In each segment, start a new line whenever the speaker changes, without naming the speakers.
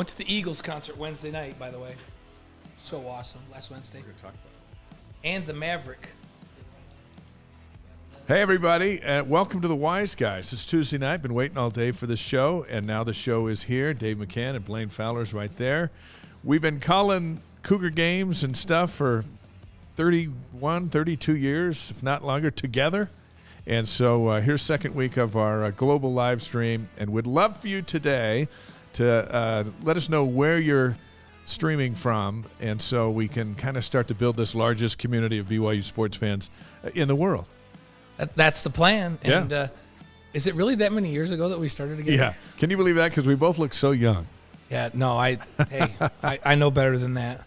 went to the Eagles concert Wednesday night, by the way. So awesome. Last Wednesday.
We're going to talk about it.
And the Maverick.
Hey, everybody. Welcome to the Wise Guys. It's Tuesday night. Been waiting all day for this show, and now the show is here. Dave McCann and Blaine Fowler's right there. We've been calling Cougar games and stuff for 31, 32 years, if not longer, together. And so here's second week of our global live stream, and we'd love for you today to let us know where you're streaming from, and so we can kind of start to build this largest community of BYU sports fans in the world.
That's the plan. And
Yeah.
Is it really that many years ago that we started together?
Yeah. Can you believe that? Because we both look so young.
Yeah, no, I know better than that.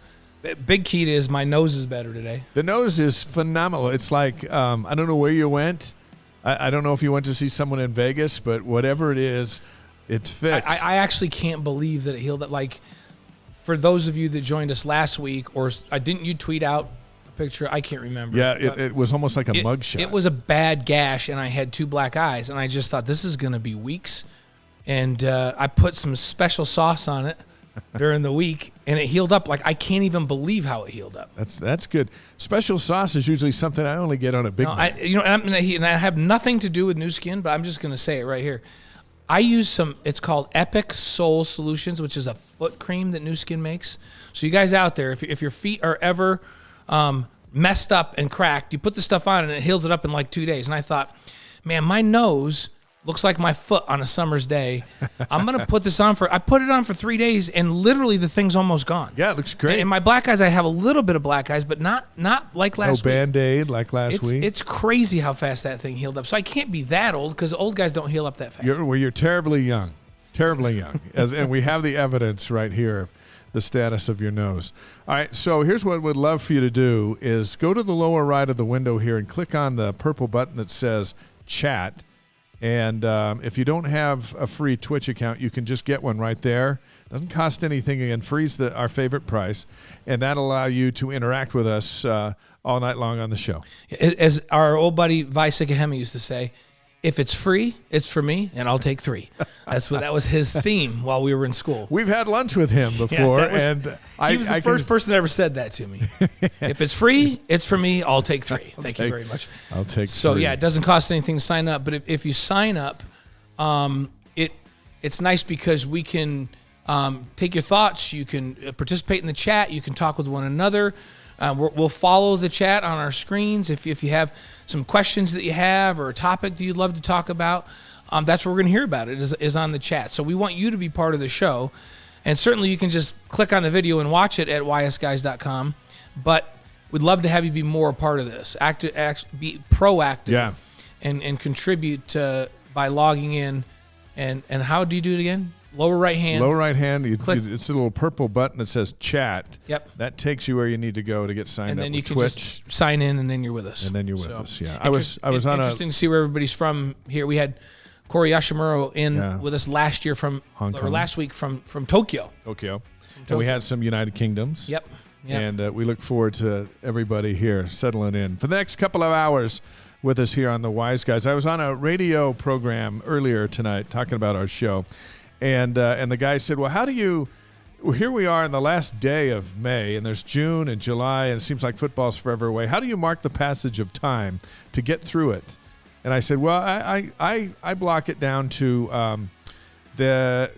Big key is my nose is better today.
The nose is phenomenal. It's like, I don't know where you went. I don't know if you went to see someone in Vegas, but whatever it is, it's fixed.
I actually can't believe that it healed up. Like, for those of you that joined us last week, or didn't you tweet out a picture? I can't remember.
Yeah, it was almost like a mugshot.
It was a bad gash, and I had 2 black eyes, and I just thought, this is going to be weeks. And I put some special sauce on it during the week, and it healed up. Like, I can't even believe how it healed up.
That's good. Special sauce is usually something I only get on a Big Mac.
And I have nothing to do with New Skin, but I'm just going to say it right here. I use some, it's called Epic Soul Solutions, which is a foot cream that New Skin makes. So you guys out there, if your feet are ever messed up and cracked, you put the stuff on and it heals it up in like 2 days. And I thought, man, my nose looks like my foot on a summer's day. I'm going to put this on I put it on for 3 days, and literally the thing's almost gone.
Yeah, it looks great.
And my black eyes, I have a little bit of black eyes, but not like last week.
No Band-Aid like last week.
It's crazy how fast that thing healed up. So I can't be that old, because old guys don't heal up that fast.
You're terribly young. Terribly young. And we have the evidence right here of the status of your nose. All right, so here's what we'd love for you to do is go to the lower right of the window here and click on the purple button that says Chat. And if you don't have a free Twitch account, you can just get one right there. Doesn't cost anything. Again, free's our favorite price. And that'll allow you to interact with us all night long on the show.
As our old buddy Vi Sikahema used to say, if it's free, it's for me, and I'll take 3. That was his theme while we were in school.
We've had lunch with him before.
He was the first person that ever said that to me. If it's free, it's for me, I'll take 3. Thank you very much.
I'll take 3.
So, yeah, it doesn't cost anything to sign up. But if you sign up, it's nice because we can take your thoughts. You can participate in the chat. You can talk with one another. We'll follow the chat on our screens. If you have some questions that you have or a topic that you'd love to talk about, that's what we're going to hear about it is on the chat. So we want you to be part of the show. And certainly you can just click on the video and watch it at ysguys.com. But we'd love to have you be more a part of this. Be proactive and contribute by logging in. And how do you do it again? Lower right hand.
Lower right hand. It's a little purple button that says Chat.
Yep.
That takes you where you need to go to get signed up.
And then you can
Twitch.
just sign in, and then you're with us.
And then you're with us. Yeah. I was on
interesting to see where everybody's from here. We had Corey Yoshimuro in with us last year from
Hong Kong.
or last week from Tokyo.
And we had some United Kingdoms.
Yep.
And we look forward to everybody here settling in for the next couple of hours with us here on the Wise Guys. I was on a radio program earlier tonight talking about our show. And the guy said, well, how do you – well, here we are in the last day of May, and there's June and July, and it seems like football's forever away. How do you mark the passage of time to get through it? And I said, well, I block it down to the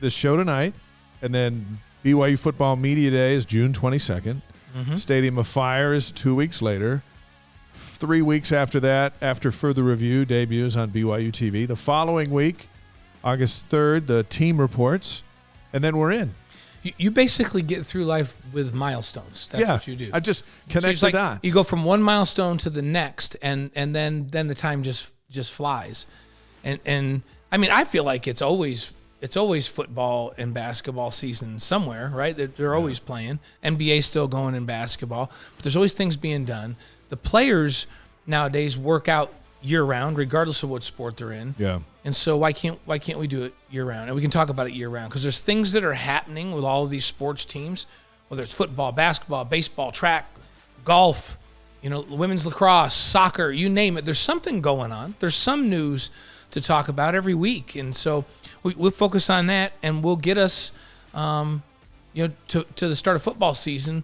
show tonight, and then BYU Football Media Day is June 22nd. Mm-hmm. Stadium of Fire is 2 weeks later. 3 weeks after that, after further review, debuts on BYU TV. The following week, August 3rd, the team reports, and then we're in.
You basically get through life with milestones. That's what you do.
I just connect the dots.
You go from one milestone to the next, and then the time just flies. And I mean, I feel like it's always football and basketball season somewhere, right? They're always playing. NBA's still going in basketball, but there's always things being done. The players nowadays work out year-round, regardless of what sport they're in.
Yeah.
And so why can't we do it year-round? And we can talk about it year-round because there's things that are happening with all of these sports teams, whether it's football, basketball, baseball, track, golf, women's lacrosse, soccer, you name it. There's something going on. There's some news to talk about every week. And so we'll focus on that, and we'll get us to the start of football season.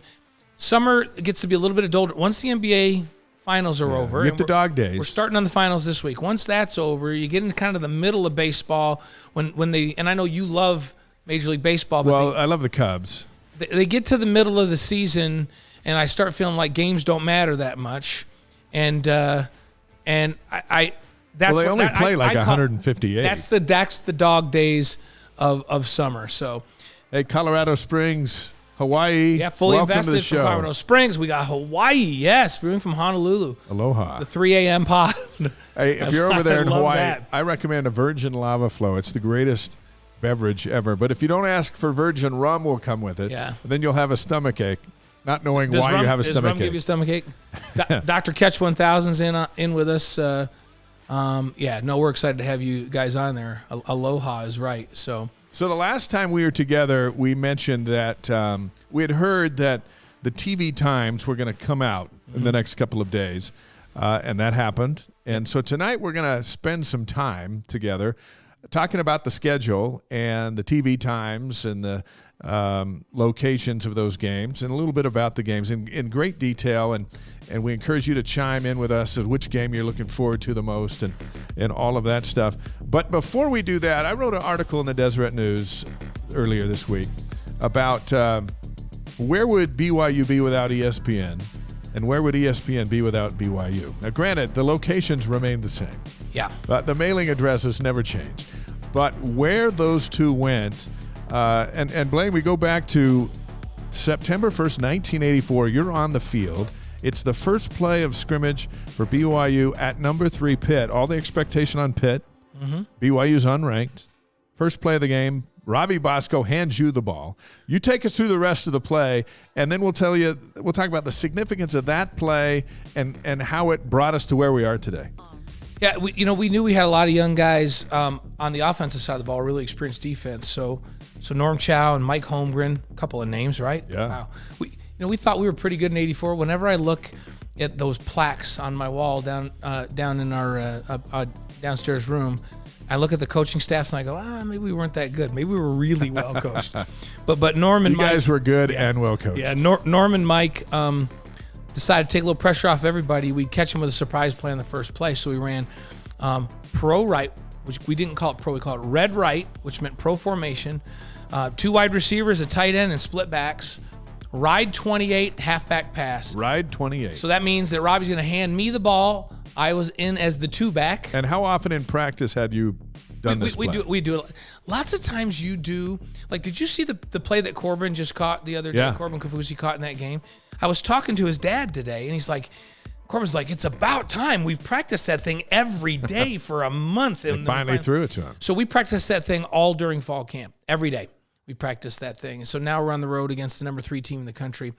Summer gets to be a little bit duller. Once the NBA finals are over.
You get the dog days.
We're starting on the finals this week. Once that's over, you get into kind of the middle of baseball when they, and I know you love Major League Baseball. But
I love the Cubs.
They get to the middle of the season, and I start feeling like games don't matter that much. And I that's
they only play like 158.
That's the dog days of summer. So,
hey, Colorado Springs, Hawaii.
Yeah, fully
welcome
invested
to the show.
from Colorado Springs. We got Hawaii. Yes, we're from Honolulu.
Aloha.
The 3 a.m. pod.
Hey, if you're over there in Hawaii,
that.
I recommend a virgin lava flow. It's the greatest beverage ever. But if you don't ask for virgin, rum will come with it.
Yeah.
And then you'll have a stomachache, not knowing why you have a
stomachache. Does rum give you a stomachache? Dr. Catch 1000's in with us. We're excited to have you guys on there. Aloha is right. So
the last time we were together, we mentioned that we had heard that the TV times were going to come out in the next couple of days, and that happened. And so tonight we're going to spend some time together talking about the schedule and the TV times and the locations of those games and a little bit about the games in great detail. And we encourage you to chime in with us as which game you're looking forward to the most and all of that stuff. But before we do that, I wrote an article in the Deseret News earlier this week about where would BYU be without ESPN and where would ESPN be without BYU. Now, granted, the locations remain the same.
Yeah.
But the mailing addresses never changed. But where those two went, and Blaine, we go back to September 1st, 1984. You're on the field. It's the first play of scrimmage for BYU at number 3 Pitt. All the expectation on Pitt. Mm-hmm. BYU's unranked. First play of the game, Robbie Bosco hands you the ball. You take us through the rest of the play, and then we'll talk about the significance of that play and how it brought us to where we are today.
Yeah, we knew we had a lot of young guys on the offensive side of the ball, really experienced defense. So Norm Chow and Mike Holmgren, a couple of names, right?
Yeah.
Wow. We thought we were pretty good in '84. Whenever I look at those plaques on my wall down in our downstairs room, I look at the coaching staffs and I go, maybe we weren't that good. Maybe we were really well coached. But Norm and
Mike, you guys were good and well coached.
Yeah, Norm and Mike decided to take a little pressure off everybody. We'd catch them with a surprise play on the first play. So we ran pro right, which we didn't call it pro, we called it red right, which meant pro formation. 2 wide receivers, a tight end, and split backs. Ride 28, halfback pass.
Ride 28.
So that means that Robbie's going to hand me the ball. I was in as the 2-back.
And how often in practice have you done this play?
We do it. Lots of times you do. Like, did you see the play that Corbin just caught the other day?
Yeah.
Corbin Kafusi caught in that game. I was talking to his dad today, and he's like, Corbin's like, it's about time. We've practiced that thing every day for a month.
And finally threw it to him.
So we practiced that thing all during fall camp, every day. We practiced that thing. And so now we're on the road against the number 3 team in the country.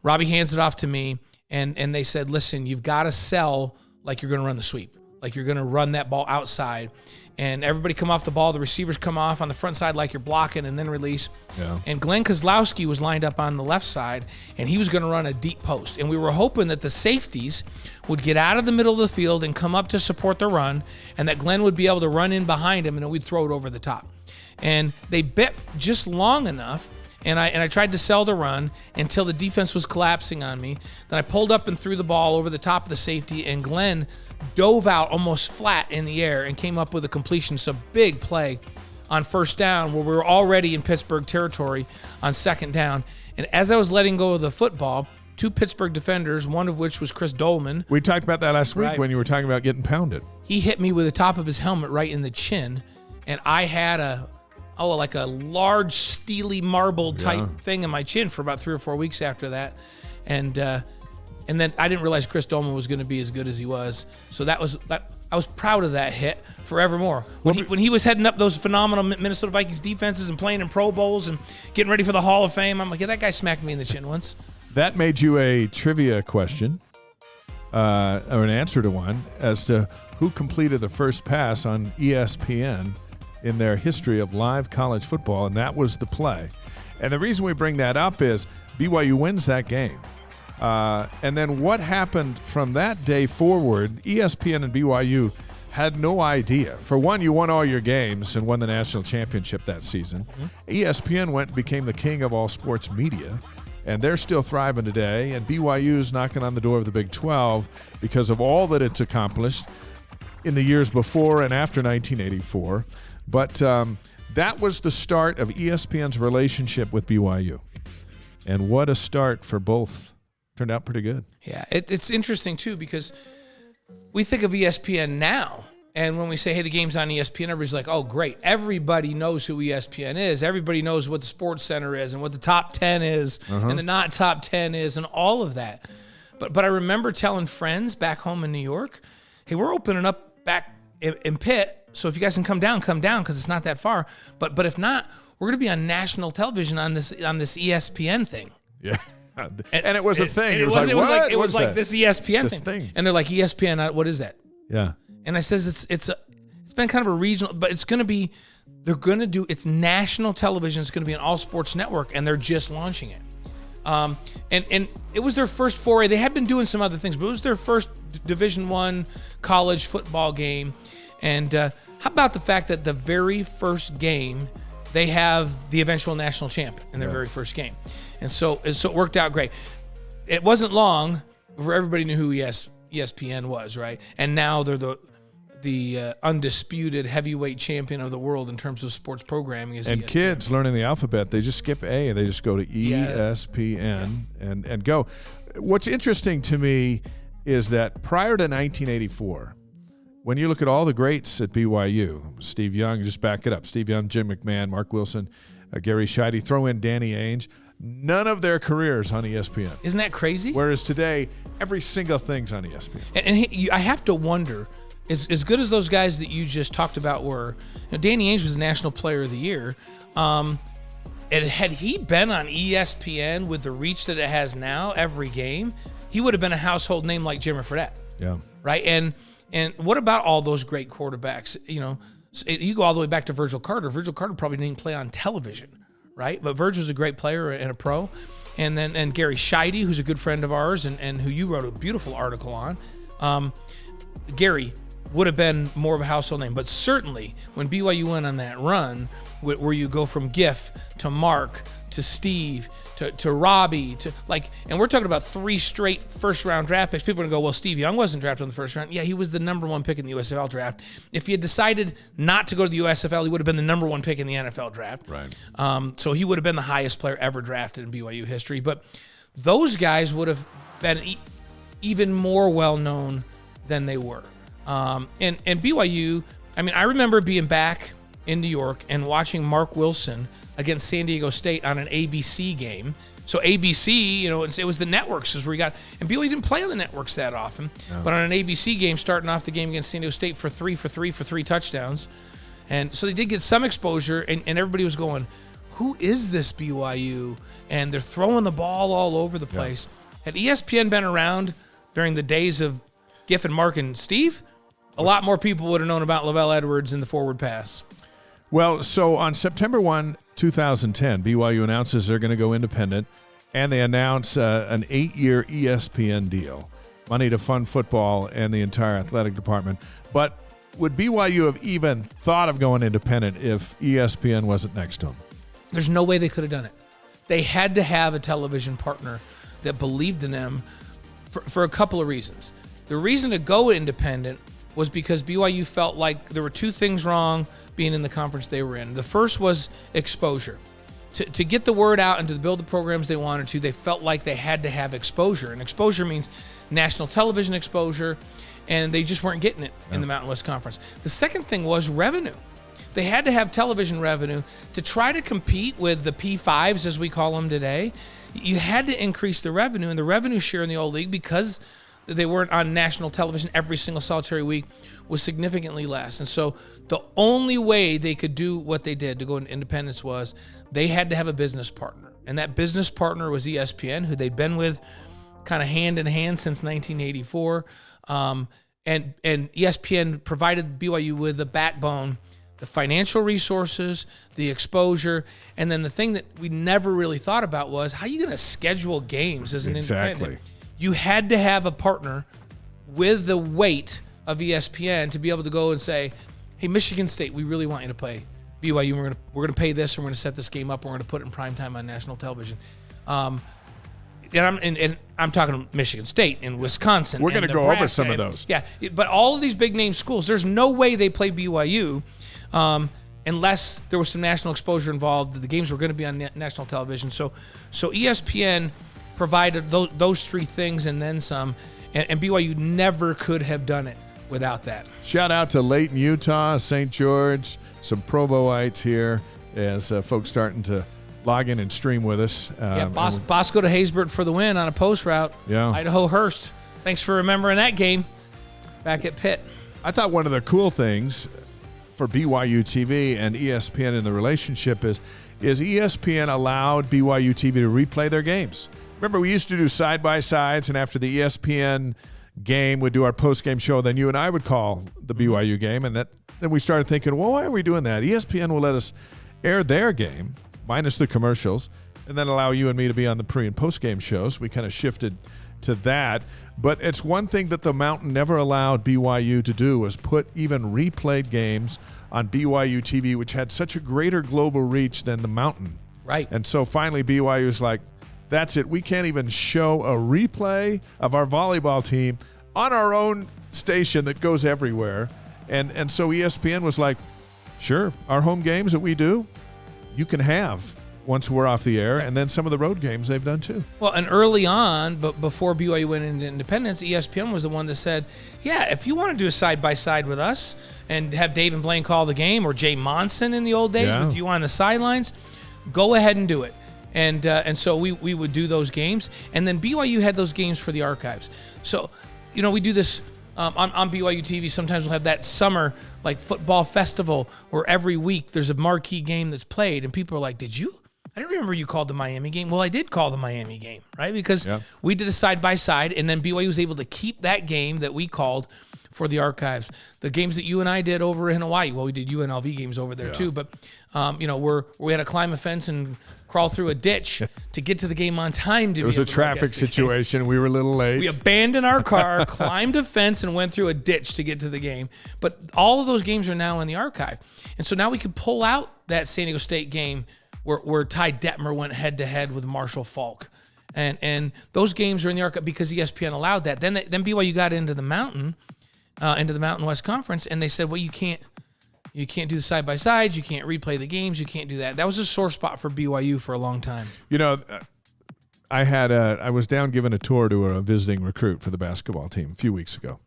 Robbie hands it off to me, and they said, listen, you've got to sell like you're going to run the sweep, like you're going to run that ball outside. And everybody come off the ball. The receivers come off on the front side like you're blocking and then release. Yeah. And Glenn Kozlowski was lined up on the left side, and he was going to run a deep post. And we were hoping that the safeties would get out of the middle of the field and come up to support the run, and that Glenn would be able to run in behind him, and then we'd throw it over the top. And they bit just long enough, and I tried to sell the run until the defense was collapsing on me. Then I pulled up and threw the ball over the top of the safety, and Glenn dove out almost flat in the air and came up with a completion. So big play on first down where we were already in Pittsburgh territory on second down. And as I was letting go of the football, 2 Pittsburgh defenders, one of which was Chris Dolman.
We talked about that last week when you were talking about getting pounded.
He hit me with the top of his helmet right in the chin, and I had like a large steely marble type thing in my chin for about 3 or 4 weeks after that. And then I didn't realize Chris Dolman was going to be as good as he was. So I was proud of that hit forevermore. When he was heading up those phenomenal Minnesota Vikings defenses and playing in Pro Bowls and getting ready for the Hall of Fame, I'm like, yeah, that guy smacked me in the chin once.
That made you a trivia question, or an answer to one, as to who completed the first pass on ESPN in their history of live college football, and that was the play. And the reason we bring that up is BYU wins that game. And then what happened from that day forward, ESPN and BYU had no idea. For one, you won all your games and won the national championship that season. Mm-hmm. ESPN went and became the king of all sports media, and they're still thriving today. And BYU's knocking on the door of the Big 12 because of all that it's accomplished in the years before and after 1984. But that was the start of ESPN's relationship with BYU. And what a start for both. Turned out pretty good.
Yeah, it's interesting, too, because we think of ESPN now, and when we say, hey, the game's on ESPN, everybody's like, oh, great. Everybody knows who ESPN is. Everybody knows what the Sports Center is and what the top 10 is and the not top 10 is and all of that. But I remember telling friends back home in New York, hey, we're opening up back in Pitt, so if you guys can come down because it's not that far. But if not, we're going to be on national television on this ESPN thing.
Yeah. And it was a thing.
It was like this ESPN
thing.
And they're like, ESPN, what is that?
Yeah.
And I says it's been kind of a regional, but it's going to be, it's national television. It's going to be an all sports network, and they're just launching it. And it was their first foray. They had been doing some other things, but it was their first Division I college football game. And how about the fact that the very first game, they have the eventual national champion in their very first game. And so it worked out great. It wasn't long before everybody knew who ESPN was, right? And now they're the undisputed heavyweight champion of the world in terms of sports programming.
And ESPN. Kids learning the alphabet, they just skip A and they just go to ESPN and go. What's interesting to me is that prior to 1984, when you look at all the greats at BYU, Steve Young, just back it up, Steve Young, Jim McMahon, Mark Wilson, Gary Scheide, throw in Danny Ainge, none of their careers on ESPN.
Isn't that crazy?
Whereas today, every single thing's on ESPN.
And I have to wonder, as good as those guys that you just talked about were, Danny Ainge was the National Player of the Year. And had he been on ESPN with the reach that it has now, every game, he would have been a household name like Jimmy Fredette.
Yeah.
Right? And what about all those great quarterbacks? You go all the way back to Virgil Carter. Virgil Carter probably didn't play on television, right? But Virgil's a great player and a pro. And then Gary Scheide, who's a good friend of ours and who you wrote a beautiful article on. Gary would have been more of a household name. But certainly when BYU went on that run where you go from Giff to Mark to Steve to Robbie and we're talking about 3 straight first-round draft picks. People are going to go, well, Steve Young wasn't drafted in the first round. Yeah, he was the number 1 pick in the USFL draft. If he had decided not to go to the USFL, he would have been the number 1 pick in the NFL draft.
Right.
So he would have been the highest player ever drafted in BYU history. But those guys would have been even more well-known than they were. And BYU, I remember being back in New York and watching Mark Wilson against San Diego State on an ABC game. So ABC, it was the networks is where you got, and BYU didn't play on the networks that often, but on an ABC game, starting off the game against San Diego State for 3 touchdowns. And so they did get some exposure, and everybody was going, who is this BYU? And they're throwing the ball all over the place. Yeah. Had ESPN been around during the days of Giff and Mark and Steve, a lot more people would have known about Lavelle Edwards and the forward pass.
Well, so on September 1, 2010, BYU announces they're going to go independent, and they announce an 8-year ESPN deal, money to fund football and the entire athletic department. But would BYU have even thought of going independent if ESPN wasn't next to them?
There's no way they could have done it. They had to have a television partner that believed in them for a couple of reasons. The reason to go independent was because BYU felt like there were 2 things wrong being in the conference they were in. The first was exposure. To get the word out and to build the programs they wanted to, they felt like they had to have exposure. And exposure means national television exposure, and they just weren't getting it in the Mountain West Conference. The second thing was revenue. They had to have television revenue to try to compete with the P5s, as we call them today. You had to increase the revenue, and the revenue share in the old league, because they weren't on national television every single solitary week, was significantly less. And so the only way they could do what they did to go into independence was they had to have a business partner. And that business partner was ESPN, who they'd been with kind of hand in hand since 1984. And ESPN provided BYU with the backbone, the financial resources, the exposure, and then the thing that we never really thought about was, how are you going to schedule games as an independent? You had to have a partner with the weight of ESPN to be able to go and say, hey, Michigan State, we really want you to play BYU. We're gonna pay this, and we're gonna set this game up. We're gonna put it in primetime on national television. And I'm talking Michigan State and Wisconsin.
We're going to go over some of those.
Yeah, but all of these big name schools, there's no way they play BYU unless there was some national exposure involved. The games were going to be on national television. So ESPN provided those three things and then some, and BYU never could have done it without that.
Shout out to Layton, Utah, St. George, some Provoites here as folks starting to log in and stream with us.
Bosco to Haysbert for the win on a post route.
Yeah.
Idaho Hurst. Thanks for remembering that game back at Pitt.
I thought one of the cool things for BYU TV and ESPN in the relationship is ESPN allowed BYU TV to replay their games. Remember, we used to do side-by-sides, and after the ESPN game, we'd do our post-game show. Then you and I would call the BYU game, and then we started thinking, well, why are we doing that? ESPN will let us air their game, minus the commercials, and then allow you and me to be on the pre- and post-game shows. We kind of shifted to that. But it's one thing that the Mountain never allowed BYU to do was put even replayed games on BYU TV, which had such a greater global reach than the Mountain.
Right.
And so finally BYU was like, that's it. We can't even show a replay of our volleyball team on our own station that goes everywhere. And so ESPN was like, sure, our home games that we do, you can have once we're off the air, and then some of the road games they've done too.
Well, and early on, but before BYU went into independence, ESPN was the one that said, yeah, if you want to do a side-by-side with us and have Dave and Blaine call the game, or Jay Monson in the old days with you on the sidelines, go ahead and do it. And so we would do those games. And then BYU had those games for the archives. So, we do this on BYU TV. Sometimes we'll have that summer like football festival where every week there's a marquee game that's played, and people are like, I didn't remember you called the Miami game. Well, I did call the Miami game, right? Because we did a side-by-side, and then BYU was able to keep that game that we called for the archives. The games that you and I did over in Hawaii, well, we did UNLV games over there too, but we had to climb a fence and crawl through a ditch to get to the game on time. It
was a traffic situation. We were a little late.
We abandoned our car, climbed a fence, and went through a ditch to get to the game. But all of those games are now in the archive. And so now we can pull out that San Diego State game where Ty Detmer went head-to-head with Marshall Falk. And those games are in the archive because ESPN allowed that. Then BYU got into the Mountain West Conference, and they said, well, you can't do the side-by-sides, you can't replay the games, you can't do that. That was a sore spot for BYU for a long time.
I was down giving a tour to a visiting recruit for the basketball team a few weeks ago.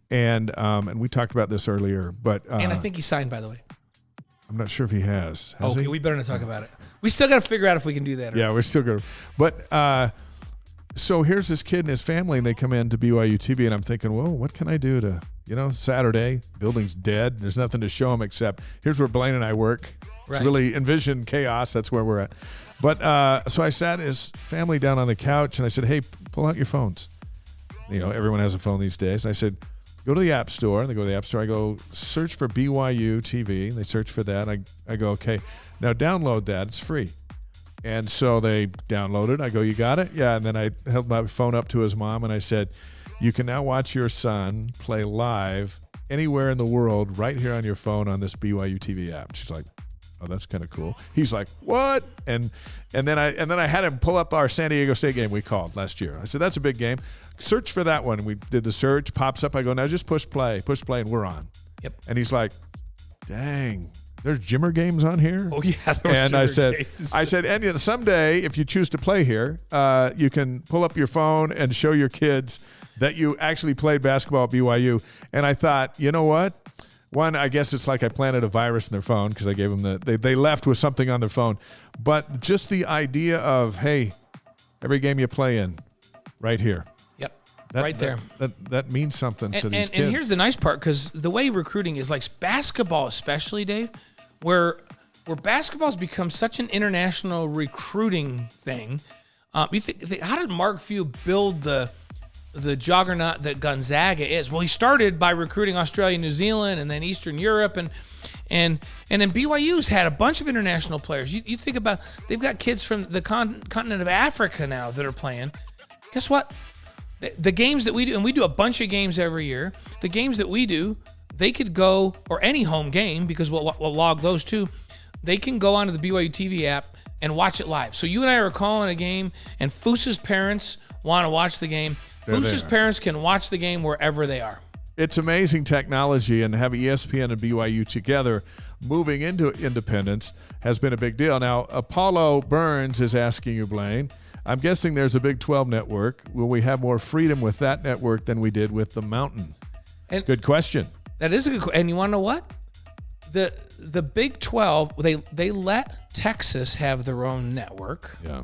And we talked about this earlier, but
and I think he signed, by the way.
I'm not sure if he has.
Okay,
he?
We better not talk about it. We still got to figure out if we can do that.
Yeah, we're still good. But so here's this kid and his family, and they come in to BYU TV, and I'm thinking, well, what can I do to, Saturday, building's dead. There's nothing to show them except here's where Blaine and I work. It's really envision chaos. That's where we're at. But so I sat his family down on the couch, and I said, hey, pull out your phones. Everyone has a phone these days. And I said, go to the App Store. They go to the App Store. I go, search for BYU TV. They search for that. I go, okay, now download that. It's free. And so they downloaded. I go, you got it? Yeah. And then I held my phone up to his mom, and I said, you can now watch your son play live anywhere in the world right here on your phone on this BYU TV app. She's like, oh, that's kind of cool. He's like, what? And then I had him pull up our San Diego State game we called last year. I said, that's a big game. Search for that one. We did the search, pops up. I go, now just push play, and we're on.
Yep.
And he's like, dang, there's Jimmer games on here?
Oh, yeah.
And I said, and someday, if you choose to play here, you can pull up your phone and show your kids that you actually played basketball at BYU. And I thought, you know what? One, I guess it's like I planted a virus in their phone because I gave them they left with something on their phone. But just the idea of, hey, every game you play in, right here.
Yep, right there.
That means something to these kids.
And here's the nice part, because the way recruiting is, like basketball especially, Dave, where basketball's become such an international recruiting thing. You think, how did Mark Few build the juggernaut that Gonzaga is? Well, he started by recruiting Australia, New Zealand, and then Eastern Europe, and then BYU's had a bunch of international players. You think about, they've got kids from the continent of Africa now that are playing. Guess what? The games that we do, and we do a bunch of games every year, the games that we do, they could go, or any home game, because we'll log those too, they can go onto the BYU TV app and watch it live. So you and I are calling a game, and Foosa's parents want to watch the game. Foosa's parents can watch the game wherever they are.
It's amazing technology, and having ESPN and BYU together moving into independence has been a big deal. Now, Apollo Burns is asking you, Blaine, I'm guessing there's a Big 12 network. Will we have more freedom with that network than we did with the Mountain?
And
good question.
That is a good question. And you want to know what? The Big 12, they let Texas have their own network.
Yeah.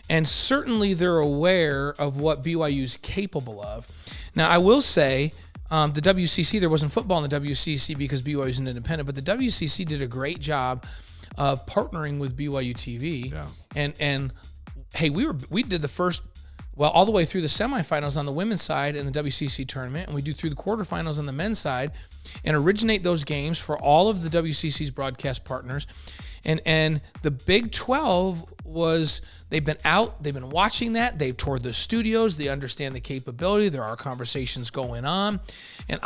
And
certainly they're aware of what BYU's capable of. Now, I will say, the WCC, there wasn't football in the WCC because BYU is an independent, but the WCC did a great job of partnering with BYU TV.
Yeah.
And hey, we did the first, well, all the way through the semifinals on the women's side in the WCC tournament, and we do through the quarterfinals on the men's side, and originate those games for all of the WCC's broadcast partners. And the Big 12 they've been watching that, they've toured the studios, they understand the capability, there are conversations going on, and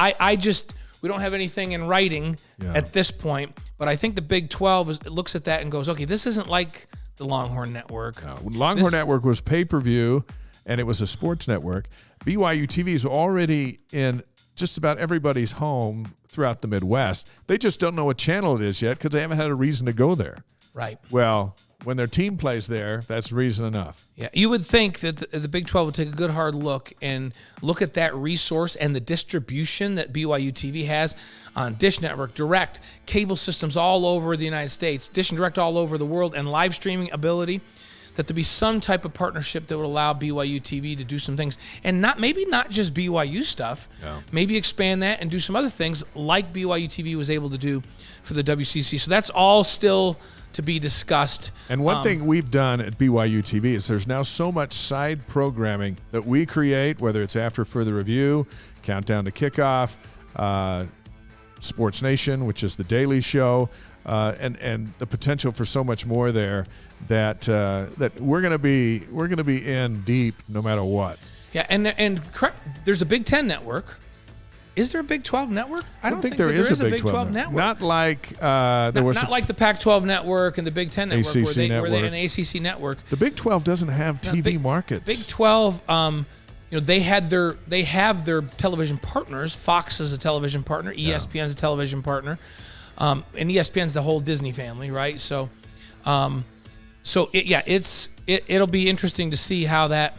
we don't have anything in writing at this point, but I think the Big 12 looks at that and goes, okay, this isn't like the Longhorn Network.
No, Longhorn Network was pay-per-view, and it was a sports network. BYU TV is already in just about everybody's home throughout the Midwest. They just don't know what channel it is yet because they haven't had a reason to go there.
Right.
Well, when their team plays there, that's reason enough.
Yeah, you would think that the Big 12 would take a good hard look at that resource and the distribution that BYU TV has on Dish Network, Direct, cable systems all over the United States, Dish and Direct all over the world, and live streaming ability, that there be some type of partnership that would allow BYU TV to do some things. And maybe not just BYU stuff, maybe expand that and do some other things like BYU TV was able to do for the WCC. So that's all still to be discussed.
And one thing we've done at BYU TV is there's now so much side programming that we create, whether it's After Further Review, Countdown to Kickoff, Sports Nation, which is the daily show, and the potential for so much more there that we're going to be in deep no matter what.
Yeah, and there's a Big 10 network. Is there a Big 12 network?
I don't think there is a Big 12 network. Not like
not like the Pac-12 network and the Big 10 network,
where
they an ACC network.
The Big 12 doesn't have TV markets.
Big 12, they have their television partners. Fox is a television partner. ESPN's a television partner, and ESPN's the whole Disney family, right? So, it'll be interesting to see how that.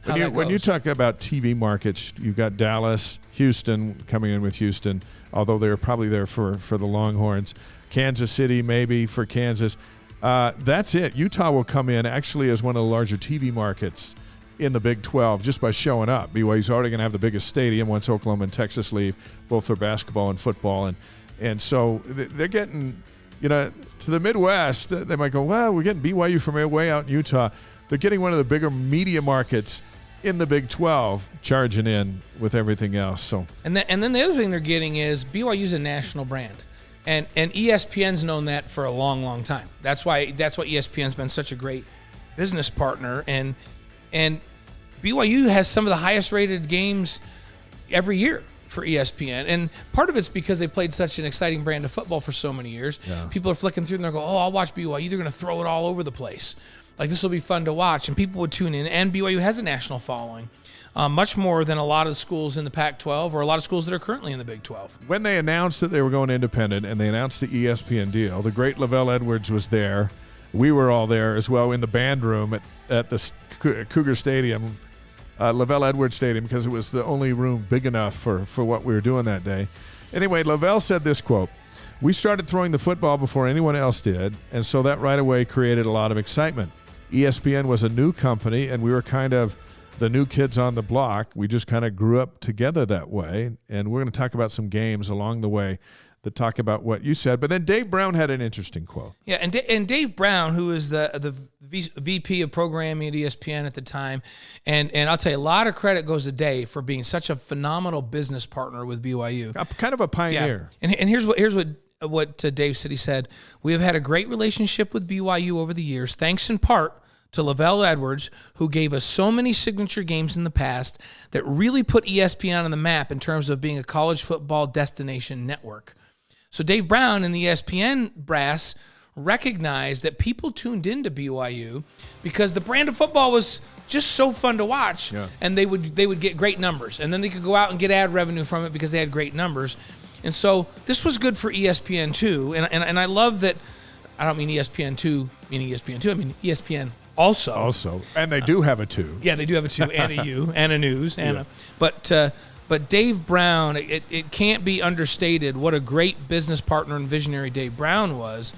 When you talk about TV markets, you've got Dallas, Houston coming in with Houston, although they're probably there for the Longhorns. Kansas City maybe for Kansas. That's it. Utah will come in actually as one of the larger TV markets in the Big 12 just by showing up. BYU's already going to have the biggest stadium once Oklahoma and Texas leave, both for basketball and football. And so they're getting, to the Midwest, they might go, well, we're getting BYU from way out in Utah. They're getting one of the bigger media markets in the Big 12, charging in with everything else. So
and then the other thing they're getting is BYU's a national brand, and ESPN's known that for a long, long time. That's why ESPN's been such a great business partner, and BYU has some of the highest rated games every year for ESPN, and part of it's because they played such an exciting brand of football for so many years. Yeah. People are flicking through and they're going, oh, I'll watch BYU. They're going to throw it all over the place. Like, this will be fun to watch, and people would tune in. And BYU has a national following, much more than a lot of schools in the Pac-12 or a lot of schools that are currently in the Big 12.
When they announced that they were going independent and they announced the ESPN deal, the great Lavelle Edwards was there. We were all there as well in the band room at the Cougar Stadium, Lavelle Edwards Stadium, because it was the only room big enough for what we were doing that day. Anyway, Lavelle said this quote, "We started throwing the football before anyone else did, and so that right away created a lot of excitement. ESPN was a new company, and we were kind of the new kids on the block. We just kind of grew up together that way, and we're going to talk about some games along the way that talk about what you said." But then Dave Brown had an interesting quote.
Yeah, and Dave Brown, who is the VP of programming at ESPN at the time, and I'll tell you, a lot of credit goes to Dave for being such a phenomenal business partner with BYU.
Kind of a pioneer.
Yeah. And here's what Dave said. He said, "We have had a great relationship with BYU over the years, thanks in part to Lavelle Edwards, who gave us so many signature games in the past that really put ESPN on the map in terms of being a college football destination network. So Dave Brown and the ESPN brass recognized that people tuned into BYU because the brand of football was just so fun to watch, and they would get great numbers, and then they could go out and get ad revenue from it because they had great numbers. And so this was good for ESPN too, and I love that. I don't mean ESPN 2 meaning ESPN 2. I mean ESPN also,
and they do have a 2.
Yeah, they do have a 2 and a U and a news and but Dave Brown, it can't be understated what a great business partner and visionary Dave Brown was,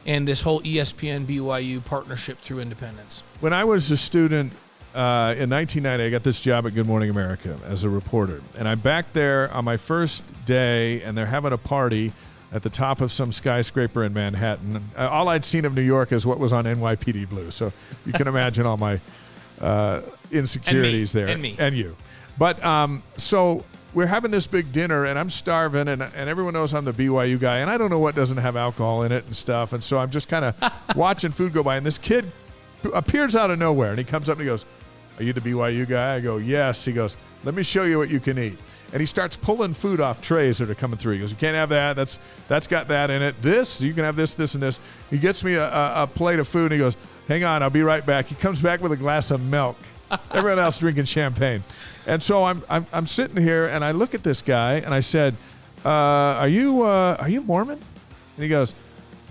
and this whole ESPN BYU partnership through independence.
When I was a student in 1990, I got this job at Good Morning America as a reporter. And I'm back there on my first day, and they're having a party at the top of some skyscraper in Manhattan. All I'd seen of New York is what was on NYPD Blue. So you can imagine all my insecurities there.
And me.
And you. But so we're having this big dinner, and I'm starving, and everyone knows I'm the BYU guy, and I don't know what doesn't have alcohol in it and stuff. And so I'm just kind of watching food go by, and this kid appears out of nowhere, and he comes up and he goes, "Are you the BYU guy?" I go, "Yes." He goes, "Let me show you what you can eat." And he starts pulling food off trays that are coming through. He goes, "You can't have that. That's got that in it. This, you can have this, this, and this." He gets me a plate of food, and he goes, "Hang on, I'll be right back." He comes back with a glass of milk. Everyone else drinking champagne. And so I'm sitting here, and I look at this guy, and I said, are you Mormon?" And he goes,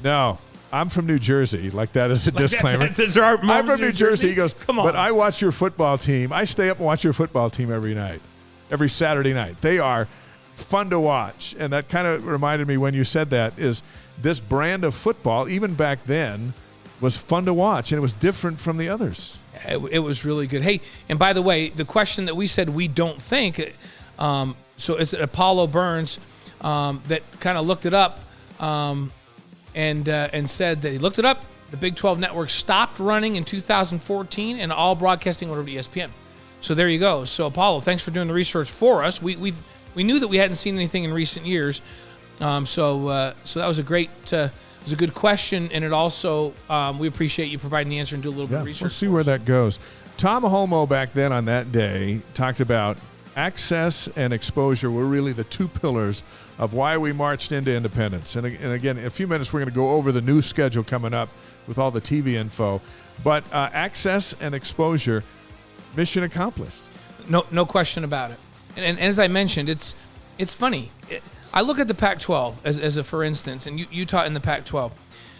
"No, I'm from New Jersey." Like that is a disclaimer. I'm from New Jersey. He goes, "Come on. But I watch your football team. I stay up and watch your football team every night, every Saturday night. They are fun to watch." And that kind of reminded me when you said that is this brand of football, even back then, was fun to watch, and it was different from the others.
It was really good. Hey, and by the way, the question that we said we don't think, so it's Apollo Burns that kind of looked it up and said that he looked it up. The Big 12 network stopped running in 2014, and all broadcasting went over to ESPN. So there you go. So Apollo, thanks for doing the research for us. We knew that we hadn't seen anything in recent years, so that was a great. It was a good question, and it also we appreciate you providing the answer and do a little bit of research.
We'll see where that goes. Tom Homo back then on that day talked about access and exposure were really the two pillars of why we marched into independence. And again, in a few minutes, we're going to go over the new schedule coming up with all the TV info. But access and exposure, mission accomplished.
No question about it. And as I mentioned, it's funny. I look at the Pac-12 as a for instance, and Utah in the Pac-12,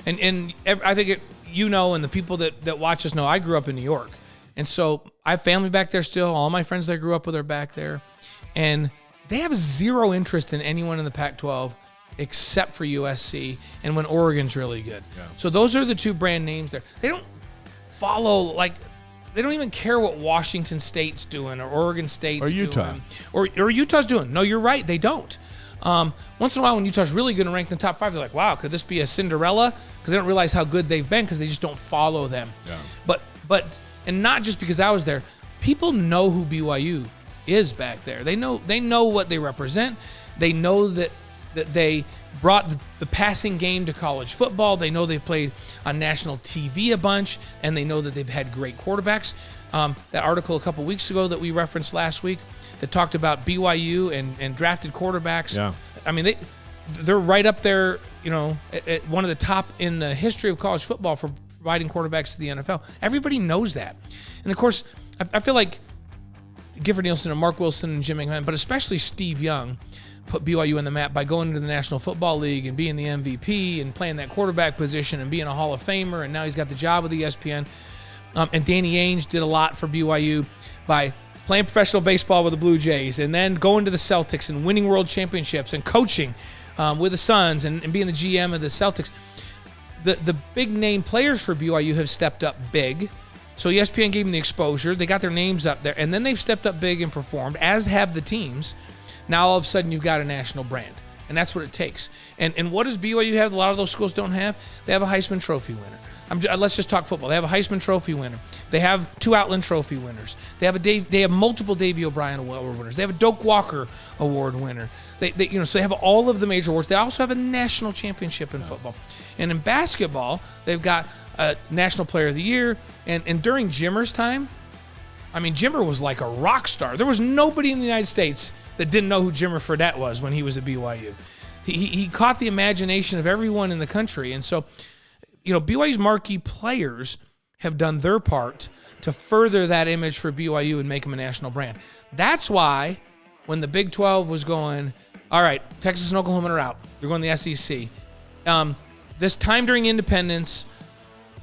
and I think and the people that watch us know I grew up in New York, and so I have family back there still. All my friends that I grew up with are back there, and they have zero interest in anyone in the Pac-12 except for USC and when Oregon's really good. Yeah. So those are the two brand names there. They don't follow they don't even care what Washington State's doing or Oregon State's
doing.
Or Utah's doing. No, you're right. They don't. Once in a while when Utah's really good and ranked in the top 5, they're like, wow, could this be a Cinderella? Because they don't realize how good they've been because they just don't follow them. Yeah. But and not just because I was there, people know who BYU is back there. They know what they represent. They know that they brought the passing game to college football. They know they've played on national TV a bunch, and they know that they've had great quarterbacks. That article a couple weeks ago that we referenced last week that talked about BYU and drafted quarterbacks. Yeah. I mean, they're right up there, at one of the top in the history of college football for providing quarterbacks to the NFL. Everybody knows that. And, of course, I feel like Gifford Nielsen and Mark Wilson and Jim McMahon, but especially Steve Young, put BYU on the map by going to the National Football League and being the MVP and playing that quarterback position and being a Hall of Famer, and now he's got the job with ESPN. And Danny Ainge did a lot for BYU by playing professional baseball with the Blue Jays and then going to the Celtics and winning world championships and coaching with the Suns and being the GM of the Celtics. The big name players for BYU have stepped up big. So ESPN gave them the exposure. They got their names up there, and then they've stepped up big and performed, as have the teams. Now all of a sudden you've got a national brand, and that's what it takes. And what does BYU have? A lot of those schools don't have. They have a Heisman Trophy winner. Let's just talk football. They have a Heisman Trophy winner. They have 2 Outland Trophy winners. They have multiple Davey O'Brien Award winners. They have a Doak Walker Award winner. So they have all of the major awards. They also have a national championship in football. And in basketball, they've got National Player of the Year. And during Jimmer's time, I mean, Jimmer was like a rock star. There was nobody in the United States that didn't know who Jimmer Fredette was when he was at BYU. He caught the imagination of everyone in the country. And so, BYU's marquee players have done their part to further that image for BYU and make them a national brand. That's why when the Big 12 was going, all right, Texas and Oklahoma are out. They're going to the SEC. This time during independence,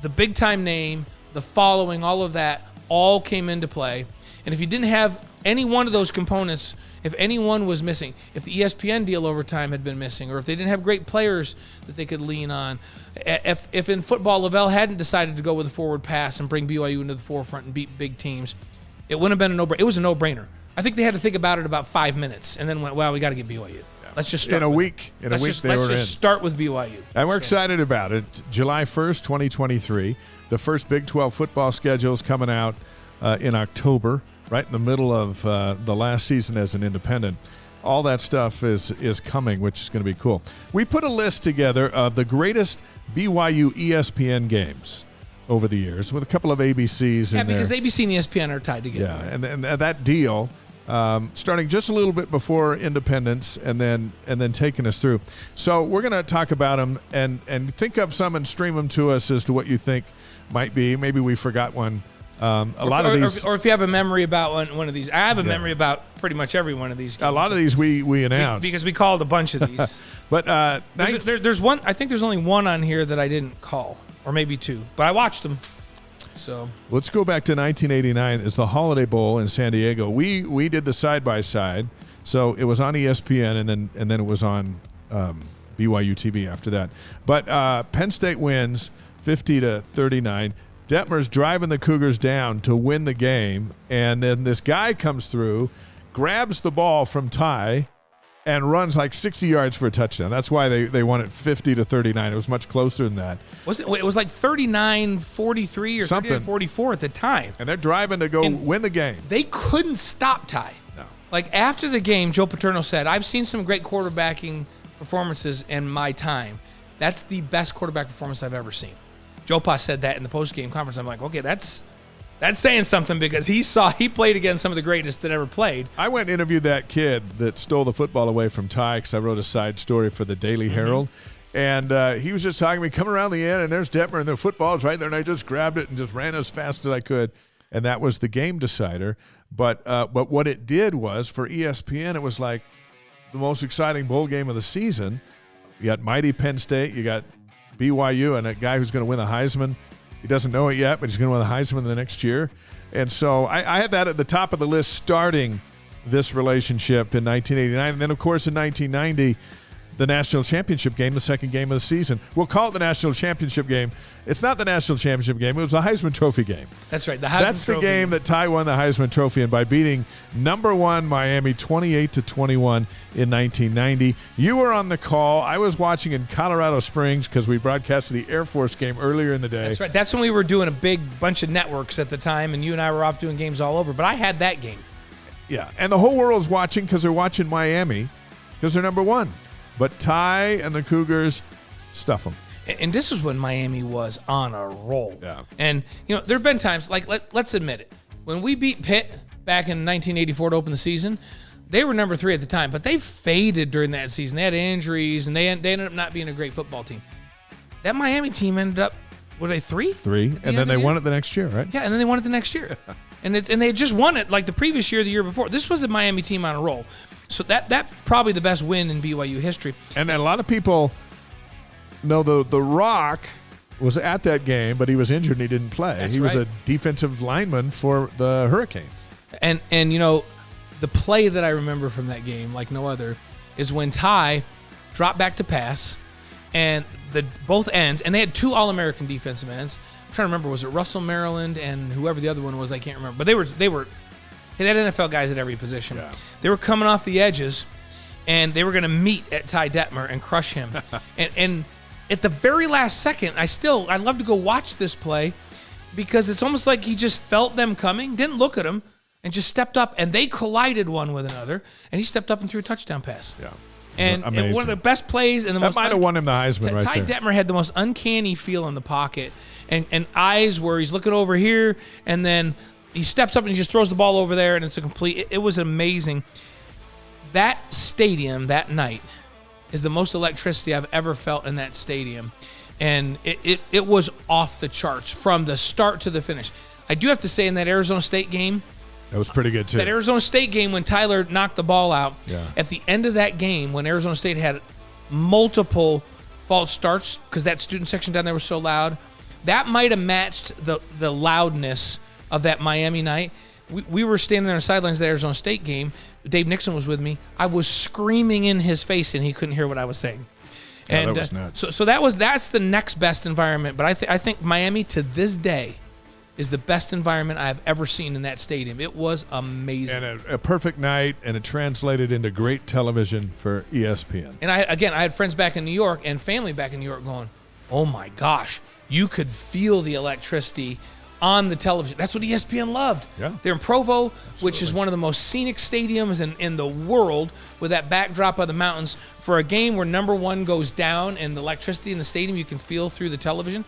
the big-time name, the following, all of that, all came into play. And if you didn't have any one of those components, if any one was missing, if the ESPN deal over time had been missing, or if they didn't have great players that they could lean on, if in football Lavelle hadn't decided to go with a forward pass and bring BYU into the forefront and beat big teams, it wouldn't have been a no-brainer. It was a no-brainer. I think they had to think about it about 5 minutes and then went, well, we got to get BYU. Let's just start
in a week. Let's
just start with BYU.
And we're excited about it. July 1st, 2023. The first Big 12 football schedule is coming out in October, right in the middle of the last season as an independent. All that stuff is coming, which is going to be cool. We put a list together of the greatest BYU ESPN games over the years with a couple of ABCs in there.
Yeah, because ABC and ESPN are tied together.
Yeah, and that deal, starting just a little bit before independence and then taking us through. So we're going to talk about them and think of some and stream them to us as to what you think might be. Maybe we forgot one. Lot of these,
or if you have a memory about one of these. I have a memory about pretty much every one of these games.
A lot of these we announced.
Because we called a bunch of these.
But
there's one, I think there's only one on here that I didn't call, or maybe two, but I watched them. So
let's go back to 1989. It's the Holiday Bowl in San Diego. We did the side-by-side, so it was on ESPN and then it was on BYU TV after that. But Penn State wins 50-39. Detmer's driving the Cougars down to win the game, and then this guy comes through, grabs the ball from Ty, and runs like 60 yards for a touchdown. That's why they won it 50-39. It was much closer than that.
It was like 39-43 or something, 39-44 at the time.
And they're driving to go win the game.
They couldn't stop Ty.
No.
Like after the game, Joe Paterno said, "I've seen some great quarterbacking performances in my time. That's the best quarterback performance I've ever seen." Joe Pa said that in the post-game conference. I'm like, okay, that's saying something because he played against some of the greatest that ever played.
I went and interviewed that kid that stole the football away from Ty because I wrote a side story for the Daily Herald. And he was just talking to me, coming around the end, and there's Detmer, and the football's right there, and I just grabbed it and just ran as fast as I could. And that was the game decider. But what it did was, for ESPN, it was like the most exciting bowl game of the season. You got mighty Penn State, you got BYU, and a guy who's going to win the Heisman. He doesn't know it yet, but he's going to win the Heisman the next year. And so I had that at the top of the list starting this relationship in 1989. And then, of course, in 1990, the national championship game, the second game of the season. We'll call it the national championship game. It's not the national championship game. It was the Heisman Trophy game.
That's right.
That's the game that Ty won the Heisman Trophy in by beating number one Miami 28-21 in 1990. You were on the call. I was watching in Colorado Springs because we broadcasted the Air Force game earlier in the day.
That's right. That's when we were doing a big bunch of networks at the time, and you and I were off doing games all over. But I had that game.
Yeah, and the whole world's watching because they're watching Miami because they're number one. But Ty and the Cougars stuff them.
And this is when Miami was on a roll.
Yeah.
And, there have been times, like, let's admit it. When we beat Pitt back in 1984 to open the season, they were number 3 at the time. But they faded during that season. They had injuries, and they ended up not being a great football team. That Miami team ended up, were they 3?
3, and then they won it the next year, right?
Yeah, and then they won it the next year. And they had just won it like the previous year, the year before. This was a Miami team on a roll. So that's probably the best win in BYU history.
And a lot of people know the Rock was at that game, but he was injured and he didn't play. He was a defensive lineman for the Hurricanes.
And the play that I remember from that game, like no other, is when Ty dropped back to pass, and both ends, and they had 2 All-American defensive ends. I'm trying to remember, was it Russell Maryland and whoever the other one was? I can't remember. But they had NFL guys at every position.
Yeah.
They were coming off the edges, and they were going to meet at Ty Detmer and crush him. and at the very last second, I'd love to go watch this play because it's almost like he just felt them coming, didn't look at them, and just stepped up, and they collided one with another, and he stepped up and threw a touchdown pass.
Yeah.
And one of the best plays and the most
might have won him the Heisman right
Ty
there.
Detmer had the most uncanny feel in the pocket and eyes where he's looking over here and then he steps up and he just throws the ball over there and it's a complete. It was amazing. That stadium that night is the most electricity I've ever felt in that stadium. And it was off the charts from the start to the finish. I do have to say in that Arizona State game,
that was pretty good too.
That Arizona State game when Tyler knocked the ball out, at the end of that game when Arizona State had multiple false starts because that student section down there was so loud, that might have matched the loudness of that Miami night. We were standing there on the sidelines of the Arizona State game. Dave Nixon was with me. I was screaming in his face and he couldn't hear what I was saying. And
that was nuts.
So that's the next best environment. But I think Miami to this day is the best environment I've ever seen in that stadium. It was amazing.
And a perfect night, and it translated into great television for ESPN.
And I had friends back in New York and family back in New York going, oh my gosh, you could feel the electricity on the television. That's what ESPN loved.
Yeah.
They're in Provo, which is one of the most scenic stadiums in the world with that backdrop of the mountains. For a game where number one goes down and the electricity in the stadium you can feel through the television,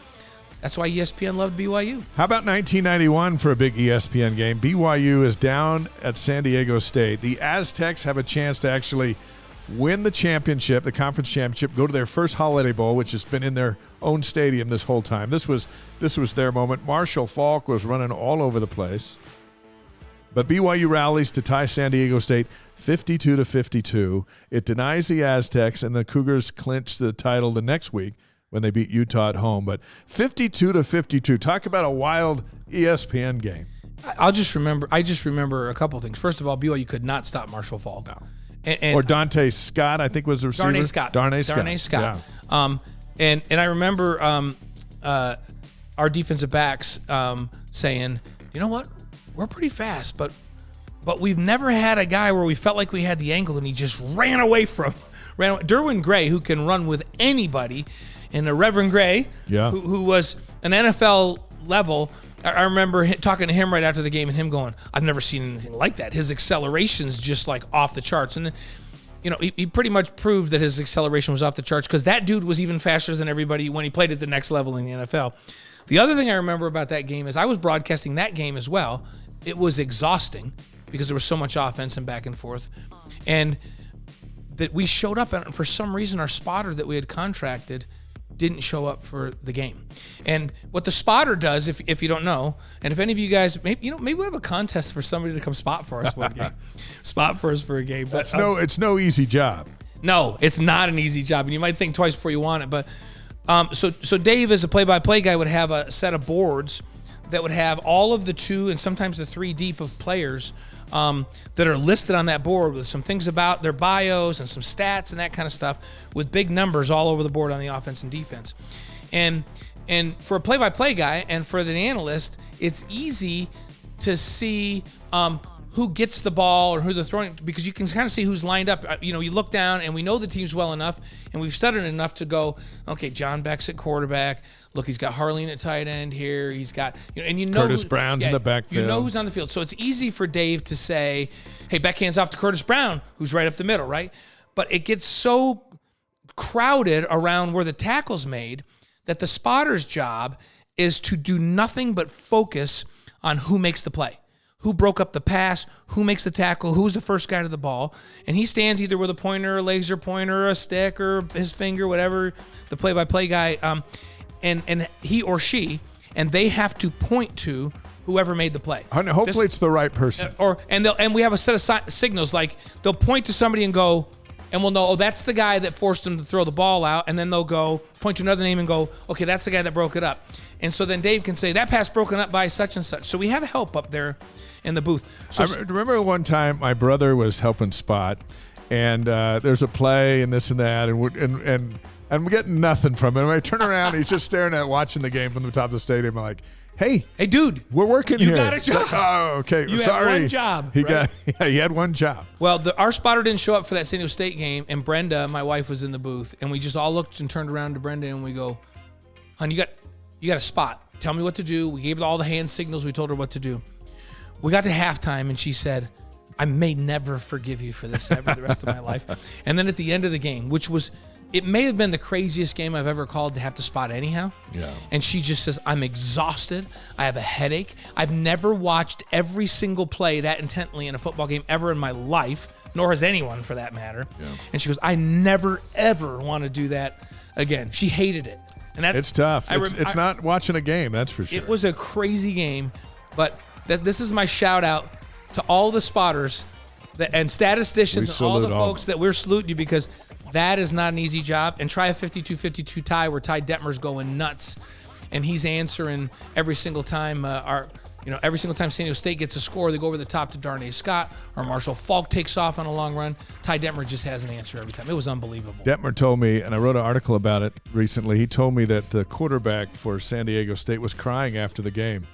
that's why ESPN loved BYU.
How about 1991 for a big ESPN game? BYU is down at San Diego State. The Aztecs have a chance to actually win the championship, the conference championship, go to their first Holiday Bowl, which has been in their own stadium this whole time. This was their moment. Marshall Faulk was running all over the place. But BYU rallies to tie San Diego State 52-52. It denies the Aztecs, and the Cougars clinch the title the next week when they beat Utah at home. But 52-52. Talk about a wild ESPN game.
I just remember a couple of things. First of all, BYU could not stop Marshall Faulk.
No.
And
or Dante Scott, I think was the receiver.
Darnay Scott.
Yeah.
And I remember our defensive backs saying, you know what, we're pretty fast, but we've never had a guy where we felt like we had the angle and he just ran away from. Derwin Gray, who can run with anybody, and Reverend Gray, who was an NFL level. I remember talking to him right after the game and him going, I've never seen anything like that. His acceleration's just like off the charts. And, you know, he pretty much proved that his acceleration was off the charts because that dude was even faster than everybody when he played at the next level in the NFL. The other thing I remember about that game is I was broadcasting that game as well. It was exhausting because there was so much offense and back and forth. And that we showed up, and for some reason our spotter that we had contracted didn't show up for the game. And what the spotter does, if you don't know, and if any of you guys, maybe we have a contest for somebody to come spot for us one game. Spot for us for a game. But
it's no easy job.
No, it's not an easy job. And you might think twice before you want it. But so Dave, as a play-by-play guy, would have a set of boards that would have all of the 2 and sometimes the 3 deep of players that are listed on that board with some things about their bios and some stats and that kind of stuff with big numbers all over the board on the offense and defense. And for a play-by-play guy and for the analyst, it's easy to see who gets the ball or who they're throwing, because you can kind of see who's lined up. You know, you look down and we know the teams well enough and we've studied enough to go, okay, John Beck's at quarterback. Look, he's got Harleen at tight end here. He's got, and you know,
Curtis Brown's in the backfield.
You know who's on the field. So it's easy for Dave to say, hey, Beck hands off to Curtis Brown, who's right up the middle, right? But it gets so crowded around where the tackle's made that the spotter's job is to do nothing but focus on who makes the play. Who broke up the pass, who makes the tackle, who's the first guy to the ball. And he stands either with a pointer, a laser pointer, a stick, or his finger, whatever, the play-by-play guy, and he or she, and they have to point to whoever made the play.
Hopefully it's the right person.
And we have a set of signals, like they'll point to somebody and go, and we'll know, oh, that's the guy that forced him to throw the ball out, and then they'll go point to another name and go, okay, that's the guy that broke it up. And so then Dave can say, that pass broken up by such and such. So we have help up there in the booth. So
I remember one time my brother was helping spot, and there's a play and this and that, and we're getting nothing from him. I turn around, he's just staring at watching the game from the top of the stadium. I'm like, hey,
dude,
we're working
you
here.
You got a job.
Like, oh, okay.
You
Sorry.
had one job.
He had one job.
Well, our spotter didn't show up for that San Diego State game, and Brenda, my wife, was in the booth, and we just all looked and turned around to Brenda, and we go, hon, you got a spot. Tell me what to do. We gave her all the hand signals. We told her what to do. We got to halftime, and she said, I may never forgive you for this ever the rest of my life. And then at the end of the game, which was, it may have been the craziest game I've ever called to have to spot anyhow.
Yeah.
And she just says, I'm exhausted. I have a headache. I've never watched every single play that intently in a football game ever in my life, nor has anyone for that matter.
Yeah.
And she goes, I never, ever want to do that again. She hated it. And
it's tough. It's not watching a game, that's for sure.
It was a crazy game, but this is my shout out to all the spotters and statisticians and all the folks that we're saluting you, because that is not an easy job. And try a 52-52 tie where Ty Detmer's going nuts, and he's answering every single time every single time San Diego State gets a score, they go over the top to Darnay Scott, or Marshall Falk takes off on a long run. Ty Detmer just has an answer every time. It was unbelievable.
Detmer told me, and I wrote an article about it recently, he told me that the quarterback for San Diego State was crying after the game,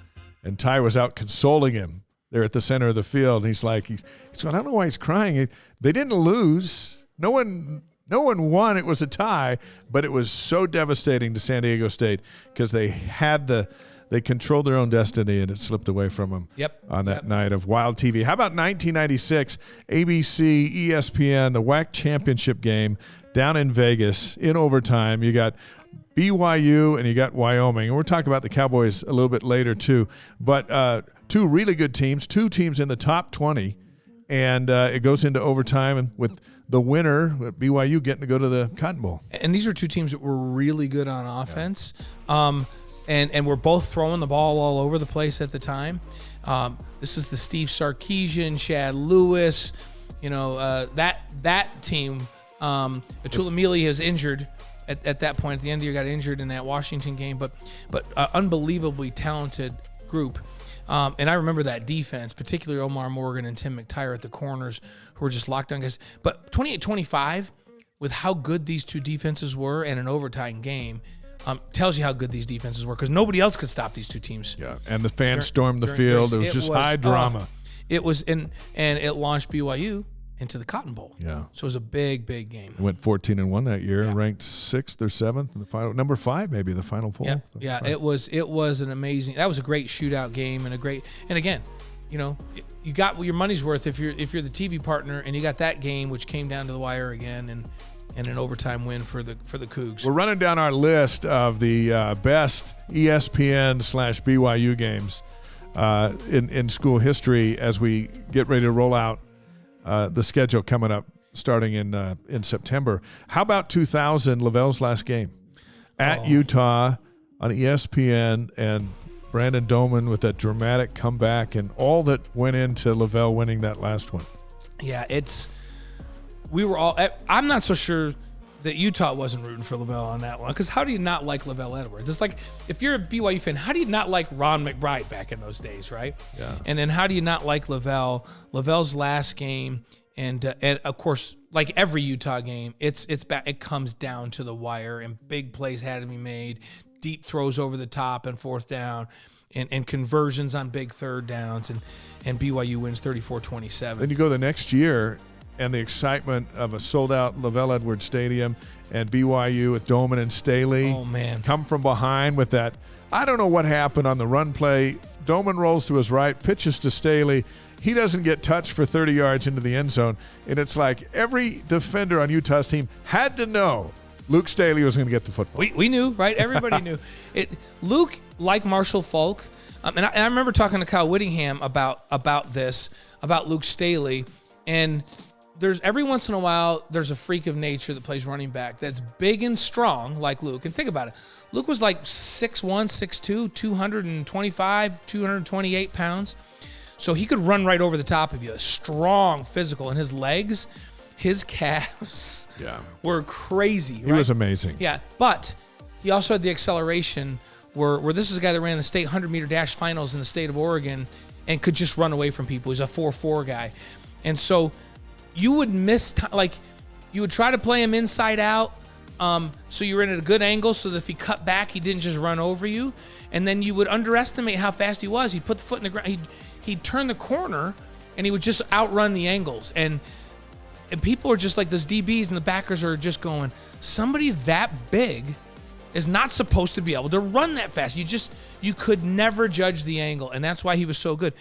and Ty was out consoling him there at the center of the field. He's like, he's going, I don't know why he's crying. They didn't lose. No one won. It was a tie, but it was so devastating to San Diego State because they controlled their own destiny, and it slipped away from them on that night of Wild TV. How about 1996, ABC, ESPN, the WAC championship game down in Vegas in overtime? You got BYU and you got Wyoming. And we'll talk about the Cowboys a little bit later too. But two really good teams, two teams in the top 20, and it goes into overtime, and with the winner, BYU, getting to go to the Cotton Bowl.
And these are two teams that were really good on offense. Yeah. And we're both throwing the ball all over the place at the time. This is the Steve Sarkisian, Chad Lewis, that team. Tulamili is injured at that point. At the end of the year, got injured in that Washington game, but unbelievably talented group. And I remember that defense, particularly Omar Morgan and Tim McTire at the corners, who were just locked down guys. But 28-25, with how good these two defenses were and an overtime game, tells you how good these defenses were, because nobody else could stop these two teams.
Yeah, and the fans stormed the field. It was just high drama.
It was, and it launched BYU into the Cotton Bowl.
Yeah. So
it was a big, big game.
It went 14-1 that year, ranked 6th or 7th in the final, number 5 maybe, the Final Four.
Yeah, it was an amazing. That was a great shootout game, and again, you got your money's worth if you're the TV partner, and you got that game, which came down to the wire again, and an overtime win for the Cougs.
We're running down our list of the best ESPN/BYU games in school history as we get ready to roll out the schedule coming up starting in September. How about 2000, Lavelle's last game at Utah on ESPN, and Brandon Doman with that dramatic comeback and all that went into Lavelle winning that last one.
Yeah, we were all. I'm not so sure that Utah wasn't rooting for Lavelle on that one, because how do you not like Lavelle Edwards? It's like, if you're a BYU fan, how do you not like Ron McBride back in those days, right?
Yeah.
And then how do you not like Lavelle's last game, and of course, like every Utah game, it comes down to the wire, and big plays had to be made, deep throws over the top and fourth down, and conversions on big third downs, and BYU wins 34-27.
Then you go the next year, and the excitement of a sold-out Lavelle Edwards Stadium, and BYU with Doman and Staley come from behind with that. I don't know what happened on the run play. Doman rolls to his right, pitches to Staley. He doesn't get touched for 30 yards into the end zone, and it's like every defender on Utah's team had to know Luke Staley was going to get the football.
We knew, right? Everybody knew. Luke, like Marshall Falk, and I remember talking to Kyle Whittingham about Luke Staley, and there's every once in a while there's a freak of nature that plays running back that's big and strong like Luke. And think about it. Luke was like 6'1", 6'2", 225, 228 pounds. So he could run right over the top of you. Strong, physical, and his legs, his calves were crazy.
He was amazing.
Yeah, but he also had the acceleration where this is a guy that ran the state 100-meter dash finals in the state of Oregon and could just run away from people. He's a 4'4" guy. And so you would miss, you would try to play him inside out, so you were in at a good angle so that if he cut back, he didn't just run over you. And then you would underestimate how fast he was. He'd put the foot in the ground. He'd turn the corner, and he would just outrun the angles. And people are just like, those DBs and the backers are just going, somebody that big is not supposed to be able to run that fast. You could never judge the angle, and that's why he was so good.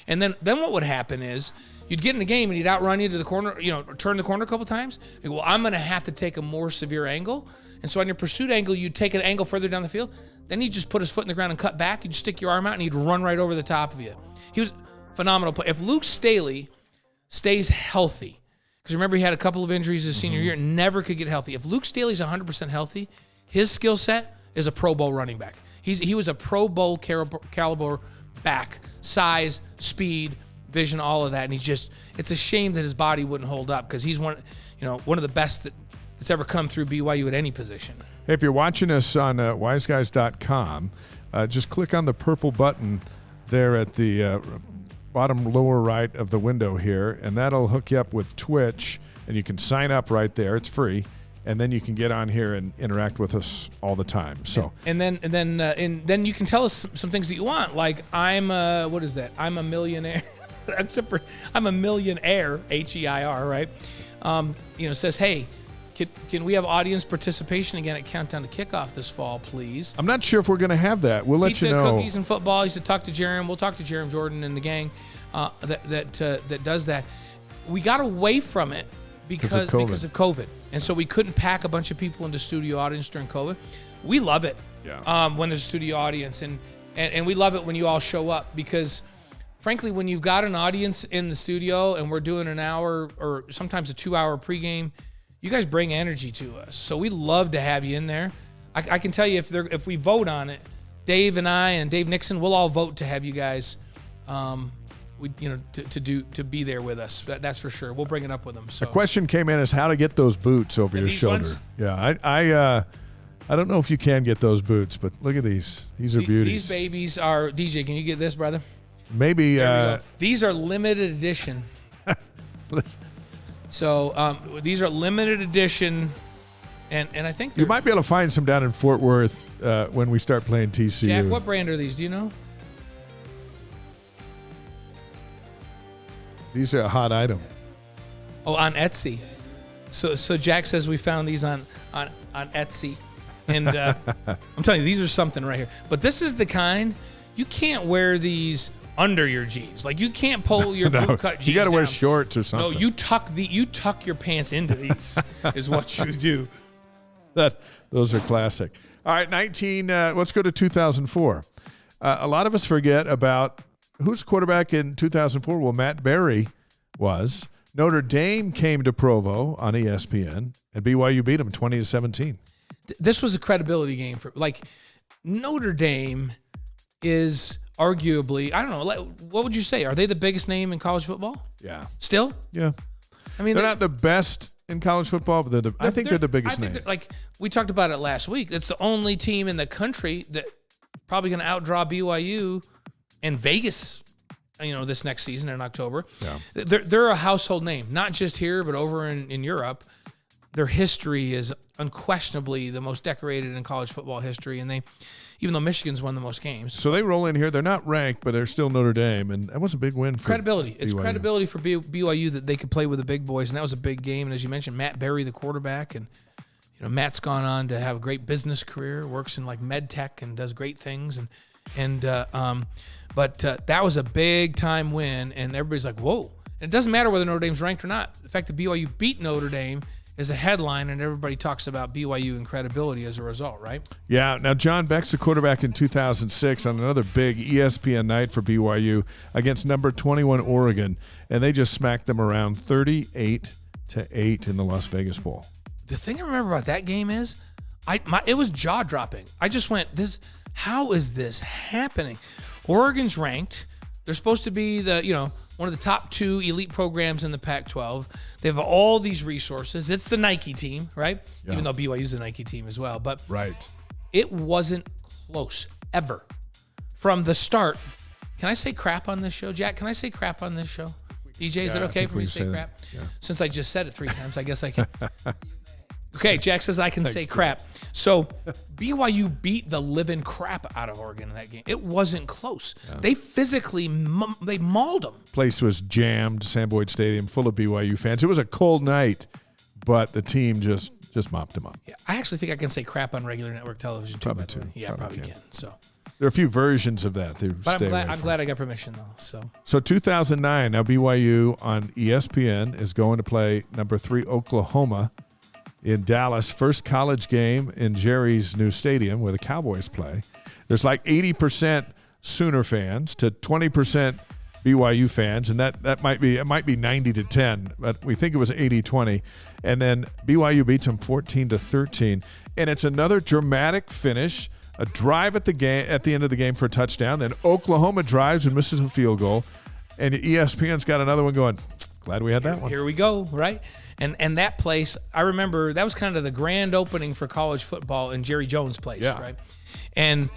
And then what would happen is you'd get in the game and he'd outrun you to the corner, turn the corner a couple times. You go, well, I'm going to have to take a more severe angle. And so on your pursuit angle, you'd take an angle further down the field. Then he'd just put his foot in the ground and cut back. You'd stick your arm out and he'd run right over the top of you. He was a phenomenal player. If Luke Staley stays healthy, because remember he had a couple of injuries his senior year, never could get healthy. If Luke Staley's 100% healthy, his skill set is a Pro Bowl running back. He was a Pro Bowl caliber back, size, speed, vision, all of that. And it's a shame that his body wouldn't hold up because he's one of the best that's ever come through BYU at any position.
Hey, if you're watching us on wiseguys.com, just click on the purple button there at the bottom lower right of the window here, and that'll hook you up with Twitch, and you can sign up right there. It's free. And then you can get on here and interact with us all the time. So
and then you can tell us some things that you want. Like I'm what is that? I'm a millionaire. Except for I'm a millionaire, HEIR, right? Says, hey, can we have audience participation again at Countdown to Kickoff this fall, please?
I'm not sure if we're going to have that. We'll let
Pizza,
you know.
Cookies, and football. He said, talk to Jerem. We'll talk to Jerem Jordan and the gang that does that. We got away from it because of COVID. And so we couldn't pack a bunch of people into studio audience during COVID. We love it when there's a studio audience. And we love it when you all show up because, frankly, when you've got an audience in the studio and we're doing an hour or sometimes a 2-hour pregame, you guys bring energy to us. So we love to have you in there. I can tell you if we vote on it, Dave and I and Dave Nixon, we'll all vote to have you guys to be there with us. That's for sure. We'll bring it up with them. So.
A question came in is how to get those boots over your shoulder. Ones? Yeah, I don't know if you can get those boots, but look at these. These are beauties.
These babies are, DJ, can you get this, brother?
Maybe.
These are limited edition. So these are limited edition, and I think
you might be able to find some down in Fort Worth when we start playing TCU.
Jack, what brand are these? Do you know?
These are a hot item.
Oh, on Etsy. So Jack says we found these on Etsy, and I'm telling you, these are something right here. But this is the kind you can't wear these under your jeans. Like you can't pull your boot cut jeans.
You got to wear
down.
shorts or something.
No, you tuck your pants into these is what you do.
Those are classic. All right, let's go to 2004. A lot of us forget about who's quarterback in 2004. Well, Matt Berry was. Notre Dame came to Provo on ESPN, and BYU beat them 20-17.
This was a credibility game for Notre Dame is arguably, I don't know, what would you say? Are they the biggest name in college football?
Yeah.
Still?
Yeah. I mean, they're not the best in college football, but I think they're the biggest name.
Like we talked about it last week. It's the only team in the country that probably going to outdraw BYU and Vegas, this next season in October. Yeah. They're a household name, not just here, but over in Europe. Their history is unquestionably the most decorated in college football history, and even though Michigan's won the most games.
So they roll in here. They're not ranked, but they're still Notre Dame, and that was a big win for
credibility.
BYU.
It's credibility for BYU that they could play with the big boys, and that was a big game. And as you mentioned, Matt Berry, the quarterback, and Matt's gone on to have a great business career, works in med tech and does great things, but that was a big time win, and everybody's like, whoa. And it doesn't matter whether Notre Dame's ranked or not. The fact that BYU beat Notre Dame is a headline, and everybody talks about BYU and credibility as a result, right?
Yeah. Now, John Beck's the quarterback in 2006 on another big ESPN night for BYU against number 21 Oregon, and they just smacked them around 38-8 in the Las Vegas Bowl.
The thing I remember about that game is it was jaw-dropping. I just went, how is this happening? Oregon's ranked. They're supposed to be one of the top 2 elite programs in the Pac-12. They have all these resources. It's the Nike team, right? Yeah. Even though BYU's a Nike team as well. But
right.
It wasn't close ever. From the start. Can I say crap on this show, Jack? Can I say crap on this show? DJ, is it okay for me to say crap?
Yeah.
Since I just said it 3 times, I guess I can. Okay, Jack says I can say crap. So BYU beat the living crap out of Oregon in that game. It wasn't close. Yeah. They physically they mauled them.
Place was jammed, Sam Boyd Stadium, full of BYU fans. It was a cold night, but the team just mopped them up.
Yeah, I actually think I can say crap on regular network television too.
Probably too.
Yeah, probably can. So
There are a few versions of that.
But I'm glad I got permission, though.
So 2009, now BYU on ESPN is going to play number 3 Oklahoma in Dallas. First college game in Jerry's new stadium where the Cowboys play. There's like 80% Sooner fans to 20% BYU fans, and that might be 90-10, but we think it was 80-20. And then BYU beats them 14-13, and it's another dramatic finish. A drive at the end of the game for a touchdown. Then Oklahoma drives and misses a field goal, and ESPN's got another one going. Glad we had that one.
Here we go, right? And that place, I remember that was kind of the grand opening for college football in Jerry Jones' place, right? And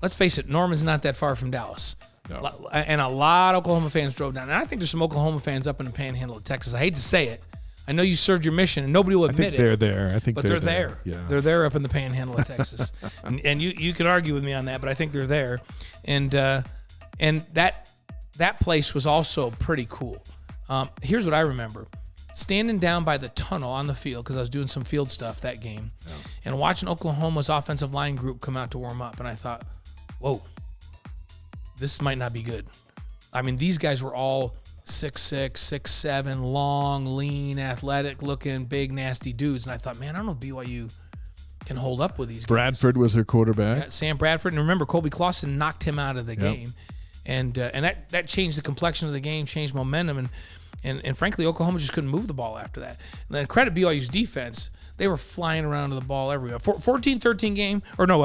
let's face it, Norman's not that far from Dallas.
No.
And a lot of Oklahoma fans drove down. And I think there's some Oklahoma fans up in the panhandle of Texas. I hate to say it. I know you served your mission, and nobody will admit
they're there. I think
but they're there.
Yeah.
They're there up in the panhandle of Texas. and you can argue with me on that, but I think they're there. And that place was also pretty cool. Here's what I remember. Standing down by the tunnel on the field, because I was doing some field stuff that game, and watching Oklahoma's offensive line group come out to warm up, and I thought, whoa, this might not be good. I mean, these guys were all 6'6", 6'7", long, lean, athletic-looking, big, nasty dudes. And I thought, man, I don't know if BYU can hold up with these guys.
Bradford was their quarterback.
Yeah, Sam Bradford. And remember, Colby Clausen knocked him out of the game. And that changed the complexion of the game, changed momentum. And frankly, Oklahoma just couldn't move the ball after that. And then credit BYU's defense. They were flying around to the ball everywhere. 14-13 game, or no,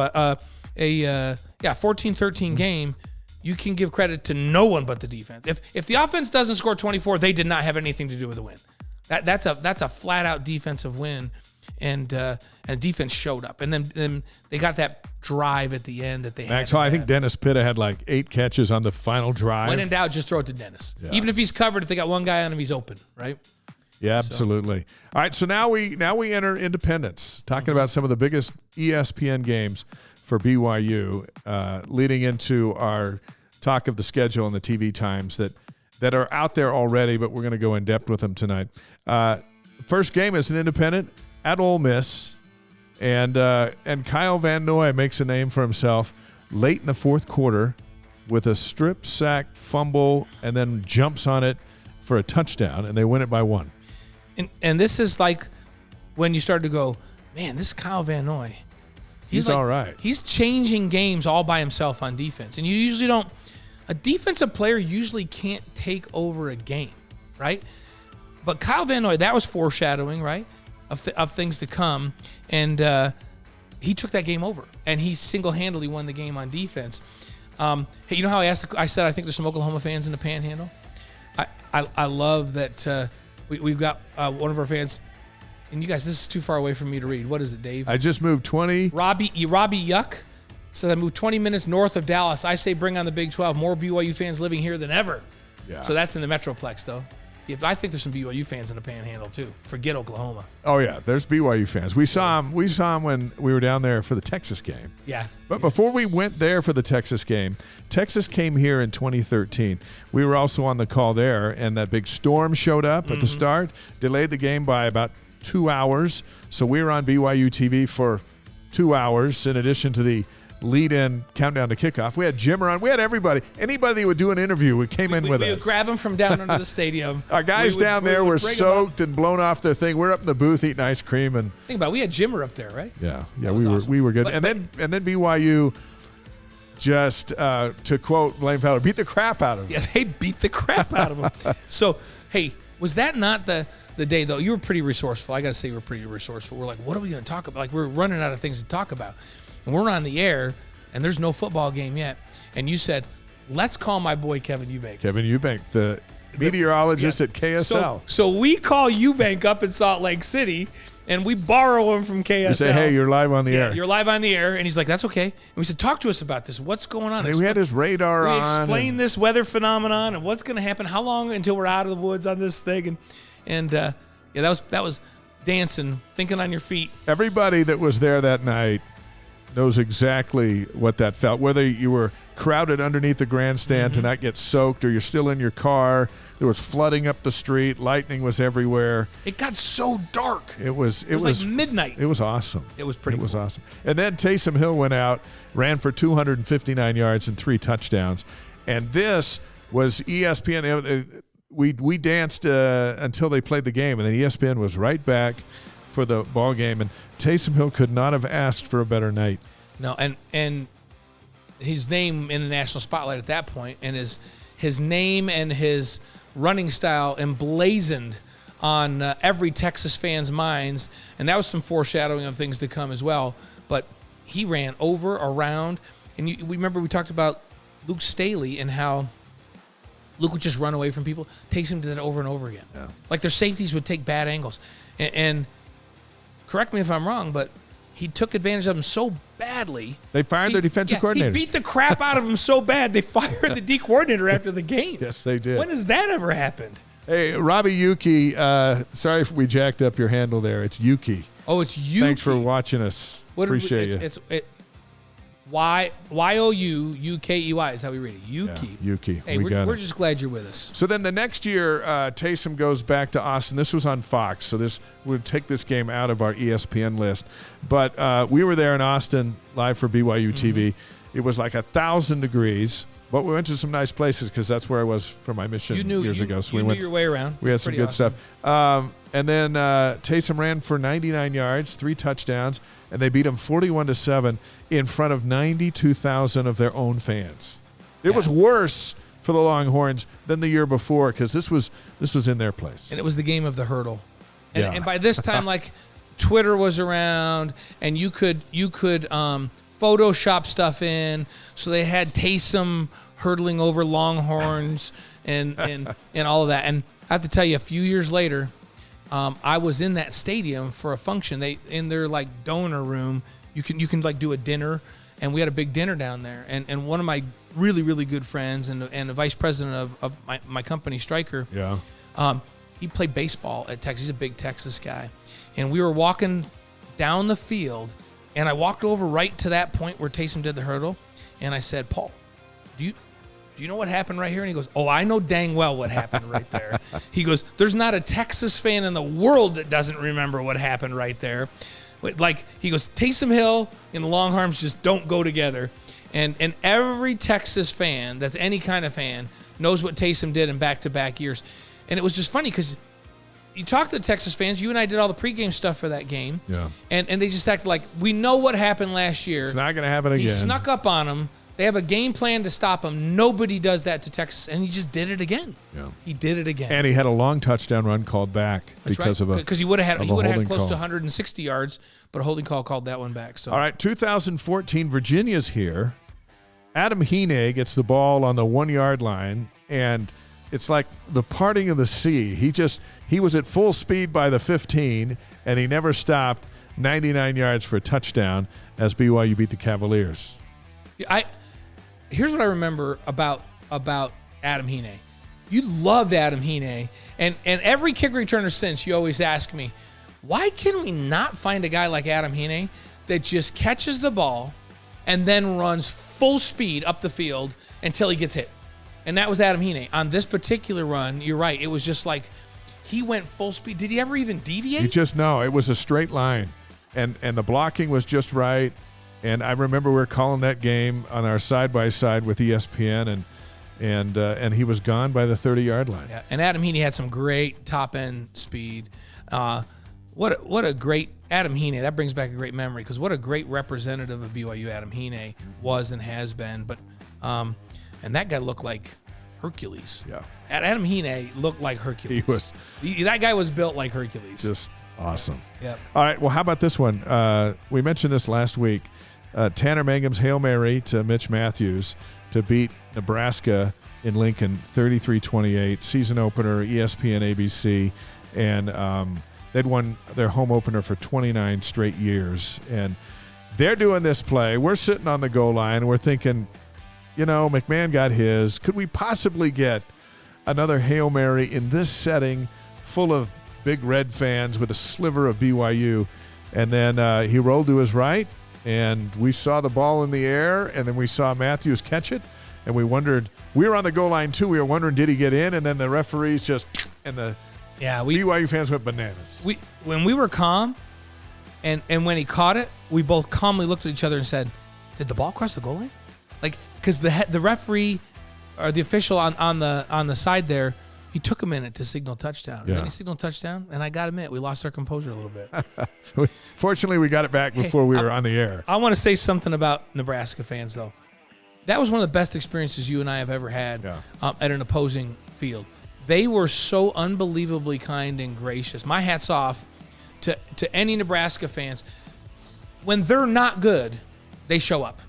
14-13 game. You can give credit to no one but the defense. If the offense doesn't score 24, they did not have anything to do with the win. That's a flat out defensive win, and defense showed up. And then they got that drive at the end that they had.
I think Dennis Pitta had like 8 catches on the final drive.
When in doubt, just throw it to Dennis. Yeah. Even if he's covered, if they got one guy on him, he's open, right?
Yeah, absolutely. All right, so now we enter Independence, talking about some of the biggest ESPN games for BYU, leading into our talk of the schedule and the TV times that are out there already, but we're going to go in depth with them tonight. First game is an independent at Ole Miss, and Kyle Van Noy makes a name for himself late in the fourth quarter with a strip sack fumble, and then jumps on it for a touchdown, and they win it by 1.
And this is like when you start to go, man, this Kyle Van Noy.
He's all right.
He's changing games all by himself on defense. And you usually don't – a defensive player usually can't take over a game, right? But Kyle Van Noy, that was foreshadowing, right, of things to come. And he took that game over. And he single-handedly won the game on defense. Hey, you know how I said I think there's some Oklahoma fans in the Panhandle? I love that we've got one of our fans – and you guys, this is too far away for me to read. What is it, Dave?
I just moved 20.
Robbie Yuck says I moved 20 minutes north of Dallas. I say bring on the Big 12. More BYU fans living here than ever.
Yeah.
So that's in the Metroplex, though. I think there's some BYU fans in the Panhandle, too. Forget Oklahoma.
Oh, yeah. There's BYU fans. We saw them when we were down there for the Texas game.
Yeah.
But before we went there for the Texas game, Texas came here in 2013. We were also on the call there, and that big storm showed up at the start, delayed the game by about 2 hours. So we were on BYU TV for 2 hours in addition to the lead-in countdown to kickoff. We had Jimmer on. We had everybody. Anybody who would do an interview would came in with us.
We would grab them from down under the stadium.
Our guys down there were soaked and blown off their thing. We're up in the booth eating ice cream. And
think about it. We had Jimmer up there, right?
Yeah, awesome. we were good. And then BYU just, to quote Blaine Fowler, beat the crap out of them.
Yeah, they beat the crap out of them. So, hey, was that not the day, though? You were pretty resourceful. I got to say you were pretty resourceful. We're like, what are we going to talk about? Like, we're running out of things to talk about. And we're on the air, and there's no football game yet. And you said, let's call my boy Kevin Eubank.
Kevin Eubank, the meteorologist at KSL.
So we call Eubank up in Salt Lake City, and we borrow him from KSL.
You say, hey, you're live on the air.
You're live on the air. And he's like, that's okay. And we said, talk to us about this. What's going on?
We had his radar on.
We explained this weather phenomenon and what's going to happen, how long until we're out of the woods on this thing. And that was dancing, thinking on your feet.
Everybody that was there that night knows exactly what that felt. Whether you were crowded underneath the grandstand to not get soaked, or you're still in your car, there was flooding up the street, lightning was everywhere.
It got so dark.
It was
like midnight.
It was awesome.
It was pretty.
It was awesome. And then Taysom Hill went out, ran for 259 yards and 3 touchdowns. And this was ESPN. We danced until they played the game, and then ESPN was right back for the ball game. And Taysom Hill could not have asked for a better night.
No, and his name in the national spotlight at that point, and his name and his running style emblazoned on every Texas fan's minds, and that was some foreshadowing of things to come as well. But he ran over, around, and we remember we talked about Luke Staley and how Luke would just run away from people. Taysom did that over and over again.
Yeah.
Like their safeties would take bad angles. And correct me if I'm wrong, but he took advantage of him so badly.
They fired their defensive coordinator.
He beat the crap out of him so bad, they fired the D coordinator after the game.
Yes, they did.
When has that ever happened?
Hey, Robbie Yuki, sorry if we jacked up your handle there. It's Yuki.
Oh, it's Yuki.
Thanks for watching us. Appreciate you.
It's Youkey is how we read it. Yuki.
Yeah, Yuki.
Hey, we're just glad you're with us.
So then the next year, Taysom goes back to Austin. This was on Fox, so we'll take this game out of our ESPN list. But we were there in Austin live for BYU TV. It was like 1,000 degrees, but we went to some nice places because that's where I was for my mission years ago. So
we knew your way around.
We had some good stuff. And then Taysom ran for 99 yards, 3 touchdowns, and they beat him 41-7 in front of 92,000 of their own fans. It was worse for the Longhorns than the year before because this was in their place.
And it was the game of the hurdle. And by this time, like Twitter was around, and you could Photoshop stuff in. So they had Taysom hurdling over Longhorns and all of that. And I have to tell you, a few years later, I was in that stadium for a function. They in their like donor room, you can like do a dinner, and we had a big dinner down there. And one of my really, really good friends and the vice president of my company, Stryker, he played baseball at Texas. He's a big Texas guy. And we were walking down the field, and I walked over right to that point where Taysom did the hurdle, and I said, Paul, do you know what happened right here? And he goes, oh, I know dang well what happened right there. He goes, there's not a Texas fan in the world that doesn't remember what happened right there. Like, he goes, Taysom Hill and the Longhorns just don't go together. And every Texas fan that's any kind of fan knows what Taysom did in back-to-back years. And it was just funny because you talk to the Texas fans. You and I did all the pregame stuff for that game.
Yeah.
And they just acted like, we know what happened last year.
It's not going to happen again.
He snuck up on them. They have a game plan to stop him. Nobody does that to Texas, and he just did it again. Yeah. He did it again.
And he had a long touchdown run called back because
he would have had close
call.
to 160 yards, but a holding call called that one back. So
all right, 2014, Virginia's here. Adam Heaney gets the ball on the 1-yard line, and it's like the parting of the sea. He was at full speed by the 15, and he never stopped. 99 yards for a touchdown as BYU beat the Cavaliers.
Here's what I remember about Adam Heaney. You loved Adam Heaney, and every kick returner since, you always ask me, why can we not find a guy like Adam Heaney that just catches the ball and then runs full speed up the field until he gets hit? And that was Adam Heaney. On this particular run, you're right, it was just like he went full speed. Did he ever even deviate? It was a straight line, and the blocking was just right. And I remember we were calling that game on our side-by-side with ESPN, and he was gone by the 30-yard line. Yeah, and Adam Heaney had some great top-end speed. What a great Adam Heaney. That brings back a great memory because what a great representative of BYU Adam Heaney was and has been. But and that guy looked like Hercules. Yeah, Adam Heaney looked like Hercules. That guy was built like Hercules. Just awesome. Yeah. All right. Well, how about this one? We mentioned this last week. Tanner Mangum's Hail Mary to Mitch Matthews to beat Nebraska in Lincoln 33-28, season opener, ESPN ABC, and they'd won their home opener for 29 straight years. And they're doing this play. We're sitting on the goal line. We're thinking, McMahon got his. Could we possibly get another Hail Mary in this setting full of Big Red fans with a sliver of BYU? And then he rolled to his right,
and we saw the ball in the air, and then we saw Matthews catch it, and we wondered, we were on the goal line too, we were wondering, did he get in? And then the referees just, and the BYU fans went bananas.
When we were calm, and when he caught it, we both calmly looked at each other and said, did the ball cross the goal line? Like, because the referee or the official on the side there, he took a minute to signal touchdown. And then he signaled touchdown, and I got to admit, we lost our composure a little bit.
Fortunately, we got it back before we were on the air.
I want to say something about Nebraska fans, though. That was one of the best experiences you and I have ever had at an opposing field. They were so unbelievably kind and gracious. My hat's off to any Nebraska fans. When they're not good, they show up,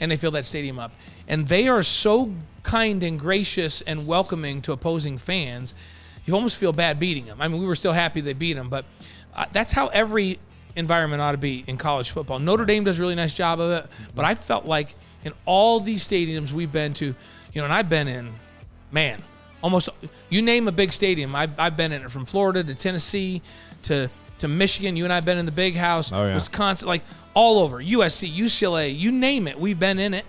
and they fill that stadium up. And they are so kind and gracious and welcoming to opposing fans, you almost feel bad beating them. I mean, we were still happy they beat them, but that's how every environment ought to be in college football. Notre Dame does a really nice job of it, but I felt like in all these stadiums we've been to, and I've been in, almost, you name a big stadium, I've been in it, from Florida to Tennessee to Michigan. You and I have been in the Big House, Wisconsin, like all over, USC, UCLA, you name it, we've been in it.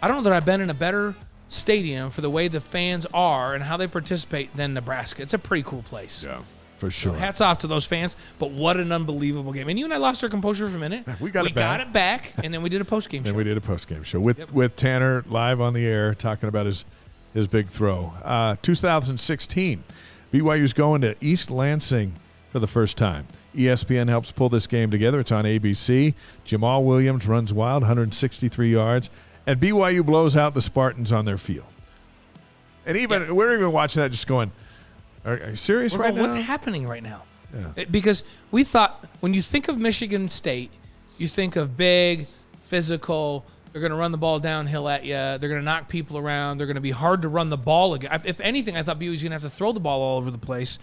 I don't know that I've been in a better stadium for the way the fans are and how they participate than Nebraska. It's a pretty cool place.
Yeah, for sure.
So hats off to those fans, but what an unbelievable game. And you and I lost our composure for a minute.
We got it
back, and then we did a post-game show.
And we did a post-game show with Tanner live on the air talking about his big throw. 2016, BYU's going to East Lansing for the first time. ESPN helps pull this game together. It's on ABC. Jamal Williams runs wild, 163 yards. And BYU blows out the Spartans on their field. And we're even watching that just going, are you serious right now?
What's happening right now? Yeah. Because we thought, when you think of Michigan State, you think of big, physical, they're going to run the ball downhill at you, they're going to knock people around, they're going to be hard to run the ball again. If anything, I thought BYU was going to have to throw the ball all over the place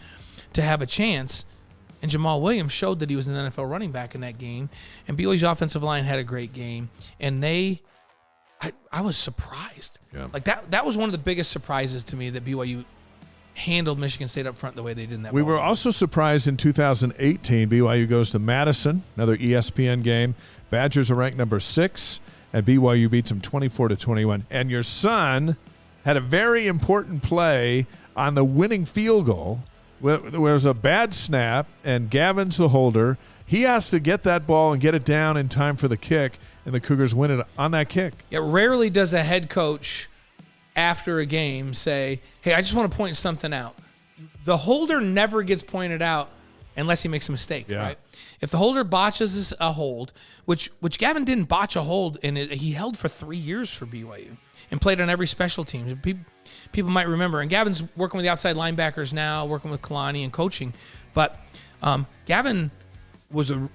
to have a chance. And Jamal Williams showed that he was an NFL running back in that game. And BYU's offensive line had a great game. And I was surprised. Yeah. Like that was one of the biggest surprises to me, that BYU handled Michigan State up front the way they did in that.
We were also surprised in 2018. BYU goes to Madison, another ESPN game. Badgers are ranked number 6, and BYU beats them 24-21. And your son had a very important play on the winning field goal. There was a bad snap, and Gavin's the holder. He has to get that ball and get it down in time for the kick, and the Cougars win it on that kick.
Yeah, rarely does a head coach after a game say, hey, I just want to point something out. The holder never gets pointed out unless he makes a mistake, right? If the holder botches a hold, which Gavin didn't botch a hold, and he held for 3 years for BYU and played on every special team. People might remember. And Gavin's working with the outside linebackers now, working with Kalani and coaching. But Gavin was a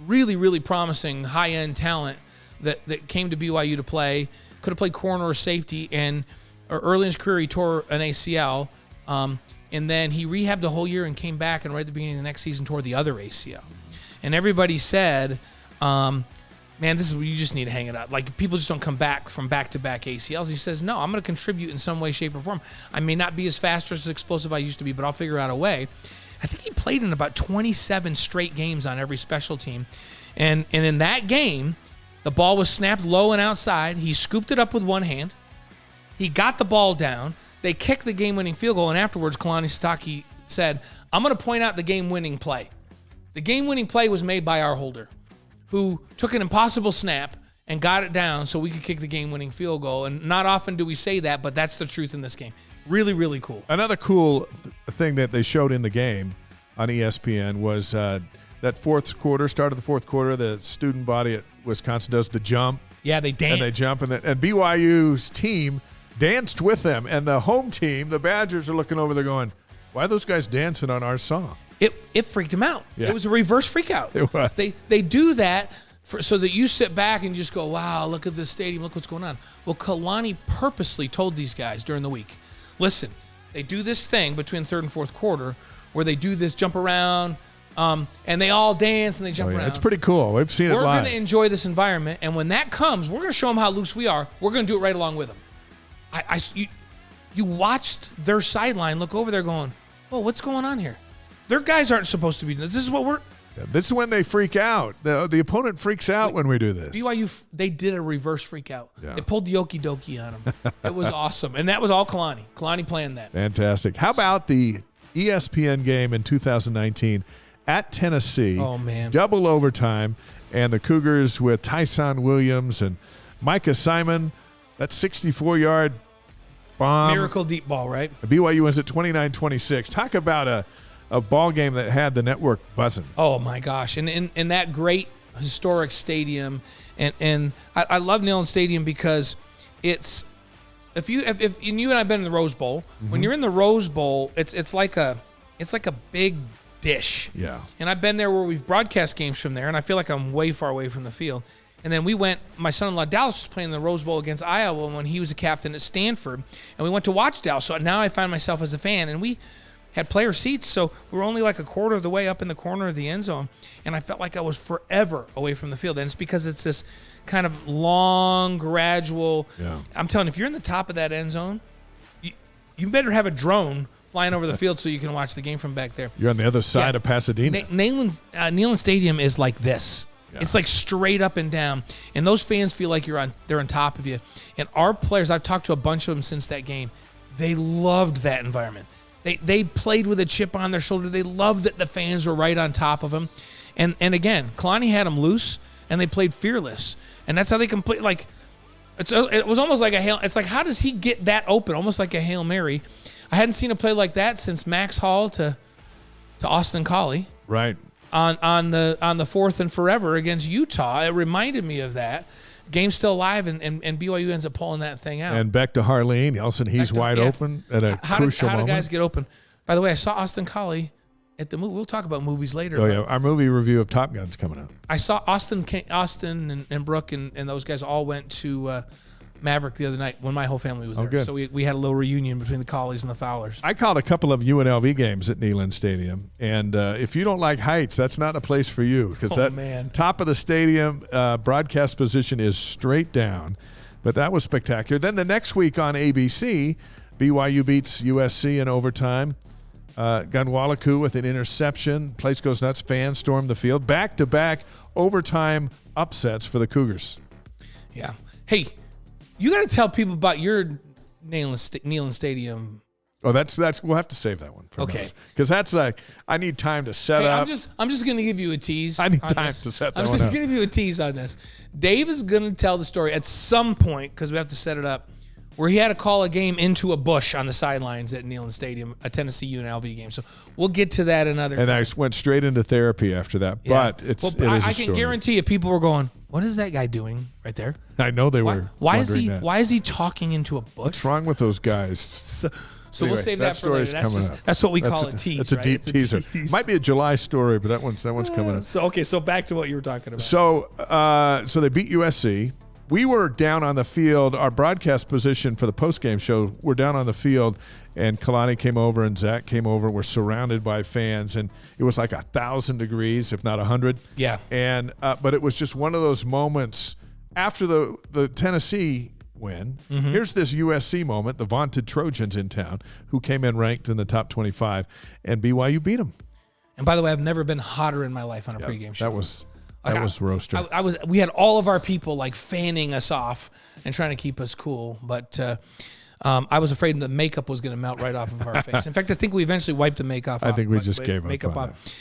really, really promising high-end talent that came to BYU to play. Could have played corner or safety, and early in his career he tore an ACL, and then he rehabbed the whole year and came back, and right at the beginning of the next season tore the other ACL. And everybody said, man, this is where you just need to hang it up. Like, people just don't come back from back-to-back ACLs. He says, no, I'm going to contribute in some way, shape, or form. I may not be as fast or as explosive I used to be, but I'll figure out a way. I think he played in about 27 straight games on every special team. And in that game, the ball was snapped low and outside. He scooped it up with one hand. He got the ball down. They kicked the game-winning field goal, and afterwards, Kalani Sitake said, I'm going to point out the game-winning play. The game-winning play was made by our holder, who took an impossible snap and got it down so we could kick the game-winning field goal. And not often do we say that, but that's the truth in this game. Really, really cool.
Another cool thing that they showed in the game on ESPN was that start of the fourth quarter, the student body at Wisconsin does the jump.
Yeah, they dance.
And they jump, and BYU's team danced with them. And the home team, the Badgers, are looking over there going, why are those guys dancing on our song?
It freaked them out. Yeah. It was a reverse freak out.
It was.
They do that so that you sit back and just go, wow, look at this stadium, look what's going on. Well, Kalani purposely told these guys during the week, listen, they do this thing between third and fourth quarter where they do this jump around, and they all dance and they jump around.
It's pretty cool. We've seen it live.
We're going to enjoy this environment, and when that comes, we're going to show them how loose we are. We're going to do it right along with them. You watched their sideline look over there going, oh, what's going on here? Their guys aren't supposed to be doing this. This is what
This is when they freak out. The opponent freaks out when we do this.
BYU, they did a reverse freak out.
Yeah.
They pulled the okie dokie on them. It was awesome. And that was all Kalani. Kalani planned that.
Fantastic. How about the ESPN game in 2019 at Tennessee?
Oh, man.
Double overtime, and the Cougars with Tyson Williams and Micah Simon, that 64-yard bomb.
Miracle deep ball, right?
BYU wins at 29-26. Talk about a ball game that had the network buzzing.
Oh, my gosh. And in that great historic stadium, and I love Neyland Stadium because it's if you and you and I've been in the Rose Bowl, when you're in the Rose Bowl, it's like a big dish.
Yeah.
And I've been there where we've broadcast games from there, and I feel like I'm way far away from the field. And then we went, my son-in-law Dallas was playing the Rose Bowl against Iowa when he was a captain at Stanford, and we went to watch Dallas. So now I find myself as a fan, and we had player seats, so we were only like a quarter of the way up in the corner of the end zone, and I felt like I was forever away from the field. And it's because it's this kind of long, gradual.
Yeah.
I'm telling you, if you're in the top of that end zone, you better have a drone flying over the field so you can watch the game from back there.
You're on the other side of Pasadena.
Neyland Stadium is like this. Yeah. It's like straight up and down, and those fans feel like they're on top of you. And our players, I've talked to a bunch of them since that game. They loved that environment. They played with a chip on their shoulder. They loved that the fans were right on top of them. And again, Kalani had them loose, and they played fearless. And that's how they complete. Like it was almost like a Hail. It's like, how does he get that open? Almost like a Hail Mary. I hadn't seen a play like that since Max Hall to Austin Collie.
Right.
On the 4th and forever against Utah. It reminded me of that. Game's still alive, and BYU ends up pulling that thing out.
And back to Harleen. Nelson, he's wide open at a crucial moment.
How do guys get open? By the way, I saw Austin Collie at the movie. We'll talk about movies later.
Oh, yeah. Our movie review of Top Gun's coming out.
I saw Austin and Brooke and those guys all went to Maverick the other night when my whole family was there.
Good.
So we had a little reunion between the Collies and the Fowlers.
I called a couple of UNLV games at Neyland Stadium, and if you don't like heights, that's not a place for you, because top of the stadium broadcast position is straight down. But that was spectacular. Then the next week on ABC, BYU beats USC in overtime. Gunwalaku with an interception. Place goes nuts. Fans storm the field. Back-to-back overtime upsets for the Cougars.
Yeah. Hey, you got to tell people about your Neyland Stadium.
Oh, that's we'll have to save that one for
okay,
because that's like I need time to set up.
I'm just going to give you a tease.
I need time to set that one up.
I'm just going to give you a tease on this. Dave is going to tell the story at some point, because we have to set it up, where he had to call a game into a bush on the sidelines at Neyland Stadium, a Tennessee UNLV game. So we'll get to that another time.
And I went straight into therapy after that. Yeah. But it is
I can guarantee you, people were going, "What is that guy doing right there?"
I know they were.
Why is he talking into a bush?
What's wrong with those guys?
So anyway, we'll save that for later. That's what we call a tease.
That's a deep teaser. Might be a July story, but that one's coming up.
So back to what you were talking about.
So they beat USC. We were down on the field. Our broadcast position for the postgame show, we're down on the field, and Kalani came over and Zach came over. We're surrounded by fans, and it was like 1,000 degrees, if not 100.
Yeah.
And but it was just one of those moments after the Tennessee win. Mm-hmm. Here's this USC moment, the vaunted Trojans in town, who came in ranked in the top 25, and BYU beat them.
And by the way, I've never been hotter in my life on a pregame show.
That was roaster.
We had all of our people like fanning us off and trying to keep us cool, but I was afraid the makeup was going to melt right off of our face. In fact, I think we eventually wiped the makeup off.
I think we just gave
makeup
up.
off.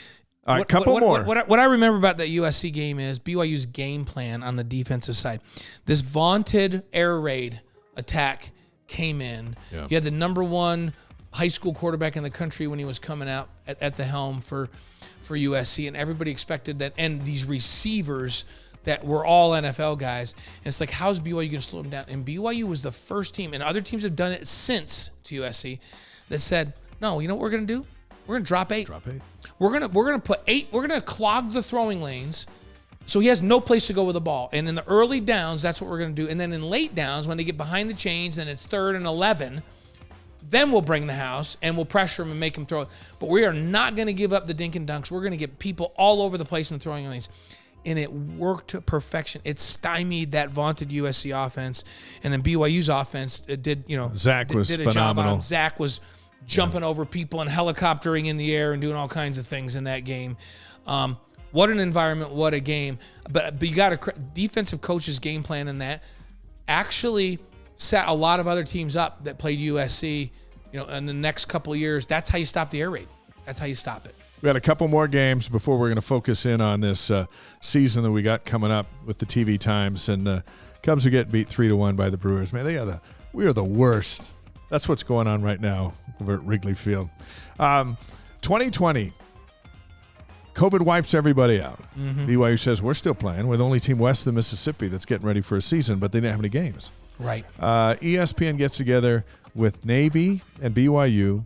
All right, couple more.
What I remember about that USC game is BYU's game plan on the defensive side. This vaunted air raid attack came in. Yeah. You had the number one high school quarterback in the country when he was coming out at the helm for USC, and everybody expected that. And these receivers that were all NFL guys. And it's like, how's BYU going to slow them down? And BYU was the first team, and other teams have done it since to USC, that said, no, you know what we're going to do? We're going to drop 8. We're gonna put 8. We're gonna clog the throwing lanes, so he has no place to go with the ball. And in the early downs, that's what we're gonna do. And then in late downs, when they get behind the chains, and it's 3rd and 11, then we'll bring the house and we'll pressure him and make him throw it. But we are not gonna give up the dink and dunks. We're gonna get people all over the place in the throwing lanes. And it worked to perfection. It stymied that vaunted USC offense, and then BYU's offense did.
Zach was phenomenal.
Zach was jumping over people and helicoptering in the air and doing all kinds of things in that game. What an environment, what a game. But you got a defensive coach's game plan in that actually set a lot of other teams up that played USC, in the next couple of years. That's how you stop the air raid. That's how you stop it.
We got a couple more games before we're going to focus in on this season that we got coming up with the TV times. And Cubs are getting beat 3-1 by the Brewers. Man, we are the worst. That's what's going on right now over at Wrigley Field. 2020, COVID wipes everybody out. BYU says we're still playing. We're the only team west of the Mississippi that's getting ready for a season, but they didn't have any games.
Right.
ESPN gets together with Navy and BYU.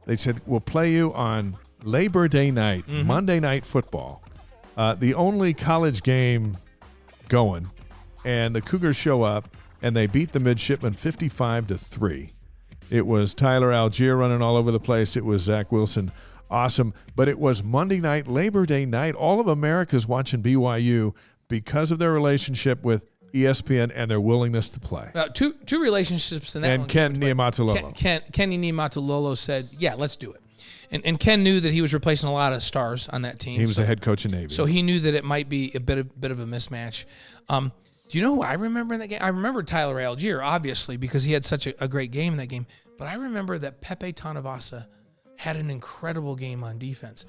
They said, we'll play you on Labor Day night, Monday Night Football, the only college game going. And the Cougars show up, and they beat the Midshipmen 55-3. It was Tyler Algier running all over the place. It was Zach Wilson. Awesome. But it was Monday night, Labor Day night. All of America's watching BYU because of their relationship with ESPN and their willingness to play.
Two relationships in that
and
one.
Ken Niumatalolo.
Kenny Niumatalolo said, yeah, let's do it. And Ken knew that he was replacing a lot of stars on that team.
He was the head coach in Navy.
So he knew that it might be a bit of a mismatch. Do you know who I remember in that game? I remember Tyler Algier, obviously, because he had such a great game in that game. But I remember that Pepe Tanavasa had an incredible game on defense.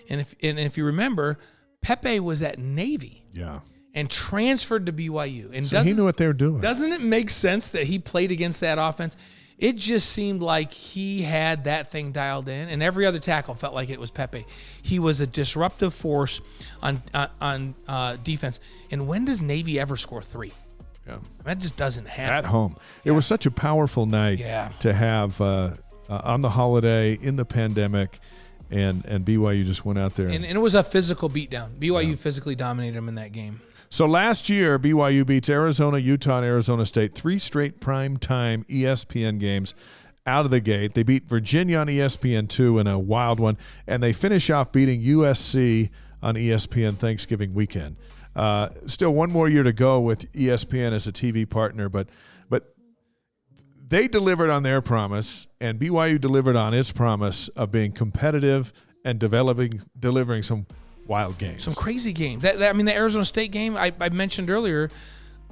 And if you remember, Pepe was at Navy.
Yeah.
And transferred to BYU. And
so he knew what they were doing.
Doesn't it make sense that he played against that offense? It just seemed like he had that thing dialed in, and every other tackle felt like it was Pepe. He was a disruptive force on defense. And when does Navy ever score 3?
Yeah.
That just doesn't happen.
At home. It was such a powerful night to have on the holiday, in the pandemic, and BYU just went out there.
And it was a physical beatdown. BYU physically dominated them in that game.
So last year, BYU beats Arizona, Utah, and Arizona State, 3 straight primetime ESPN games out of the gate. They beat Virginia on ESPN2 in a wild one, and they finish off beating USC on ESPN Thanksgiving weekend. Still one more year to go with ESPN as a TV partner, but they delivered on their promise, and BYU delivered on its promise of being competitive and delivering some wild games.
Some crazy games. The Arizona State game I mentioned earlier,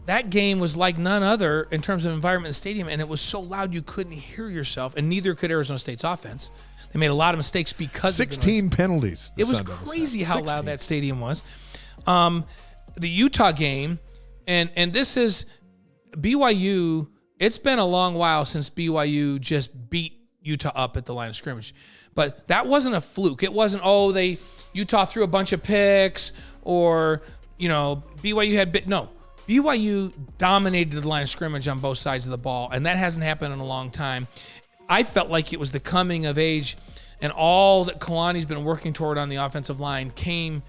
that game was like none other in terms of environment in the stadium, and it was so loud you couldn't hear yourself, and neither could Arizona State's offense. They made a lot of mistakes because
16 penalties.
It was crazy how loud that stadium was. The Utah game, and this is BYU. It's been a long while since BYU just beat Utah up at the line of scrimmage, but that wasn't a fluke. It wasn't, Utah threw a bunch of picks, or, BYU had no. BYU dominated the line of scrimmage on both sides of the ball, and that hasn't happened in a long time. I felt like it was the coming of age, and all that Kalani's been working toward on the offensive line came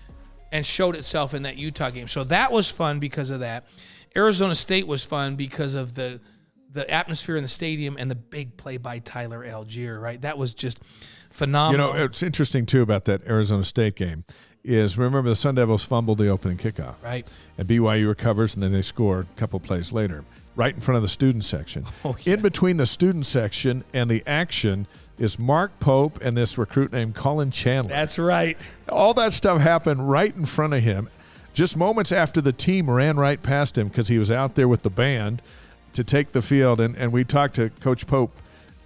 and showed itself in that Utah game. So that was fun because of that. Arizona State was fun because of the atmosphere in the stadium and the big play by Tyler Algier, right? That was just phenomenal.
It's interesting, too, about that Arizona State game is, remember, the Sun Devils fumbled the opening kickoff.
Right.
And BYU recovers, and then they score a couple plays later, right in front of the student section.
Oh, yeah.
In between the student section and the action is Mark Pope and this recruit named Colin Chandler.
That's right.
All that stuff happened right in front of him, just moments after the team ran right past him because he was out there with the band to take the field. And we talked to Coach Pope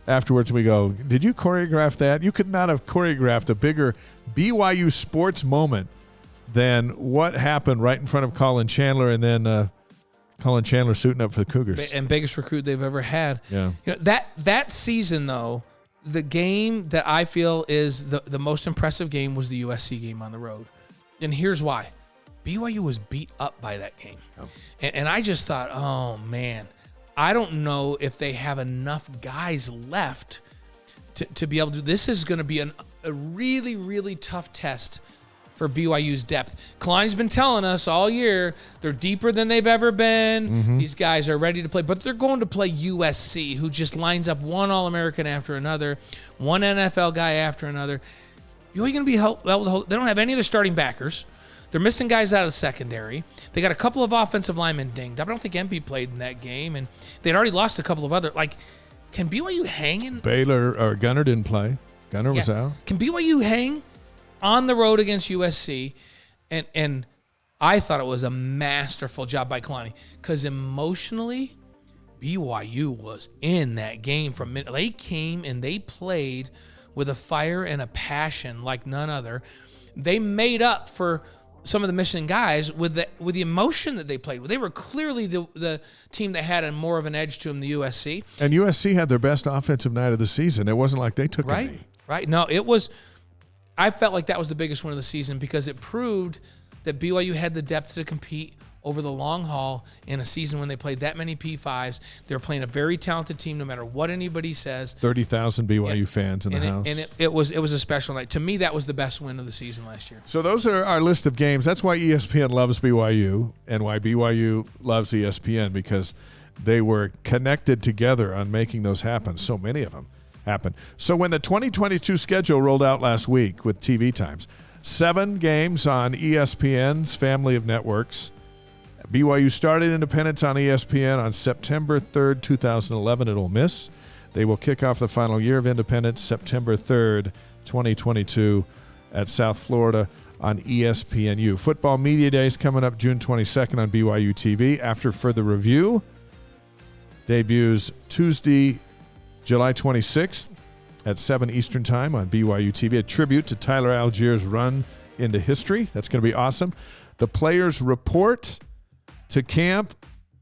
afterwards. We go, did you choreograph that? You could not have choreographed a bigger BYU sports moment than what happened right in front of Colin Chandler, and then Colin Chandler suiting up for the Cougars.
And biggest recruit they've ever had.
Yeah.
That season, though, the game that I feel is the most impressive game was the USC game on the road. And here's why. BYU was beat up by that game. Oh. And I just thought, oh, man, I don't know if they have enough guys left to be able to. This is going to be a really, really tough test for BYU's depth. Kalani's been telling us all year they're deeper than they've ever been. Mm-hmm. These guys are ready to play, but they're going to play USC, who just lines up one All-American after another, one NFL guy after another. BYU going to be able to hold. They don't have any of their starting backers. They're missing guys out of the secondary. They got a couple of offensive linemen dinged up. I don't think MP played in that game, and they'd already lost a couple of other. Can BYU hang in?
Baylor or Gunner didn't play. Gunner was out.
Can BYU hang on the road against USC? And I thought it was a masterful job by Kalani because emotionally, BYU was in that game from minute. They came and they played with a fire and a passion like none other. They made up for some of the missing guys with the emotion that they played with. They were clearly the team that had more of an edge to them, the USC.
And USC had their best offensive night of the season. It wasn't like they took a knee.
Right. No, it was. I felt like that was the biggest win of the season because it proved that BYU had the depth to compete over the long haul in a season when they played that many P5s. They were playing a very talented team no matter what anybody says.
30,000 BYU fans in the house.
And it was a special night. To me, that was the best win of the season last year.
So those are our list of games. That's why ESPN loves BYU and why BYU loves ESPN, because they were connected together on making those happen. So many of them happen. So when the 2022 schedule rolled out last week with TV times, 7 games on ESPN's family of networks. BYU started independence on ESPN on September 3rd, 2011 at Ole Miss. They will kick off the final year of independence September 3rd, 2022 at South Florida on ESPNU. Football Media Days coming up June 22nd on BYU TV. After further review, debuts Tuesday, July 26th at 7 Eastern Time on BYU TV. A tribute to Tyler Allgeier's run into history. That's going to be awesome. The Players Report to camp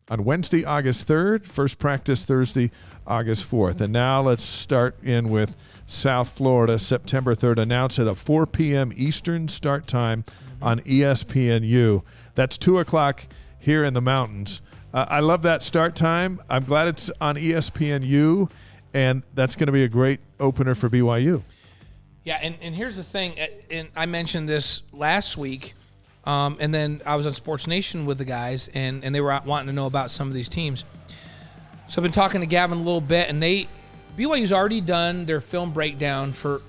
on Wednesday, August 3rd. First practice Thursday, August 4th. And now let's start in with South Florida, September 3rd. Announced at a 4 p.m. Eastern start time on ESPNU. That's 2 o'clock here in the mountains. I love that start time. I'm glad it's on ESPNU, and that's going to be a great opener for BYU.
Yeah, and here's the thing. And I mentioned this last week. And then I was on Sports Nation with the guys, and they were wanting to know about some of these teams. So I've been talking to Gavin a little bit, and BYU's already done their film breakdown for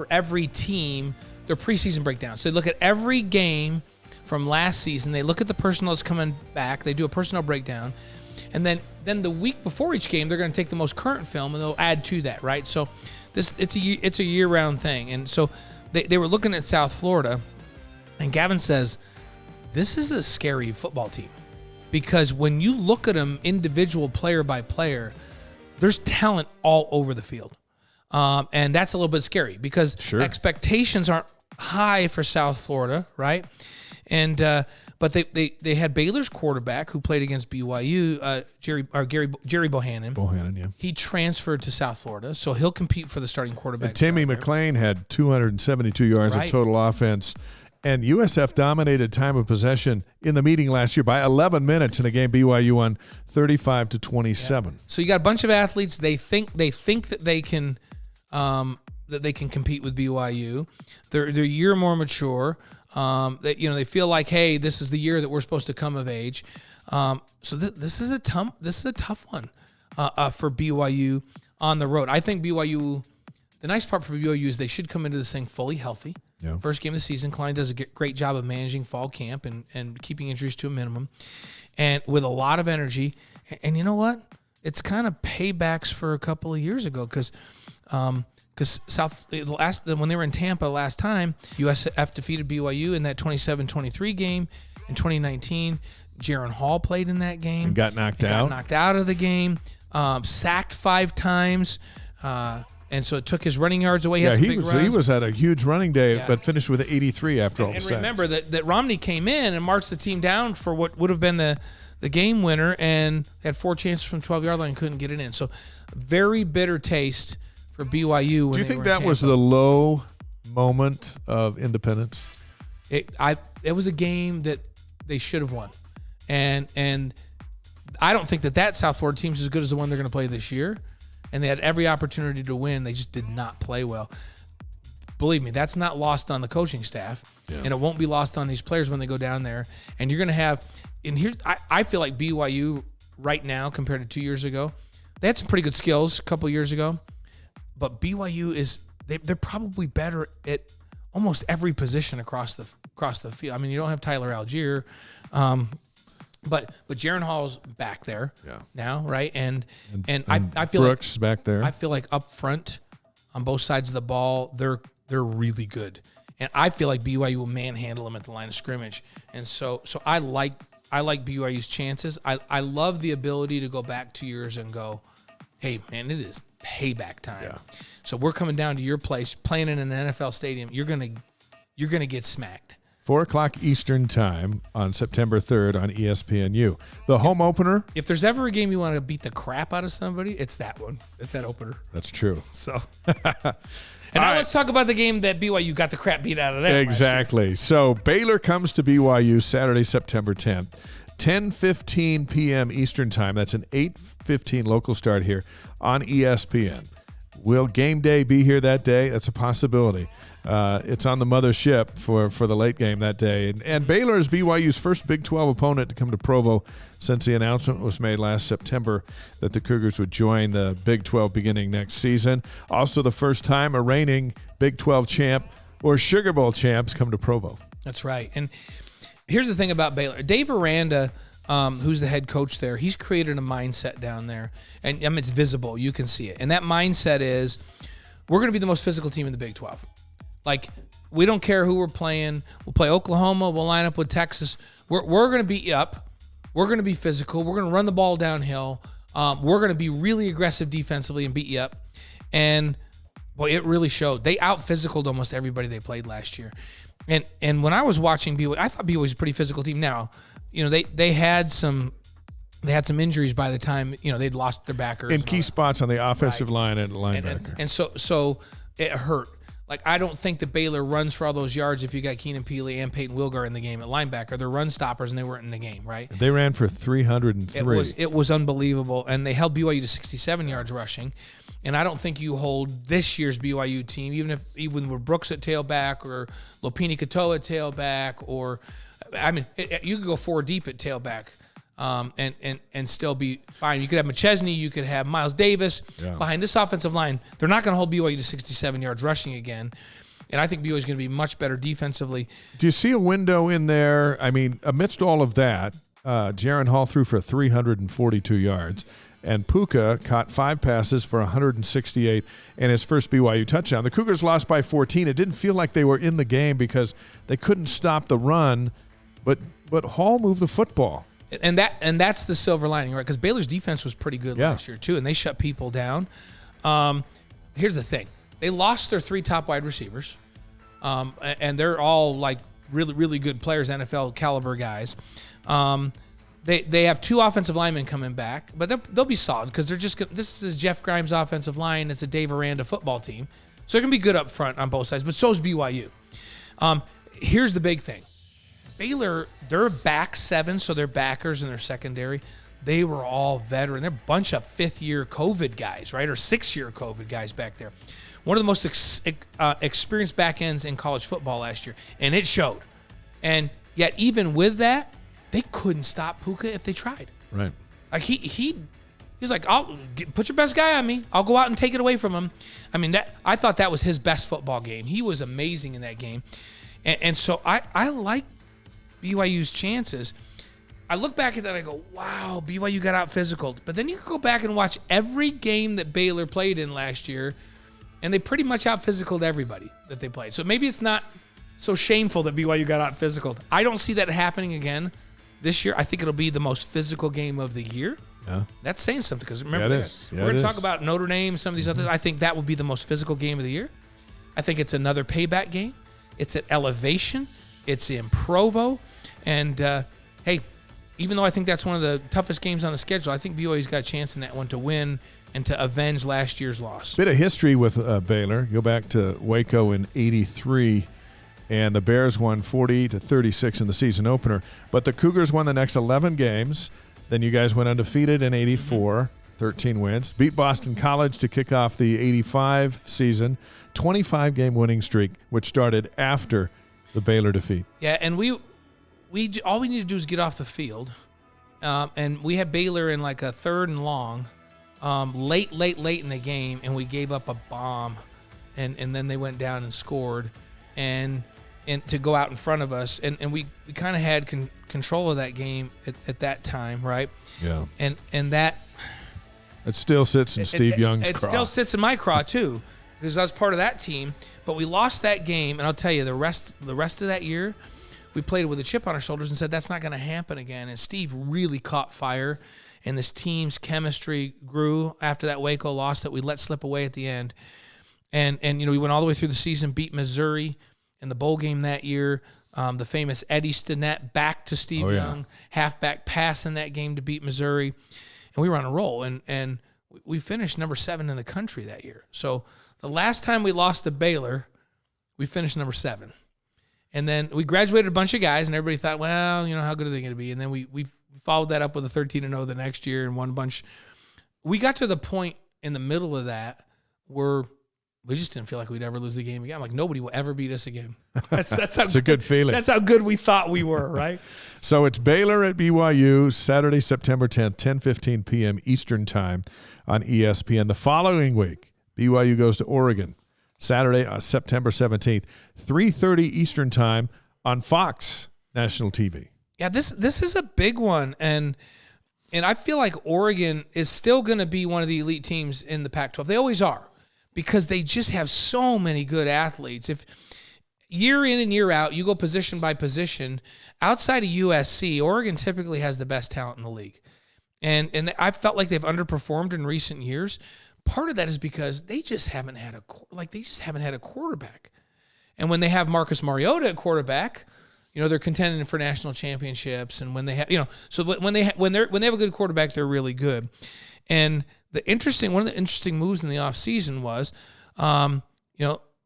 every team, their preseason breakdown. So they look at every game from last season. They look at the personnel that's coming back. They do a personnel breakdown. And then the week before each game, they're going to take the most current film, and they'll add to that, right? So it's a year-round thing. And so they were looking at South Florida, and Gavin says, this is a scary football team because when you look at them individual player by player, there's talent all over the field. And that's a little bit scary because expectations aren't high for South Florida, right? And but they had Baylor's quarterback who played against BYU, Jerry Bohannon.
Bohannon, yeah.
He transferred to South Florida, so he'll compete for the starting quarterback.
And Timmy McClain had 272 yards of total offense. And USF dominated time of possession in the meeting last year by 11 minutes in a game BYU won 35-27. Yeah.
So you got a bunch of athletes. They think that they can compete with BYU. They're a year more mature. They feel like, hey, this is the year that we're supposed to come of age. So this is a tough one for BYU on the road. I think BYU. The nice part for BYU is they should come into this thing fully healthy. Yeah. First game of the season, Kalani does a great job of managing fall camp and keeping injuries to a minimum, and with a lot of energy. And you know what? It's kind of paybacks for a couple of years ago because when they were in Tampa last time, USF defeated BYU in that 27-23 game in 2019. Jaron Hall played in that game
and got knocked out
of the game, sacked 5 times. And so it took his running yards away.
He was at a huge running day, but finished with 83 after all the sacks.
And remember that Romney came in and marched the team down for what would have been the game winner and had 4 chances from 12-yard line and couldn't get it in. So very bitter taste for BYU.
Do you think that was the low moment of independence?
It was a game that they should have won. And I don't think that South Florida team is as good as the one they're going to play this year. And they had every opportunity to win. They just did not play well. Believe me, that's not lost on the coaching staff. Yeah. And it won't be lost on these players when they go down there. And you're going to have – and here I feel like BYU right now compared to 2 years ago, they had some pretty good skills a couple years ago. But BYU is – they're probably better at almost every position across the field. I mean, you don't have Tyler Allgeier. But Jaron Hall's back there now, right? And I feel
Brooks back there.
I feel like up front on both sides of the ball, they're really good. and I feel like BYU will manhandle them at the line of scrimmage. And so I like BYU's chances. I love the ability to go back 2 years and go, hey, man, it is payback time.
Yeah.
So we're coming down to your place, playing in an NFL stadium. You're gonna get smacked.
4:00 Eastern time on September 3rd on ESPNU. The home opener.
If there's ever a game you want to beat the crap out of somebody, it's that one. It's that opener.
That's true.
So, and now let's talk about the game that BYU got the crap beat out of them.
Exactly. So Baylor comes to BYU Saturday, September 10th. 10:15 p.m. Eastern time. That's an 8:15 local start here on ESPN. Will game day be here that day? That's a possibility. It's on the mothership for the late game that day. And Baylor is BYU's first Big 12 opponent to come to Provo since the announcement was made last September that the Cougars would join the Big 12 beginning next season. Also the first time a reigning Big 12 champ or Sugar Bowl champs come to Provo.
That's right. And here's the thing about Baylor. Dave Aranda, who's the head coach there, he's created a mindset down there. And it's visible. You can see it. And that mindset is we're going to be the most physical team in the Big 12. Like, we don't care who we're playing. We'll play Oklahoma. We'll line up with Texas. We're going to beat you up. We're going to be physical. We're going to run the ball downhill. We're going to be really aggressive defensively and beat you up. And, boy, it really showed. They out-physicaled almost everybody they played last year. And when I was watching BYU, I thought BYU was a pretty physical team. Now, they had some injuries by the time, they'd lost their backers.
In key spots on the offensive line and linebacker.
And so it hurt. Like, I don't think that Baylor runs for all those yards if you got Keenan Peely and Peyton Wilgar in the game at linebacker. They're run stoppers, and they weren't in the game, right?
They ran for 303.
It was unbelievable, and they held BYU to 67 yards rushing. And I don't think you hold this year's BYU team, even with Brooks at tailback or Lopini Katoa at tailback, or you could go 4 deep at tailback. And still be fine. You could have McChesney, you could have Miles Davis behind this offensive line. They're not going to hold BYU to 67 yards rushing again. And I think BYU is going to be much better defensively.
Do you see a window in there? I mean, amidst all of that, Jaron Hall threw for 342 yards, and Puka caught 5 passes for 168 and his first BYU touchdown. The Cougars lost by 14. It didn't feel like they were in the game because they couldn't stop the run, but Hall moved the football.
And that's the silver lining, right? Because Baylor's defense was pretty good last year, too, and they shut people down. Here's the thing. They lost their 3 top wide receivers, and they're all, like, really, really good players, NFL caliber guys. They have 2 offensive linemen coming back, but they'll be solid because they're just this is Jeff Grimes' offensive line. It's a Dave Aranda football team. So they're going to be good up front on both sides, but so is BYU. Here's the big thing. Baylor, their back 7, so their backers and their secondary, they were all veteran. They're a bunch of 5th-year COVID guys, right, or 6-year COVID guys back there. One of the most experienced back ends in college football last year, and it showed. And yet, even with that, they couldn't stop Puka if they tried.
Right.
Like he's like, put your best guy on me. I'll go out and take it away from him. I mean, I thought that was his best football game. He was amazing in that game, and so I like BYU's chances. I look back at that and I go, wow, BYU got out physical. But then you can go back and watch every game that Baylor played in last year, and they pretty much out physicaled everybody that they played. So maybe it's not so shameful that BYU got out physicaled. I don't see that happening again this year. I think it'll be the most physical game of the year. Yeah. That's saying something because remember, we're going to talk about Notre Dame, some of these others. I think that will be the most physical game of the year. I think it's another payback game. It's at elevation. It's in Provo. And, hey, even though I think that's one of the toughest games on the schedule, I think BYU's got a chance in that one to win and to avenge last year's loss.
Bit of history with Baylor. Go back to Waco in '83, and the Bears won 40-36 in the season opener. But the Cougars won the next 11 games. Then you guys went undefeated in '84, 13 wins. Beat Boston College to kick off the '85 season. 25-game winning streak, which started after the Baylor defeat.
Yeah, and we all we need to do is get off the field, and we had Baylor in like a 3rd and long, late in the game, and we gave up a bomb, and then they went down and scored, and to go out in front of us, and we kind of had control of that game at that time, right?
Yeah.
And that
it still sits in Steve Young's craw.
It still sits in my craw too. because I was part of that team. But we lost that game, and I'll tell you, the rest of that year, we played with a chip on our shoulders and said that's not going to happen again. And Steve really caught fire, and this team's chemistry grew after that Waco loss that we let slip away at the end. And we went all the way through the season, beat Missouri in the bowl game that year. The famous Eddie Stinnett back to Steve Young, halfback pass in that game to beat Missouri. And we were on a roll, and we finished number 7 in the country that year. So the last time we lost to Baylor, we finished number 7. And then we graduated a bunch of guys, and everybody thought, well, how good are they going to be? And then we followed that up with a 13-0 the next year and won a bunch. We got to the point in the middle of that where we just didn't feel like we'd ever lose the game again. I'm like, nobody will ever beat us again. That's how
it's a good feeling.
That's how good we thought we were, right?
So it's Baylor at BYU, Saturday, September 10th, 10:15 p.m. Eastern Time on ESPN. The following week, BYU goes to Oregon, Saturday, September 17th, 3:30 Eastern Time on Fox National TV.
Yeah, this is a big one, and I feel like Oregon is still going to be one of the elite teams in the Pac-12. They always are, because they just have so many good athletes. If year in and year out, you go position by position, outside of USC, Oregon typically has the best talent in the league. And I've felt like they've underperformed in recent years. Part of that is because they just haven't had a quarterback. And when they have Marcus Mariota at quarterback, they're contending for national championships. And when they have, so when they have a good quarterback, they're really good. And one of the interesting moves in the offseason was,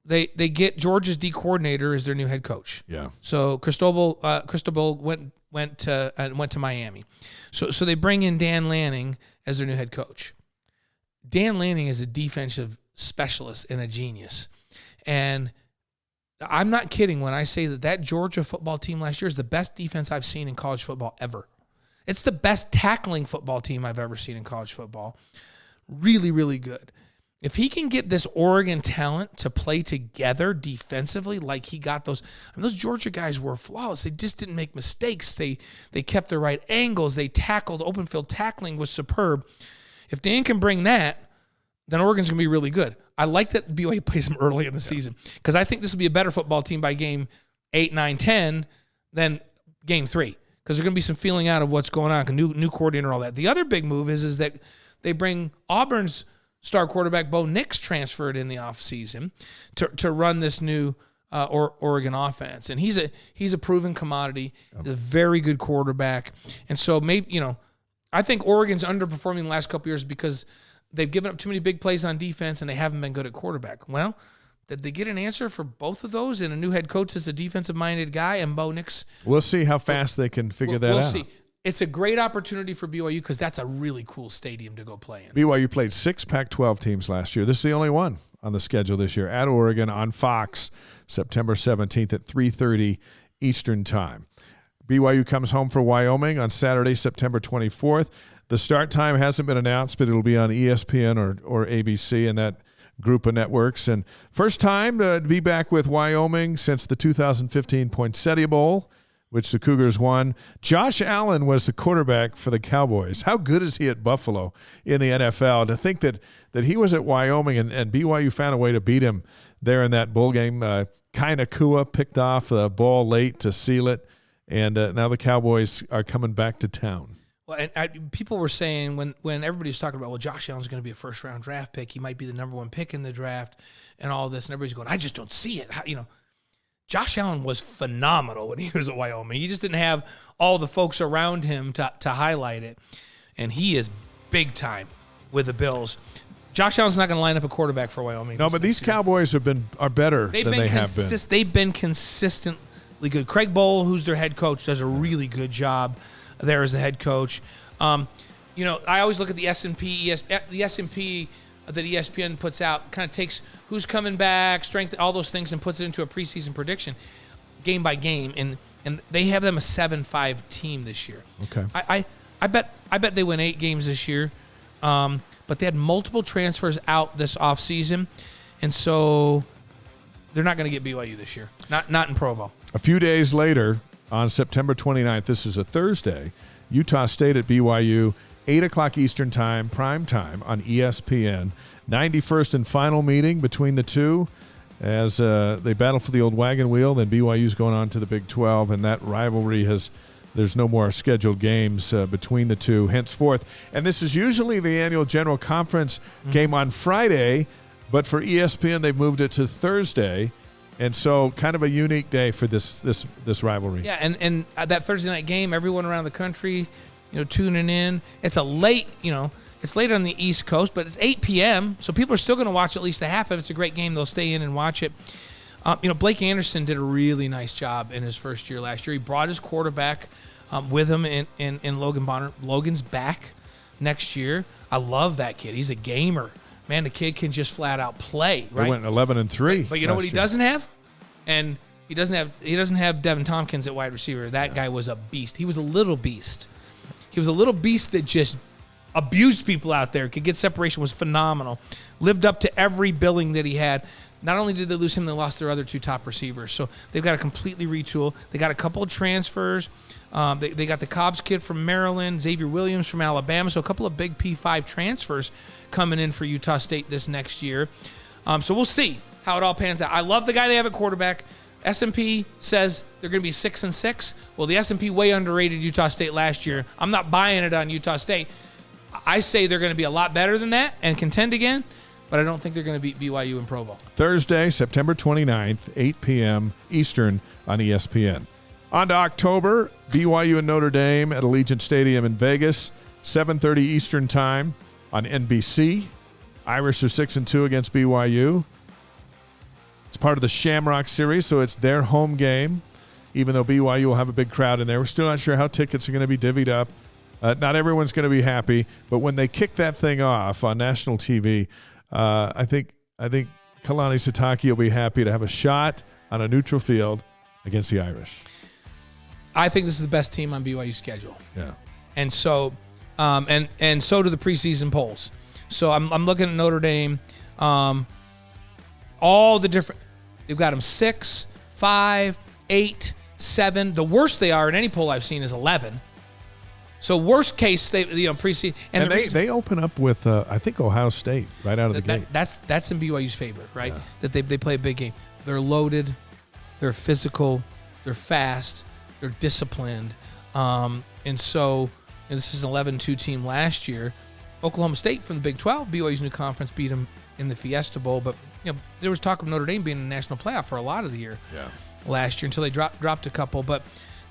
they get Georgia's D coordinator as their new head coach.
Yeah.
So Cristobal went to Miami. So they bring in Dan Lanning as their new head coach. Dan Lanning is a defensive specialist and a genius. And I'm not kidding when I say that Georgia football team last year is the best defense I've seen in college football ever. It's the best tackling football team I've ever seen in college football. Really, really good. If he can get this Oregon talent to play together defensively like he got those Georgia guys were flawless. They just didn't make mistakes. They kept the right angles. They tackled. Open field tackling was superb. If Dan can bring that, then Oregon's going to be really good. I like that BYU plays them early in the season because I think this will be a better football team by game 8, 9, 10 than game 3 because there's going to be some feeling out of what's going on, new coordinator, all that. The other big move is that they bring Auburn's star quarterback Bo Nix transferred in the offseason to run this new Oregon offense. And he's a proven commodity, a very good quarterback. And so maybe, I think Oregon's underperforming the last couple years because they've given up too many big plays on defense and they haven't been good at quarterback. Well, did they get an answer for both of those? And a new head coach is a defensive-minded guy, and Bo Nix.
We'll see how fast they can figure that out.
We'll see. It's a great opportunity for BYU because that's a really cool stadium to go play in.
BYU played 6 Pac-12 teams last year. This is the only one on the schedule this year at Oregon on Fox, September 17th at 3:30 Eastern Time. BYU comes home for Wyoming on Saturday, September 24th. The start time hasn't been announced, but it'll be on ESPN or ABC and that group of networks. And first time to be back with Wyoming since the 2015 Poinsettia Bowl, which the Cougars won. Josh Allen was the quarterback for the Cowboys. How good is he at Buffalo in the NFL? To think that he was at Wyoming and BYU found a way to beat him there in that bowl game. Kai Nakua picked off the ball late to seal it, and now the Cowboys are coming back to town.
Well, and people were saying when everybody's talking about, well, Josh Allen's going to be a first-round draft pick. He might be the number 1 pick in the draft and all this, and everybody's going, I just don't see it. Josh Allen was phenomenal when he was at Wyoming. He just didn't have all the folks around him to highlight it, and he is big time with the Bills. Josh Allen's not going to line up a quarterback for Wyoming.
No, but these Cowboys are better than they have been.
They've been consistently good. Craig Bowl, who's their head coach, does a really good job there as the head coach. I always look at the S&P. The S&P that ESPN puts out kind of takes who's coming back, strength, all those things, and puts it into a preseason prediction, game by game. And they have them a 7-5 team this year.
Okay.
I bet they win 8 games this year. But they had multiple transfers out this offseason, and so they're not going to get BYU this year. Not in Provo.
A few days later, on September 29th, this is a Thursday, Utah State at BYU, 8 o'clock Eastern Time, prime time on ESPN. 91st and final meeting between the two as they battle for the old wagon wheel. Then BYU's going on to the Big 12, and that rivalry there's no more scheduled games between the two henceforth. And this is usually the annual General Conference game on Friday, but for ESPN, they've moved it to Thursday. And so kind of a unique day for this rivalry.
Yeah, and that Thursday night game, everyone around the country, tuning in. It's it's late on the East Coast, but it's 8 p.m., so people are still going to watch at least a half of it. It's a great game. They'll stay in and watch it. Blake Anderson did a really nice job in his first year last year. He brought his quarterback with him in Logan Bonner. Logan's back next year. I love that kid. He's a gamer. Man, the kid can just flat out play. Right?
They went 11-3.
But you know what he doesn't have? And he doesn't have Devin Tompkins at wide receiver. That guy was a beast. He was a little beast. He was a little beast that just abused people out there. Could get separation, was phenomenal. Lived up to every billing that he had. Not only did they lose him, they lost their other two top receivers. So they've got to completely retool. They got a couple of transfers. They got the Cobbs kid from Maryland, Xavier Williams from Alabama. So a couple of big P5 transfers coming in for Utah State this next year. So we'll see how it all pans out. I love the guy they have at quarterback. S&P says they're going to be 6-6. Well, the S&P way underrated Utah State last year. I'm not buying it on Utah State. I say they're going to be a lot better than that and contend again, but I don't think they're going to beat BYU in Provo.
Thursday, September 29th, 8 p.m. Eastern on ESPN. On to October, BYU and Notre Dame at Allegiant Stadium in Vegas, 7:30 Eastern time on NBC. Irish are 6-2 against BYU. It's part of the Shamrock Series, so it's their home game, even though BYU will have a big crowd in there. We're still not sure how tickets are going to be divvied up. Not everyone's going to be happy, but when they kick that thing off on national TV, I think Kalani Sitake will be happy to have a shot on a neutral field against the Irish.
I think this is the best team on BYU's schedule.
Yeah.
And so and so do the preseason polls. So I'm looking at Notre Dame. All the different, they've got them 6, 5, 8, 7. The worst they are in any poll I've seen is 11. So worst case, they preseason,
and they open up with I think Ohio State right out of the gate.
That's in BYU's favor, right?
Yeah.
That they play a big game. They're loaded, they're physical, they're fast, they're disciplined, and so this is an 11-2 team last year. Oklahoma State from the Big 12, BYU's new conference, beat them in the Fiesta Bowl, but there was talk of Notre Dame being in the national playoff for a lot of the year last year until they dropped a couple. But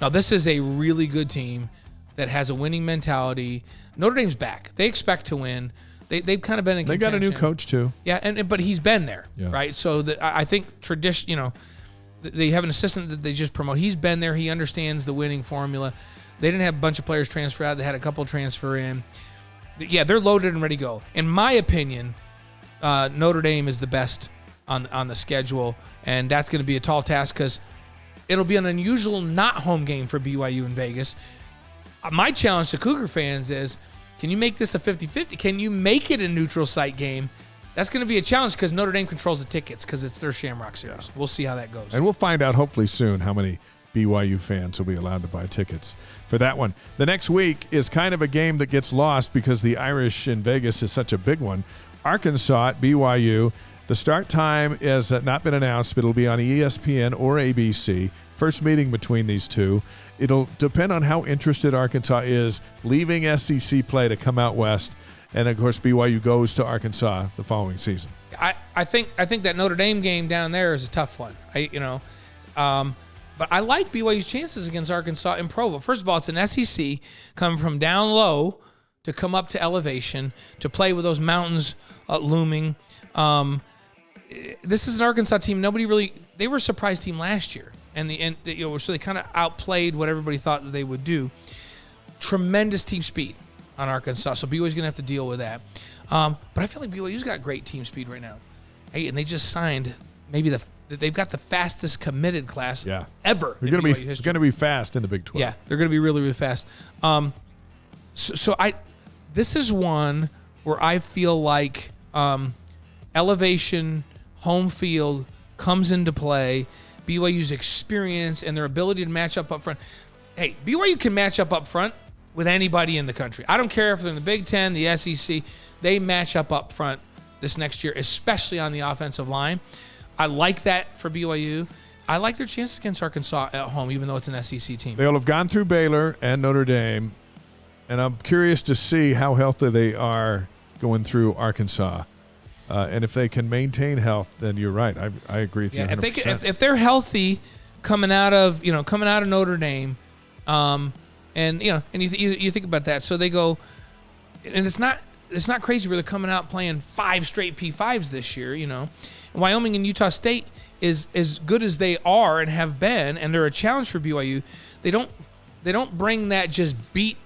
now this is a really good team that has a winning mentality. Notre Dame's back. They expect to win. They've kind of been in contention.
They got a new coach too.
Yeah, but he's been there, right? So I think tradition, they have an assistant that they just promote. He's been there. He understands the winning formula. They didn't have a bunch of players transfer out. They had a couple transfer in. Yeah, they're loaded and ready to go. In my opinion, Notre Dame is the best on the schedule, and that's going to be a tall task because it'll be an unusual not home game for BYU in Vegas. My challenge to Cougar fans is, can you make this a 50-50? Can you make it a neutral site game? That's going to be a challenge because Notre Dame controls the tickets because it's their Shamrock Series. Yeah. We'll see how that goes.
And we'll find out hopefully soon how many BYU fans will be allowed to buy tickets for that one. The next week is kind of a game that gets lost because the Irish in Vegas is such a big one. Arkansas at BYU. The start time has not been announced, but it'll be on ESPN or ABC. First meeting between these two. It'll depend on how interested Arkansas is leaving SEC play to come out west. And, of course, BYU goes to Arkansas the following season.
I think that Notre Dame game down there is a tough one. But I like BYU's chances against Arkansas in Provo. First of all, it's an SEC coming from down low to come up to elevation, to play with those mountains looming. This is an Arkansas team. They were a surprise team last year. So they kind of outplayed what everybody thought that they would do. Tremendous team speed on Arkansas, so BYU's going to have to deal with that. But I feel like BYU's got great team speed right now. Hey, and they just signed they've got the fastest committed class ever.
They're going to be fast in the Big 12.
Yeah, they're going to be really, really fast. This is one where I feel like elevation, home field comes into play. BYU's experience and their ability to match up front. Hey, BYU can match up front with anybody in the country. I don't care if they're in the Big Ten, the SEC. They match up front this next year, especially on the offensive line. I like that for BYU. I like their chances against Arkansas at home, even though it's an SEC team.
They'll have gone through Baylor and Notre Dame, and I'm curious to see how healthy they are going through Arkansas. And if they can maintain health, then you're right. I agree with you 100%.
If they're healthy coming out of Notre Dame, and you think about that, so they go, and it's not crazy where they're coming out playing 5 straight P5s this year. Wyoming and Utah State is as good as they are and have been, and they're a challenge for BYU. They don't bring that just beat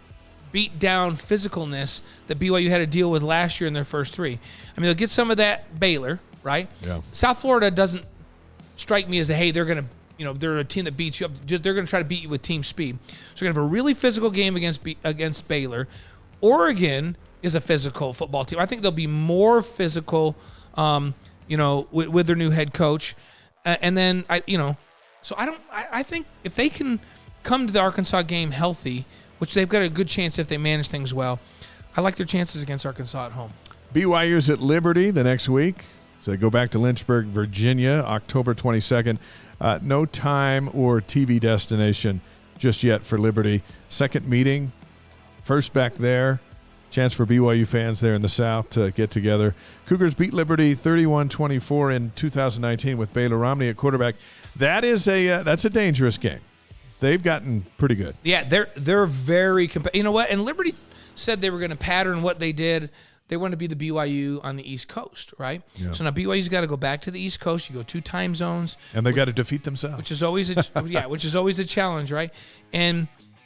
down physicalness that BYU had to deal with last year in their first 3. I mean, they'll get some of that Baylor, right? Yeah. South Florida doesn't strike me as they're a team that beats you up. They're going to try to beat you with team speed. So we're going to have a really physical game against Baylor. Oregon is a physical football team. I think they'll be more physical, with their new head coach. And then I think if they can come to the Arkansas game healthy, which they've got a good chance if they manage things well, I like their chances against Arkansas at home.
BYU's at Liberty the next week. So they go back to Lynchburg, Virginia, October 22nd. No time or TV destination just yet for Liberty. Second meeting, first back there. Chance for BYU fans there in the South to get together. Cougars beat Liberty 31-24 in 2019 with Baylor Romney at quarterback. That's a dangerous game. They've gotten pretty good.
Yeah, they're very you know what? And Liberty said they were going to pattern what they did. They want to be the BYU on the East Coast, right? Yeah. So now BYU's got to go back to the East Coast. You go 2 time zones,
and they've got to defeat themselves,
which is always a challenge, right?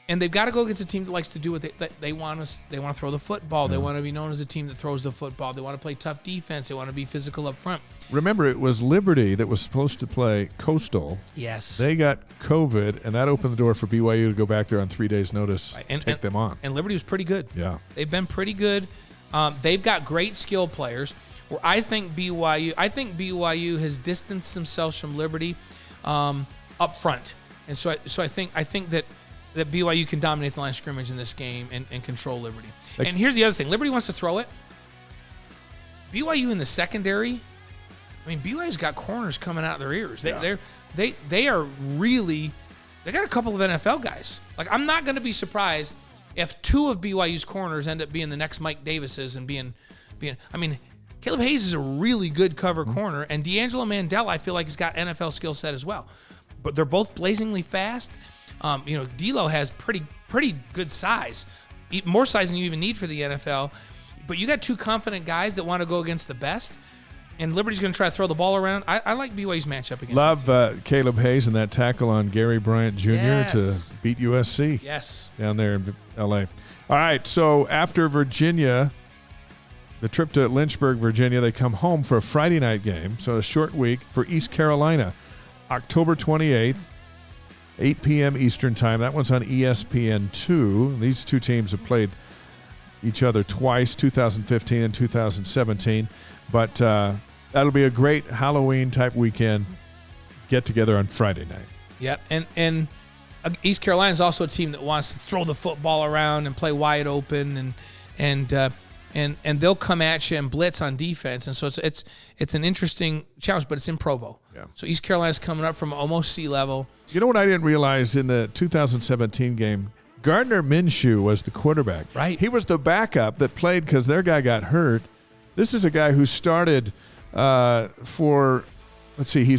And they've got to go against a team that likes to do what they want. They want to throw the football. Yeah. They want to be known as a team that throws the football. They want to play tough defense. They want to be physical up front.
Remember, it was Liberty that was supposed to play Coastal.
Yes.
They got COVID, and that opened the door for BYU to go back there on 3 days' notice and take them on.
And Liberty was pretty good.
Yeah.
They've been pretty good. They've got great skill players. Where I think BYU has distanced themselves from Liberty up front. And so I think that BYU can dominate the line of scrimmage in this game and control Liberty. And here's the other thing. Liberty wants to throw it. BYU in the secondary, BYU's got corners coming out of their ears. They are really – they got a couple of NFL guys. Like, I'm not going to be surprised if 2 of BYU's corners end up being the next Mike Davises and being Caleb Hayes is a really good cover corner, and D'Angelo Mandela I feel like has got NFL skill set as well. But they're both blazingly fast. D'Lo has pretty good size, more size than you even need for the NFL. But you got 2 confident guys that want to go against the best, and Liberty's going to try to throw the ball around. I like BYU's matchup against.
Love Caleb Hayes and that tackle on Gary Bryant Jr. to beat USC.
Yes,
down there in L.A. All right, so after Virginia, the trip to Lynchburg, Virginia, they come home for a Friday night game. So a short week for East Carolina, October 28th. 8 p.m. Eastern Time. That one's on ESPN2. These 2 teams have played each other twice, 2015 and 2017. But that'll be a great Halloween-type weekend get-together on Friday night.
Yep, and East Carolina is also a team that wants to throw the football around and play wide open, and they'll come at you and blitz on defense. And so it's an interesting challenge, but it's in Provo. Yeah. So East Carolina's coming up from almost sea level.
You know what I didn't realize in the 2017 game? Gardner Minshew was the quarterback.
Right.
He was the backup that played because their guy got hurt. This is a guy who started he's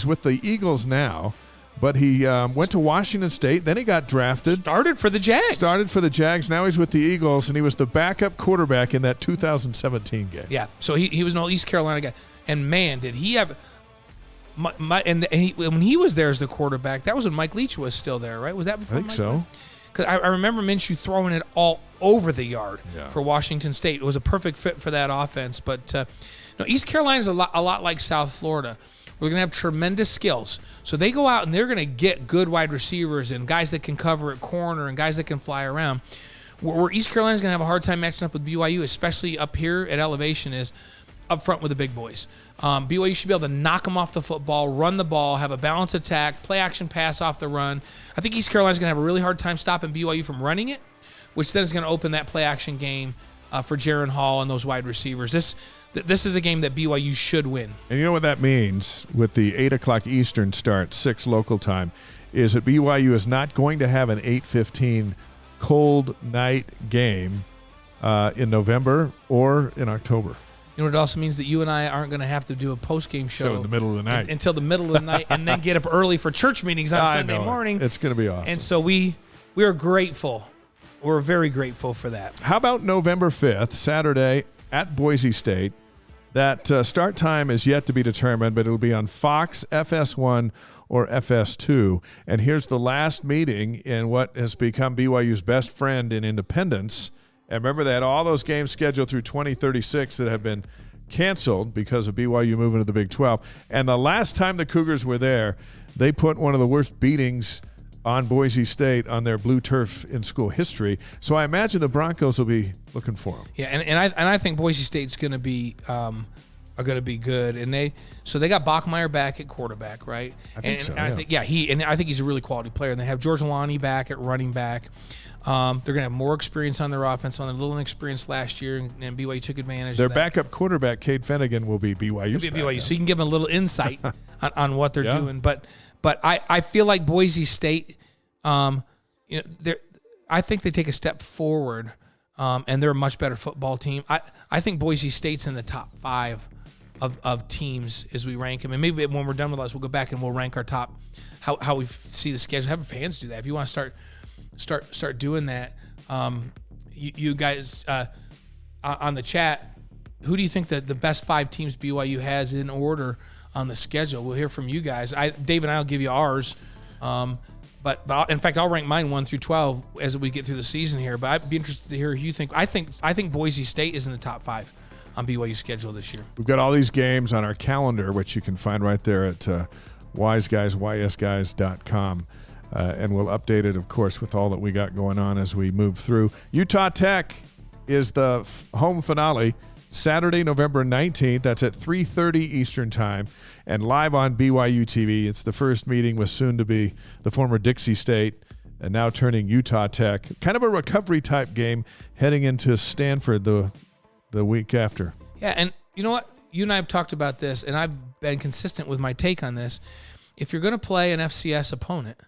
with the Eagles now, but he went to Washington State. Then he got drafted.
Started for the Jags. Now he's with the Eagles, and he was the backup quarterback in that 2017 game. Yeah, so he was an old East Carolina guy. And, man, did he have when he was there as the quarterback, that was when Mike Leach was still there, right? Was that before
I think so.
Because I remember Minshew throwing it all over the yard for Washington State. It was a perfect fit for that offense. But East Carolina is a lot like South Florida. We're going to have tremendous skills. So they go out and they're going to get good wide receivers and guys that can cover at corner and guys that can fly around. Where East Carolina's going to have a hard time matching up with BYU, especially up here at elevation, is up front with the big boys. BYU should be able to knock them off the football, run the ball, have a balanced attack, play action pass off the run. I think East Carolina's going to have a really hard time stopping BYU from running it, which then is going to open that play action game for Jaron Hall and those wide receivers. this is a game that BYU should win.
And you know what that means with the 8 o'clock Eastern start, 6 local time, is that BYU is not going to have an 8:15 cold night game in November or in October.
You know what it also means? That you and I aren't going to have to do a post-game show
in the middle of the night.
Until the middle of the night, and then get up early for church meetings on Sunday morning.
It's going to be awesome.
And so we are grateful. We're very grateful for that.
How about November 5th, Saturday at Boise State? That start time is yet to be determined, but it'll be on Fox, FS1, or FS2. And here's the last meeting in what has become BYU's best friend in independence. And remember, they had all those games scheduled through 2036 that have been canceled because of BYU moving to the Big 12. And the last time the Cougars were there, they put one of the worst beatings on Boise State on their blue turf in school history. So I imagine the Broncos will be looking for them.
Yeah, and I think Boise State's going to be are going to be good. And they got Bachmeier back at quarterback, right?
I think so.
I think I think he's a really quality player. And they have George Lonnie back at running back. They're going to have more experience on their offense, on their little inexperience last year, and BYU took advantage
their
of that.
backup quarterback, Cade Finnegan, will be BYU's
BYU, so you can give them a little insight on what they're doing. But I feel like Boise State, I think they take a step forward, and they're a much better football team. I think Boise State's in the top 5 of teams as we rank them. And maybe when we're done with us, we'll go back and we'll rank our top, how we see the schedule. Have fans do that. If you want to start doing that, you guys on the chat, who do you think that the best 5 teams BYU has in order on the schedule? We'll hear from you guys. Dave and I will give you ours, but in fact I'll rank mine 1 through 12 as we get through the season here. But I'd be interested to hear who you think. I think Boise State is in the top 5 on BYU's schedule this year.
We've got all these games on our calendar, which you can find right there at ysguys.com. And we'll update it, of course, with all that we got going on as we move through. Utah Tech is the home finale, Saturday, November 19th. That's at 3:30 Eastern Time and live on BYU TV. It's the first meeting with soon-to-be the former Dixie State and now turning Utah Tech. Kind of a recovery-type game heading into Stanford the week after.
Yeah, and you know what? You and I have talked about this, and I've been consistent with my take on this. If you're going to play an FCS opponent,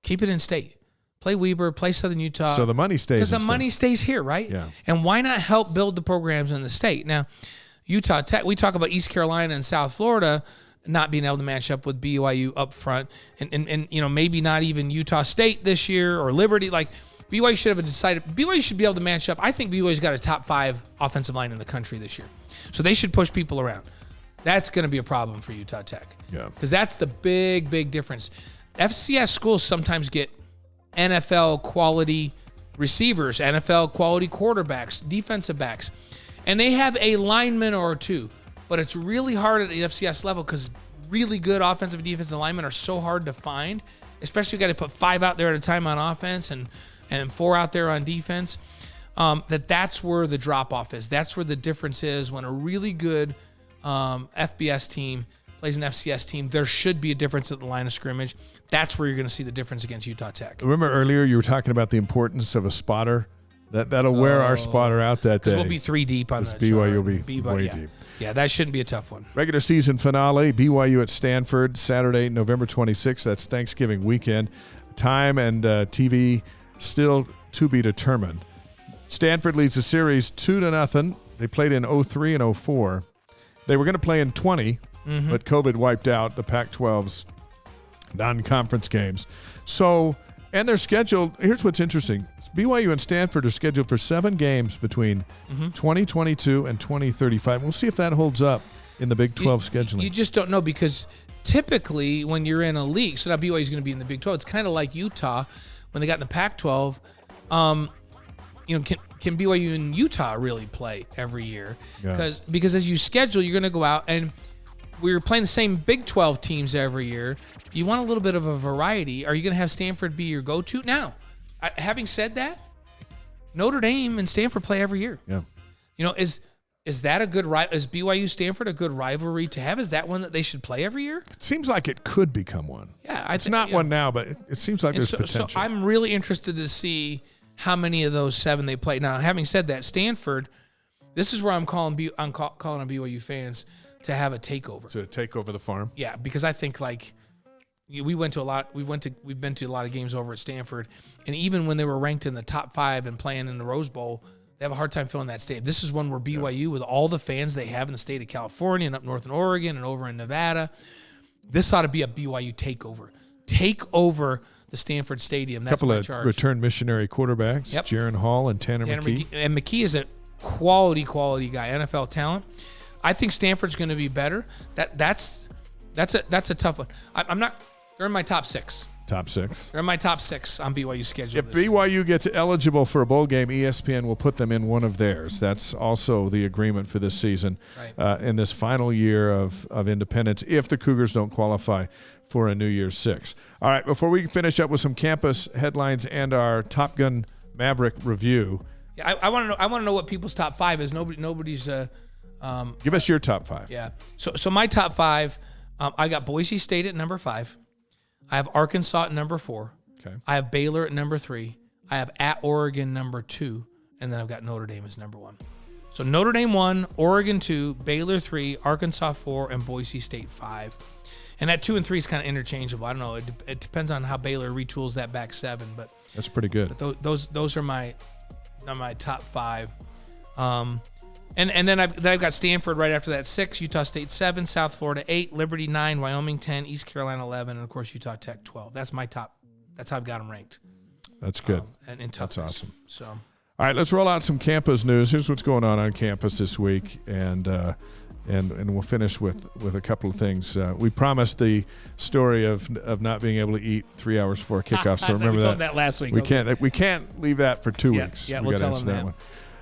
keep it in state. Play Weber, play Southern Utah.
So the money stays in state.
Because the money stays here, right?
Yeah.
And why not help build the programs in the state? Now, Utah Tech, we talk about East Carolina and South Florida not being able to match up with BYU up front. And maybe not even Utah State this year or Liberty. Like, BYU should have decided. BYU should be able to match up. I think BYU's got a top 5 offensive line in the country this year. So they should push people around. That's going to be a problem for Utah Tech.
Yeah.
Because that's the big, big difference. FCS schools sometimes get NFL quality receivers, NFL quality quarterbacks, defensive backs, and they have a lineman or two. But it's really hard at the FCS level because really good offensive and defensive linemen are so hard to find, especially you got to put 5 out there at a time on offense and 4 out there on defense. That's where the drop-off is. That's where the difference is. When a really good FBS team plays an FCS team, there should be a difference at the line of scrimmage. That's where you're going to see the difference against Utah Tech.
Remember earlier you were talking about the importance of a spotter? That'll wear our spotter out that day.
Because we'll be 3 deep on that.
BYU will be way deep.
Yeah, that shouldn't be a tough one.
Regular season finale, BYU at Stanford, Saturday, November 26th. That's Thanksgiving weekend. Time and TV still to be determined. Stanford leads the series 2-0. They played in 03 and 04. They were going to play in 20, but COVID wiped out the Pac-12's non-conference games. So, and they're scheduled, here's what's interesting. BYU and Stanford are scheduled for 7 games between 2022 and 2035. We'll see if that holds up in the Big 12 scheduling.
You just don't know because typically when you're in a league, so now BYU is going to be in the Big 12, it's kind of like Utah when they got in the Pac-12. Can BYU and Utah really play every year? Because as you schedule, you're going to go out and we're playing the same Big 12 teams every year. You want a little bit of a variety. Are you going to have Stanford be your go-to? Now, having said that, Notre Dame and Stanford play every year.
Yeah.
Is that a good is BYU Stanford a good rivalry to have? Is that one that they should play every year?
It seems like it could become one.
Yeah,
it's not one now, but it seems like there's potential.
So I'm really interested to see how many of those 7 they play. Now, having said that, Stanford, This is where I'm calling on BYU fans to have a takeover.
To take over the farm.
Yeah, because I think like we've been to a lot of games over at Stanford, and even when they were ranked in the top 5 and playing in the Rose Bowl, they have a hard time filling that stadium. This is one where BYU, with all the fans they have in the state of California and up north in Oregon and over in Nevada, this ought to be a BYU takeover. Take over the Stanford Stadium. That's
couple
my
of
charge.
Return missionary quarterbacks,
Yep.
Jaron Hall and Tanner McKee.
And McKee is a quality guy, NFL talent. I think Stanford's going to be better. That's a tough one. I'm not. They're in my top 6.
Top 6.
They're in my top 6 on BYU schedule.
If BYU gets eligible for a bowl game, ESPN will put them in one of theirs. That's also the agreement for this season,
right.
In this final year of independence, if the Cougars don't qualify for a New Year's Six. All right, before we finish up with some campus headlines and our Top Gun Maverick review.
Yeah, I want to know. I want to know what people's top 5 is. Nobody's.
Give us your top 5.
Yeah. So my top 5. I got Boise State at number 5. I have Arkansas at number 4.
Okay.
I have Baylor at number 3. I have at Oregon number 2, and then I've got Notre Dame as number 1. So Notre Dame 1, Oregon 2, Baylor 3, Arkansas 4, and Boise State 5. And that 2 and 3 is kind of interchangeable. I don't know. It depends on how Baylor retools that back 7, but
that's pretty good.
Those are my top 5. And then I've got Stanford right after that 6, Utah State 7, South Florida 8, Liberty 9, Wyoming 10, East Carolina 11, and of course Utah Tech 12. That's my top. That's how I've got them ranked.
That's good.
And in toughness.
That's awesome.
So,
all right, let's roll out some campus news. Here's what's going on campus this week, and we'll finish with a couple of things. We promised the story of not being able to eat 3 hours before kickoff. So remember
we told that last week.
We can't leave that for 2 weeks.
Yeah,
we
we'll
got to
tell
answer
them
that one.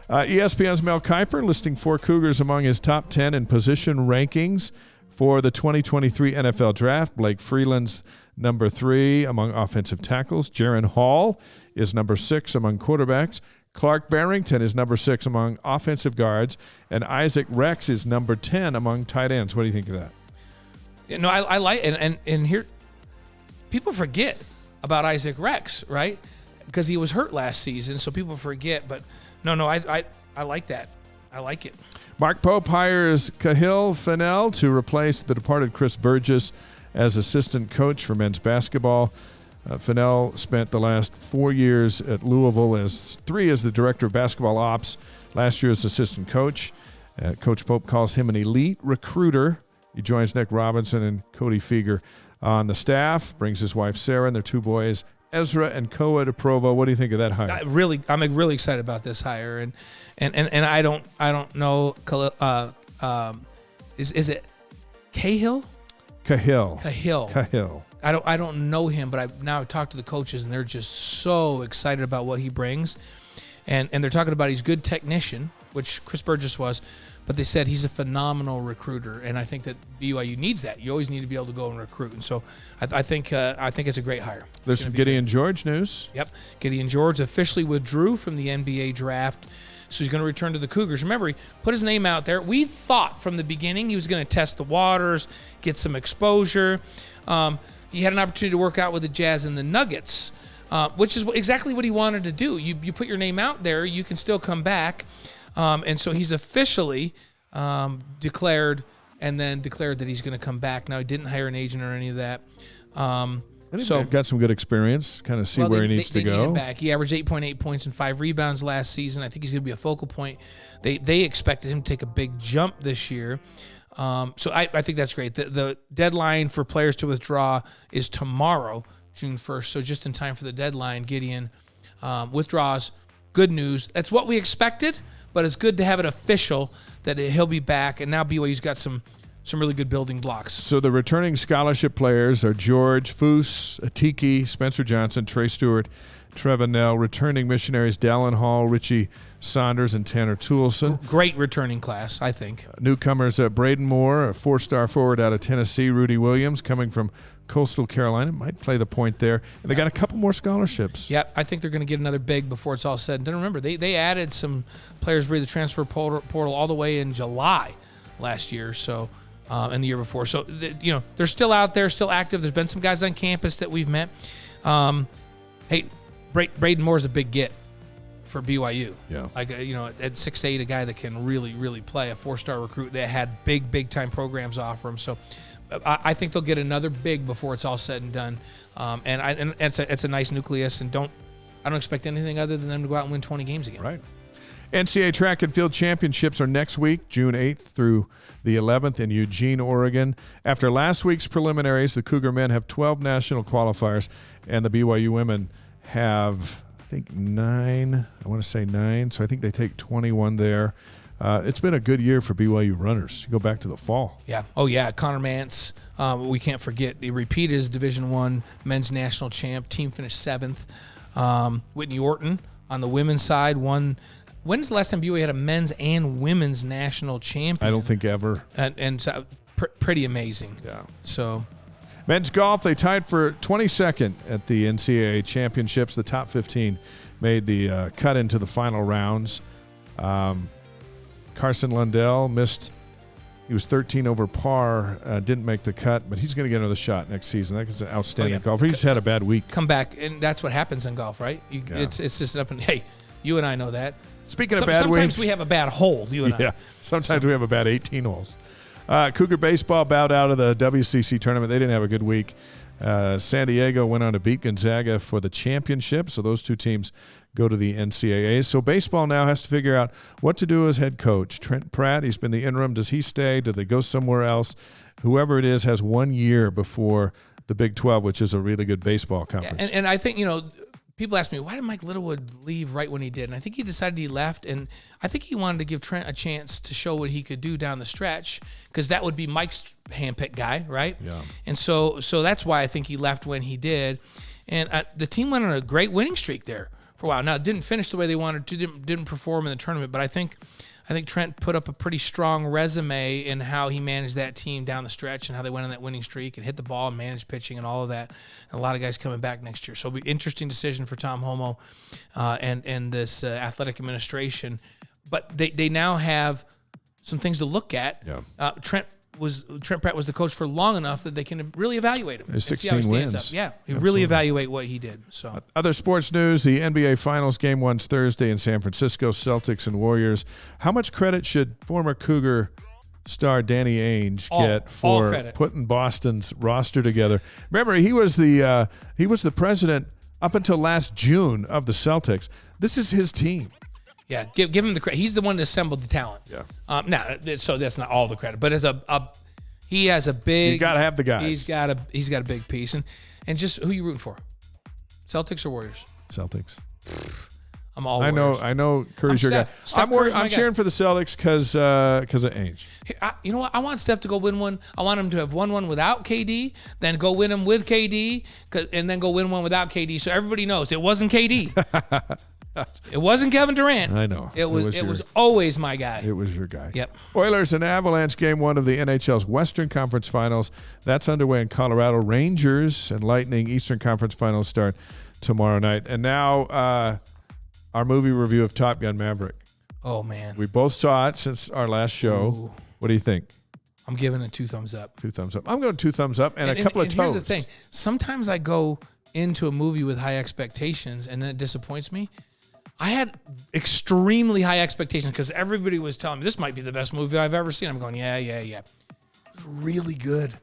ESPN's Mel Kiper listing 4 Cougars among his top 10 in position rankings for the 2023 NFL Draft. Blake Freeland's number 3 among offensive tackles. Jaron Hall is number 6 among quarterbacks. Clark Barrington is number 6 among offensive guards. And Isaac Rex is number 10 among tight ends. What do you think of that?
You know, I like and here people forget about Isaac Rex, right? Because he was hurt last season, so people forget. But no, I like that. I like it.
Mark Pope hires Cahill Fennell to replace the departed Chris Burgess as assistant coach for men's basketball. Fennell spent the last 4 years at Louisville, as 3 as the director of basketball ops, last year as assistant coach. Coach Pope calls him an elite recruiter. He joins Nick Robinson and Cody Feger on the staff, brings his wife Sarah and their 2 boys, Ezra and Koa, to Provo. What do you think of that hire?
I'm really excited about this hire, and I don't know. Is it Cahill?
Cahill.
I don't know him, but I've now talked to the coaches, and they're just so excited about what he brings, and they're talking about he's a good technician, which Chris Burgess was, but they said he's a phenomenal recruiter, and I think that BYU needs that. You always need to be able to go and recruit, and so I think it's a great hire.
There's some Gideon George news.
Yep, Gideon George officially withdrew from the NBA draft, so he's going to return to the Cougars. Remember, he put his name out there. We thought from the beginning he was going to test the waters, get some exposure. He had an opportunity to work out with the Jazz and the Nuggets, which is exactly what he wanted to do. You put your name out there, you can still come back. And so he's officially declared that he's going to come back. Now, he didn't hire an agent or any of that.
So got some good experience, kind of see where he needs to go.
Need him back. He averaged 8.8 points and 5 rebounds last season. I think he's going to be a focal point. They expected him to take a big jump this year. So I think that's great. The deadline for players to withdraw is tomorrow, June 1st. So just in time for the deadline, Gideon withdraws. Good news. That's what we expected, but it's good to have it official that he'll be back. And now BYU's got some really good building blocks.
So the returning scholarship players are George Foose, Atiki, Spencer Johnson, Trey Stewart, Trevor Nell. Returning missionaries Dallin Hall, Richie Saunders, and Tanner Toolson.
Great returning class, I think.
Newcomers Braden Moore, a 4-star forward out of Tennessee. Rudy Williams, coming from Coastal Carolina, might play the point there. And they got a couple more scholarships.
Yeah, I think they're going to get another big before it's all said and done. Remember, they added some players via the transfer portal all the way in July last year, so and the year before. So, they're still out there, still active. There's been some guys on campus that we've met. Hey, Braden Moore's a big get. for BYU.
Yeah.
Like, at 6'8", a guy that can really, really play, a 4-star recruit that had big time programs offer him. So I think they'll get another big before it's all said and done. And it's a nice nucleus, and I don't expect anything other than them to go out and win 20 games again.
Right. NCAA Track and Field Championships are next week, June 8th through the 11th in Eugene, Oregon. After last week's preliminaries, the Cougar men have 12 national qualifiers, and the BYU women have, I think, 9. I want to say 9, so I think they take 21 there. It's been a good year for BYU runners. You go back to the fall.
Yeah. Oh, yeah. Connor Mance, we can't forget. He repeated as Division I men's national champ. Team finished 7th. Whitney Orton on the women's side won. When's the last time BYU had a men's and women's national champion?
I don't think ever.
And so pretty amazing.
Yeah.
So,
men's golf, they tied for 22nd at the NCAA championships. The top 15 made the cut into the final rounds. Carson Lundell missed. He was 13 over par, didn't make the cut, but he's going to get another shot next season. That's an outstanding golfer. He just had a bad week.
Come back, and that's what happens in golf, right? It's just up and, hey, you and I know that.
Speaking of bad weeks.
Sometimes we have a bad hole, you and I.
Yeah, sometimes we have a bad 18 holes. Cougar baseball bowed out of the WCC tournament. They didn't have a good week. San Diego went on to beat Gonzaga for the championship, so those two teams go to the NCAA. So baseball now has to figure out what to do as head coach. Trent Pratt, he's been the interim. Does he stay? Do they go somewhere else? Whoever it is has 1 year before the Big 12, which is a really good baseball conference.
Yeah, and I think, people ask me, why did Mike Littlewood leave right when he did? And I think he decided he left, and I think he wanted to give Trent a chance to show what he could do down the stretch, because that would be Mike's handpicked guy, right?
Yeah.
And so that's why I think he left when he did. And the team went on a great winning streak there for a while. Now, it didn't finish the way they wanted to, didn't perform in the tournament, but I think Trent put up a pretty strong resume in how he managed that team down the stretch and how they went on that winning streak and hit the ball and managed pitching and all of that. And a lot of guys coming back next year. So it'll be an interesting decision for Tom Homo and this athletic administration. But they now have some things to look at.
Yeah.
Trent Pratt was the coach for long enough that they can really evaluate him.
There's
and see how he
16
stands
wins.
up. Yeah,
Absolutely.
really evaluate what he did. So
other sports news, the NBA Finals game one's Thursday in San Francisco, Celtics and Warriors. How much credit should former Cougar star Danny Ainge get for putting Boston's roster together? Remember, he was the president up until last June of the Celtics. This is his team.
Yeah, give him the credit. He's the one that assembled the talent.
Yeah.
Now, so that's not all the credit, but he has a big.
You got to have the guys.
He's got a big piece, and just who you rooting for? Celtics or Warriors?
Celtics.
I'm all Warriors.
I know. Curry's your guy. I'm cheering for the Celtics because of Ainge.
You know what? I want Steph to go win one. I want him to have won one without KD, then go win them with KD, and then go win one without KD, so everybody knows it wasn't KD. It wasn't Kevin Durant.
I know.
It was always my guy.
It was your guy.
Yep.
Oilers and Avalanche game one of the NHL's Western Conference Finals. That's underway in Colorado. Rangers and Lightning Eastern Conference Finals start tomorrow night. And now our movie review of Top Gun Maverick.
Oh, man.
We both saw it since our last show.
Ooh.
What do you think?
I'm giving it 2 thumbs up.
2 thumbs up. I'm going 2 thumbs up and a couple of toes.
Here's the thing. Sometimes I go into a movie with high expectations and then it disappoints me. I had extremely high expectations because everybody was telling me this might be the best movie I've ever seen. I'm going, yeah. It's really good.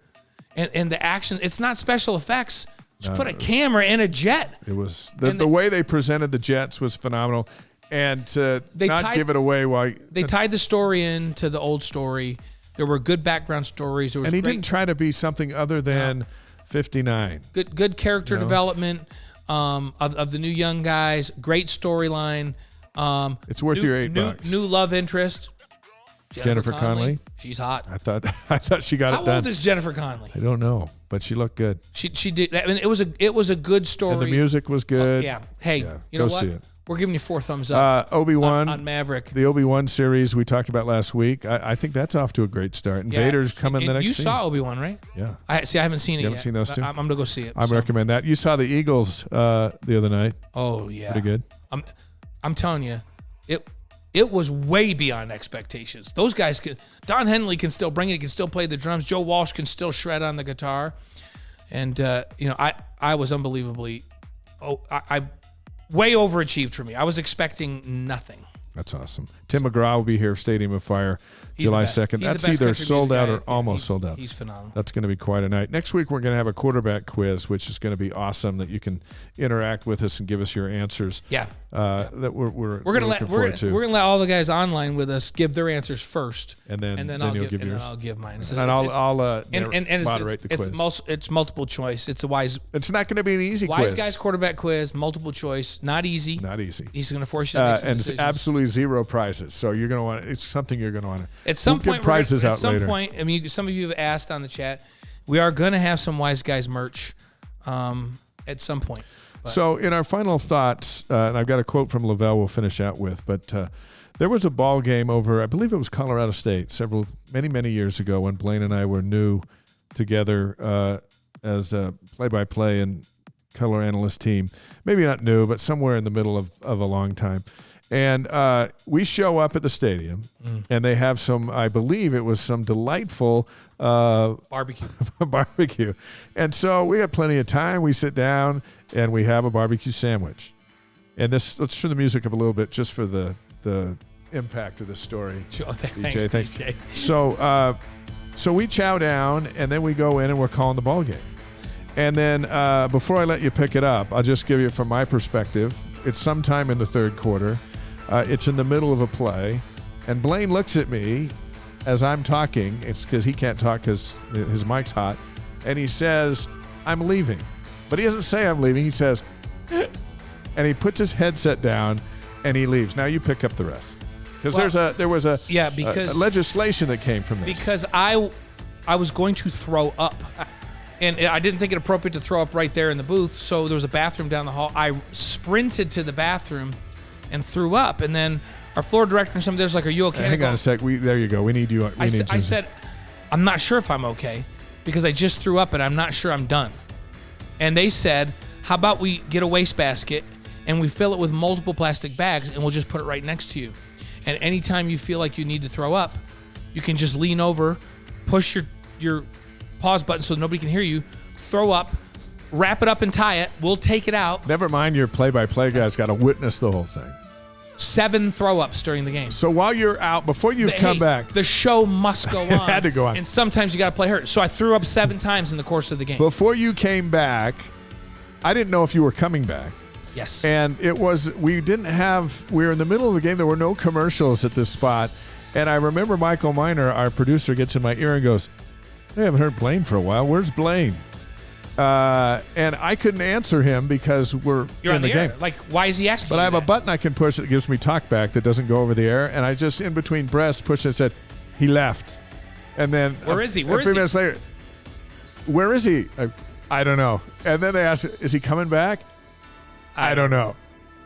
And the action, it's not special effects. Just put a camera in a jet.
It was the way they presented the jets was phenomenal. And to not give it away while
they tied the story into the old story. There were good background stories.
And he didn't try to be something other than 59.
Good character development. Of the new young guys, great storyline.
It's worth your $8.
New love interest,
Jennifer Connelly.
She's hot.
I thought she got it done.
How old is Jennifer Connelly?
I don't know, but she looked good.
She did. I mean, it was a good story.
And the music was good.
Yeah. Hey, you know
go
what?
See it.
We're giving you 4 thumbs up.
Obi-Wan
on Maverick.
The Obi-Wan series we talked about last week. I think that's off to a great start. And Vader's coming the next
season. You saw Obi-Wan, right?
Yeah.
I haven't seen it yet.
You haven't seen those two?
I'm going to go see it.
I recommend that. You saw the Eagles the other night.
Oh, yeah.
Pretty good.
I'm telling you, it was way beyond expectations. Those guys Don Henley can still bring it. He can still play the drums. Joe Walsh can still shred on the guitar. And, I was unbelievably, I way overachieved for me. I was expecting nothing.
That's awesome. Tim McGraw will be here, Stadium of Fire,
He's
July
the best.
2nd.
He's the
That's
best
either
country
sold
music
out
guy.
or almost sold out.
He's phenomenal.
That's going to be quite a night. Next week, we're going to have a quarterback quiz, which is going to be awesome, that you can interact with us and give us your answers.
Yeah.
That we're
gonna
looking forward to.
We're gonna let all the guys online with us give their answers first,
and then
I'll
you'll give
and
yours.
then I'll give mine.
And I'll moderate the quiz.
It's multiple choice. It's a wise.
It's not going to be an easy
Wise
quiz.
guys quarterback quiz, multiple choice, not easy.
Not easy.
He's going to force you to make some
and
decisions.
it's absolutely zero prizes. So you're going to want. It's something you're going to want to.
At some
we'll
point,
give prizes out later.
At some point, I mean, some of you have asked on the chat. We are going to have some Wise Guys merch at some point. But.
So in our final thoughts, and I've got a quote from Lavelle we'll finish out with, but there was a ball game over, I believe it was Colorado State, many years ago when Blaine and I were new together as a play-by-play and color analyst team. Maybe not new, but somewhere in the middle of a long time. And we show up at the stadium, and they have I believe it was some delightful
barbecue.
And so we have plenty of time. We sit down, and we have a barbecue sandwich. And let's turn the music up a little bit just for the impact of the story.
Thanks,
thanks. So we chow down, and then we go in, and we're calling the ball game. And then before I let you pick it up, I'll just give you from my perspective. It's sometime in the third quarter. It's in the middle of a play, and Blaine looks at me as I'm talking. It's because he can't talk because his mic's hot, and he says, "I'm leaving," but he doesn't say I'm leaving. He says, and he puts his headset down, and he leaves. Now you pick up the rest, because there was a legislation that came from this.
Because I was going to throw up. And I didn't think it appropriate to throw up right there in the booth, so there was a bathroom down the hall. I sprinted to the bathroom and threw up, and then our floor director and somebody there's like, "Are you okay?"
Hang on a sec. There you go. We need you.
I said, "I'm not sure if I'm okay because I just threw up and I'm not sure I'm done." And they said, "How about we get a wastebasket and we fill it with multiple plastic bags and we'll just put it right next to you. And anytime you feel like you need to throw up, you can just lean over, push your pause button so nobody can hear you, throw up, wrap it up and tie it. We'll take it out."
Never mind, your play-by-play guy's got to witness the whole thing.
7 throw-ups during the game.
So while you're out, before you've come back,
the show must go on.
It had to go on.
And sometimes you got to play hurt. So I threw up 7 times in the course of the game.
Before you came back, I didn't know if you were coming back.
Yes.
And we were in the middle of the game. There were no commercials at this spot. And I remember Michael Miner, our producer, gets in my ear and goes, "I haven't heard Blaine for a while. Where's Blaine?" And I couldn't answer him because
you're
in
on
the game.
Air. Like, why is he asking
But
you
I have
that?
a button I can push that gives me talk back that doesn't go over the air. And I just, in between breaths, pushed it and said, "He left." And then
Where is he?
A few minutes later, "Where is he?" I don't know. And then they asked, "Is he coming back?" I don't know.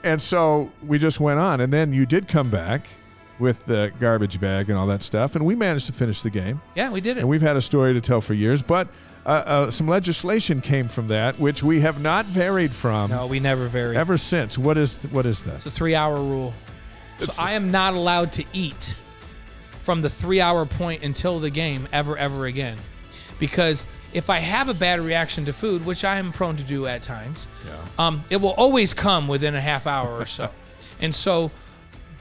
And so we just went on. And then you did come back with the garbage bag and all that stuff. And we managed to finish the game.
Yeah, we did it.
And we've had a story to tell for years. But some legislation came from that, which we have not varied from.
No, we never varied.
Ever since. What is that?
It's a 3-hour rule. So I am not allowed to eat from the 3-hour point until the game ever again. Because if I have a bad reaction to food, which I am prone to do at times, it will always come within a half hour or so. And so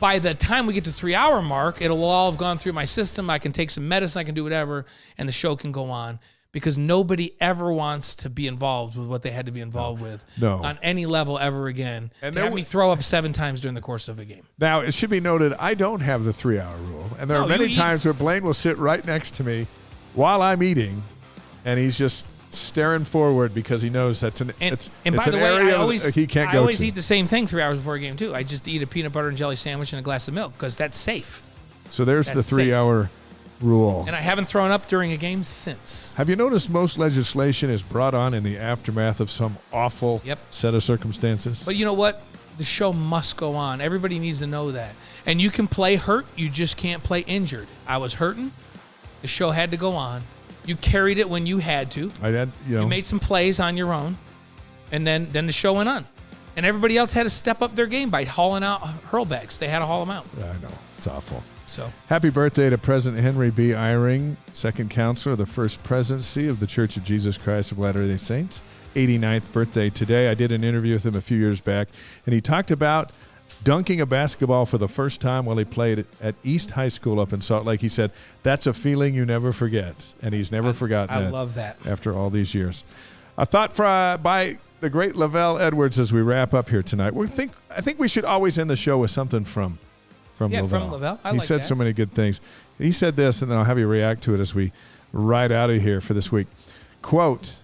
by the time we get to 3-hour mark, it'll all have gone through my system. I can take some medicine, I can do whatever, and the show can go on. Because nobody ever wants to be involved with what they had to be involved with on any level ever again. And to have me throw up 7 times during the course of a game.
Now, it should be noted, I don't have the 3-hour rule. And there are many times where Blaine will sit right next to me while I'm eating, and he's just staring forward because he knows that's an area he can't go to.
I always eat the same thing 3 hours before a game, too. I just eat a peanut butter and jelly sandwich and a glass of milk because that's safe.
So there's the 3-hour rule.
And I haven't thrown up during a game since.
Have you noticed most legislation is brought on in the aftermath of some awful set of circumstances?
But you know what? The show must go on. Everybody needs to know that. And you can play hurt. You just can't play injured. I was hurting. The show had to go on. You carried it when you had to. You made some plays on your own. And then the show went on. And everybody else had to step up their game by hauling out hurl bags. They had to haul them out.
I know. It's awful.
So
happy birthday to President Henry B. Eyring, second counselor of the First Presidency of the Church of Jesus Christ of Latter-day Saints. 89th birthday today. I did an interview with him a few years back, and he talked about dunking a basketball for the first time while he played at East High School up in Salt Lake. He said, that's a feeling you never forget, and he's never forgotten that.
I love that.
After all these years. A thought by the great Lavelle Edwards as we wrap up here tonight. I think we should always end the show with something from Lavelle.
From Lavelle.
He said so many good things. He said this, and then I'll have you react to it as we ride out of here for this week. Quote,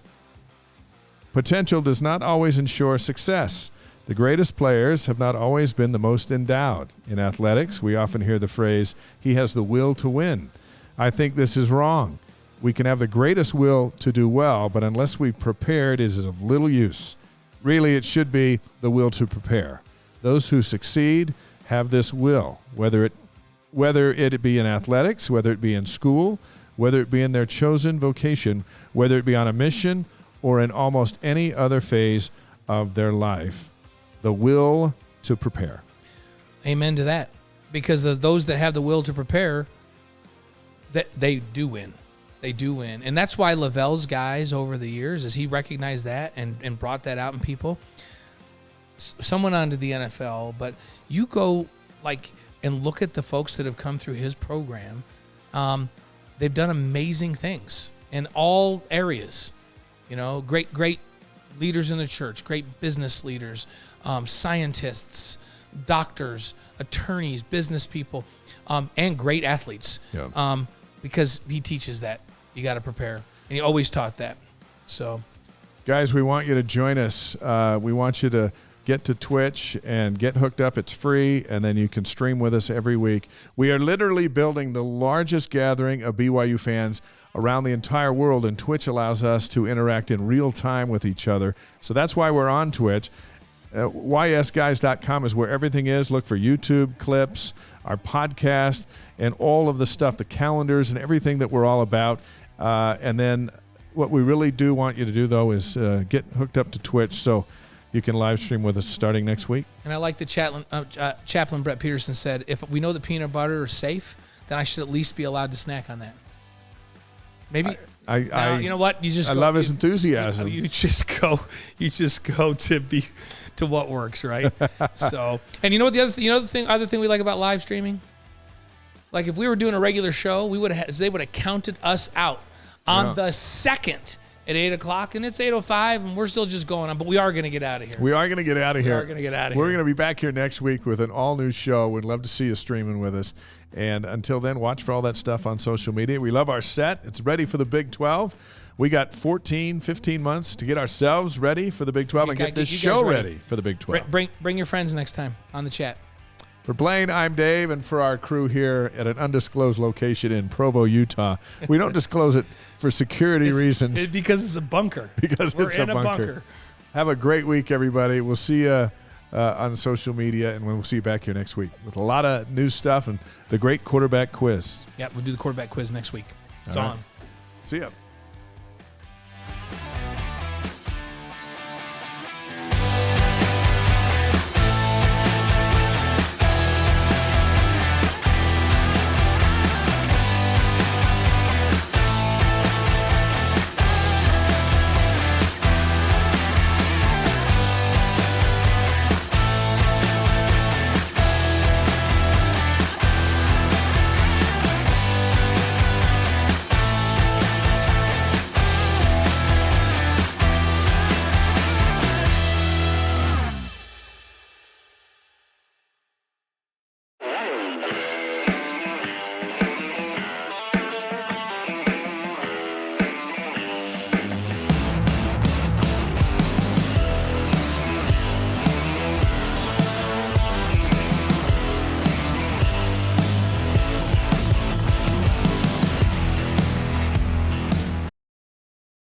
potential does not always ensure success. The greatest players have not always been the most endowed. In athletics, we often hear the phrase, he has the will to win. I think this is wrong. We can have the greatest will to do well, but unless we've prepared, it is of little use. Really, it should be the will to prepare. Those who succeed have this will, whether it be in athletics, whether it be in school, whether it be in their chosen vocation, whether it be on a mission or in almost any other phase of their life. The will to prepare.
Amen to that. Because those that have the will to prepare, they do win. They do win. And that's why Lavelle's guys over the years, as he recognized that and brought that out in people, someone onto the NFL, but you go and look at the folks that have come through his program. They've done amazing things in all areas. Great leaders in the church, great business leaders, scientists, doctors, attorneys, business people, and great athletes.
Yeah.
Because he teaches that you got to prepare, and he always taught that. So,
guys, we want you to join us. We want you to get to Twitch and get hooked up. It's free, and then you can stream with us every week. We are literally building the largest gathering of BYU fans around the entire world, and Twitch allows us to interact in real time with each other. So that's why we're on Twitch. ysguys.com is where everything is. Look for YouTube clips, our podcast, and all of the stuff, the calendars and everything that we're all about. And then what we really do want you to do, though, is get hooked up to Twitch so you can live stream with us starting next week.
And I like the Chaplain Brett Peterson said, if we know the peanut butter is safe, then I should at least be allowed to snack on that. Maybe. You know what?
I love his enthusiasm.
You just go to what works, right? So, and you know what the other thing we like about live streaming? Like if we were doing a regular show, they would have counted us out on the second at 8:00, and it's 8:05, and we're still just going on. But we are going to get out of here.
We are going to get out of here.
We're
going to be back here next week with an all-new show. We'd love to see you streaming with us. And until then, watch for all that stuff on social media. We love our set. It's ready for the Big 12. We got 14, 15 months to get ourselves ready for the Big 12 and get this show ready for the Big 12.
Bring your friends next time on the chat.
For Blaine, I'm Dave, and for our crew here at an undisclosed location in Provo, Utah. We don't disclose it for security reasons.
Because it's a bunker.
We're in a bunker. Have a great week, everybody. We'll see you on social media, and we'll see you back here next week with a lot of new stuff and the great quarterback quiz.
Yeah, we'll do the quarterback quiz next week. It's on.
See ya.